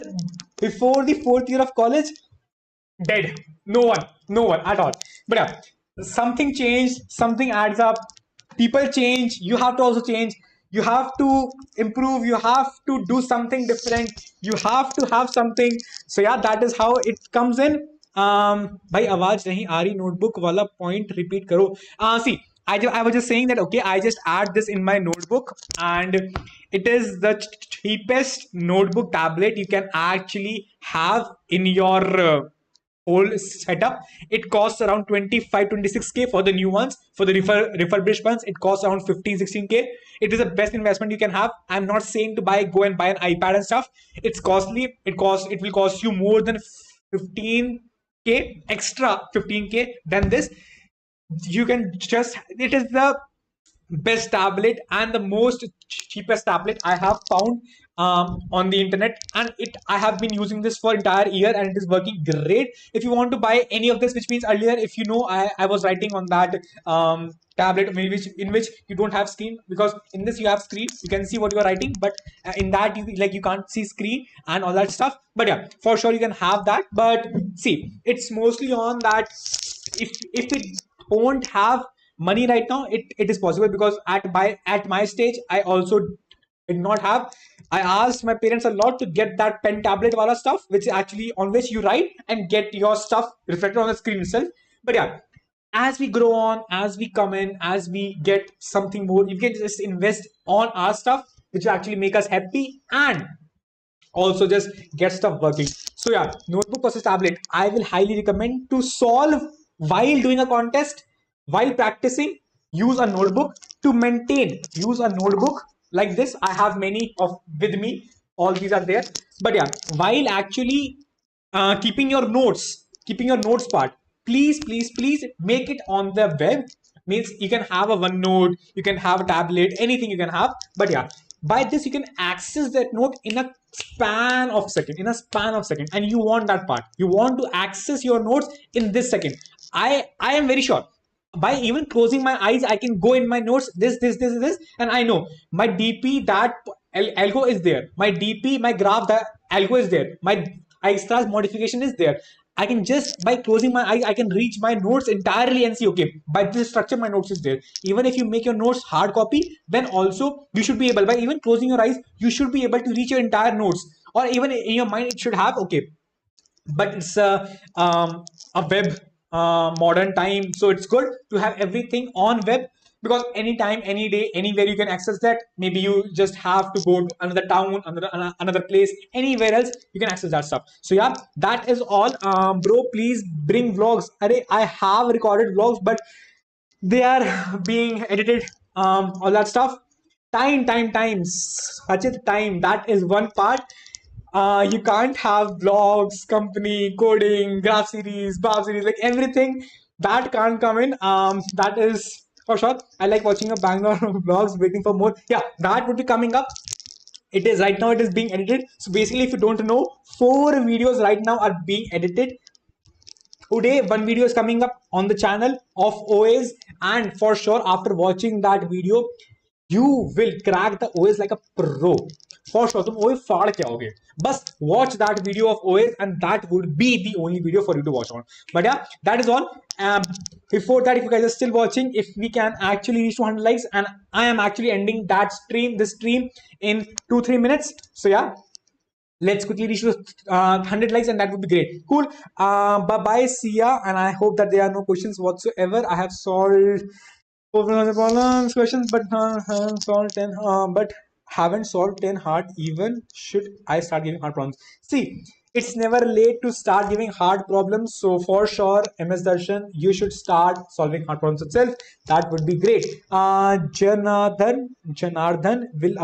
before the 4th year of college, dead. No one at all. But yeah, something changed, something adds up, people change, you have to also change, you have to improve, you have to do something different, you have to have something. So yeah, that is how it comes in. भाई आवाज नहीं आ रही, notebook वाला point repeat करो. See, I was just saying that okay, I just add this in my notebook, and it is the cheapest notebook tablet you can actually have in your whole setup. It costs around 25-26k for the new ones. For the refurbished ones, it costs around 15-16k. It is the best investment you can have. I'm not saying to go and buy an iPad and stuff. It's costly. It will cost you more than 15k, extra 15k than this. You can just, it is the best tablet and the most cheapest tablet I have found on the internet, and I have been using this for entire year and it is working great. If you want to buy any of this, which means earlier, if you know, I was writing on that tablet in which you don't have screen, because in this you have screen, you can see what you are writing, but in that you can't see screen and all that stuff. But yeah, for sure you can have that. But see, it's mostly on that if we don't have money right now, it is possible, because at my stage I also did not have. I asked my parents a lot to get that pen tablet wala stuff, which actually on which you write and get your stuff reflected on the screen itself. But yeah, as we grow on, as we come in, as we get something more, you can just invest on our stuff, which will actually make us happy and also just get stuff working. So yeah, notebook versus tablet, I will highly recommend to solve while doing a contest, while practicing. Use a notebook to maintain. Use a notebook like this. I have many of with me. All these are there. But yeah, while actually keeping your notes part, please make it on the web. Means you can have a OneNote, you can have a tablet, anything you can have. But yeah, by this you can access that note in a span of second, and you want that part, you want to access your notes in this second. I am very sure by even closing my eyes I can go in my notes, this, and I know my DP, that algo is there, my DP, my graph, the algo is there, my extras modification is there. I can just, by closing my eyes, I can reach my notes entirely and see, okay, by this structure my notes is there. Even if you make your notes hard copy, then also you should be able, by even closing your eyes, you should be able to reach your entire notes, or even in your mind it should have, okay. But it's a web modern time, so it's good to have everything on web, because anytime, any day, anywhere you can access that. Maybe you just have to go to another town, another place, anywhere else you can access that stuff. So yeah, that is all. Bro, please bring vlogs. I have recorded vlogs, but they are being edited, all that stuff. Times Achit, time, that is one part. You can't have vlogs, company, coding, graph series, bar series, like everything that can't come in. That is for sure. I like watching a Bangalore vlogs, waiting for more. Yeah, that would be coming up. It is right now, it is being edited. So basically, if you don't know, 4 videos right now are being edited. Today one video is coming up on the channel of OAs, and for sure after watching that video you will crack the OAs like a pro. For sure तुम OA फाड़ के आओगे. बस watch that video of OAs and that would be the only video for you to watch on. But yeah, that is all. Before that, if you guys are still watching, if we can actually reach 200 likes, and I am actually ending this stream in 2-3 minutes. So yeah, let's quickly reach 100 likes, and that would be great. Cool. Bye bye, see ya, and I hope that there are no questions whatsoever. I have solved problems, questions, but haven't solved 10. But haven't solved 10 hard. Even should I start giving hard problems? See, it's never late to start giving hard problems. So for sure, MS Darshan, you should start solving hard problems itself. That would be great. Janardhan, will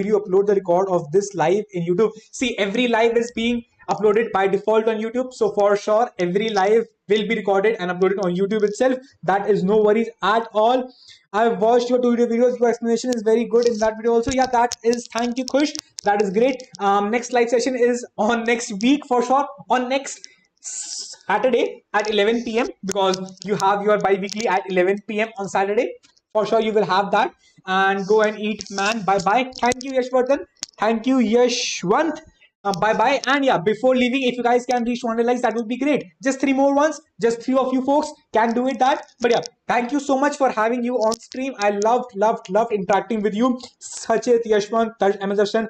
you upload the record of this live in YouTube? See, every live is being uploaded by default on YouTube. So for sure, every live will be recorded and uploaded on YouTube itself. That is no worries at all. I've watched your 2 videos. Your explanation is very good in that video also. Yeah, that is, thank you, Kush. That is great. Next live session is on next week for sure. On next Saturday at 11 p.m. because you have your bi-weekly at 11 p.m. on Saturday. For sure, you will have that. And go and eat, man. Bye-bye. Thank you, Yashvardhan. Thank you, Yashwant. Bye-bye. And yeah, before leaving, if you guys can reach 200 likes, that would be great. Just 3 more ones. Just 3 of you folks can do it that. But yeah, thank you so much for having you on stream. I loved interacting with you. Sachit, Yashwant, Amazon,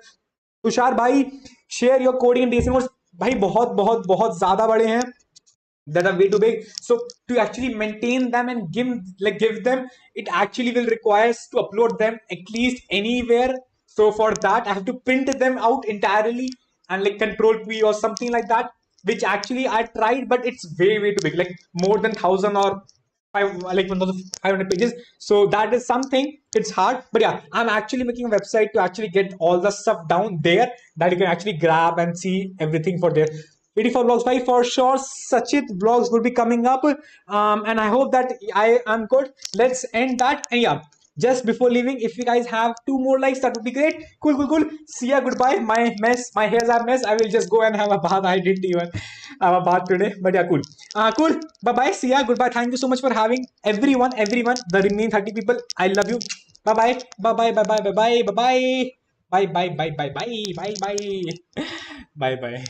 Tushar भाई, share your coding and DC notes. भाई बहुत ज़्यादा बड़े हैं. That are way too big. So to actually maintain them and give them, it actually will require us to upload them at least anywhere. So for that, I have to print them out entirely and like control P or something like that, which actually I tried, but it's way too big, like more than 1,000 or 1,500 pages. So that is something, it's hard. But yeah, I'm actually making a website to actually get all the stuff down there that you can actually grab and see everything for there. 84 vlogs by for sure. Sachit vlogs will be coming up, and I hope that I am good. Let's end that. And yeah, just before leaving, if you guys have 2 more likes, that would be great. Cool. See ya, goodbye. My hairs are mess. I will just go and have a bath. I didn't even have a bath today, but yeah, cool. Bye. See ya, goodbye. Thank you so much for having everyone. The remaining 30 people, I love you. Bye. Bye. Bye.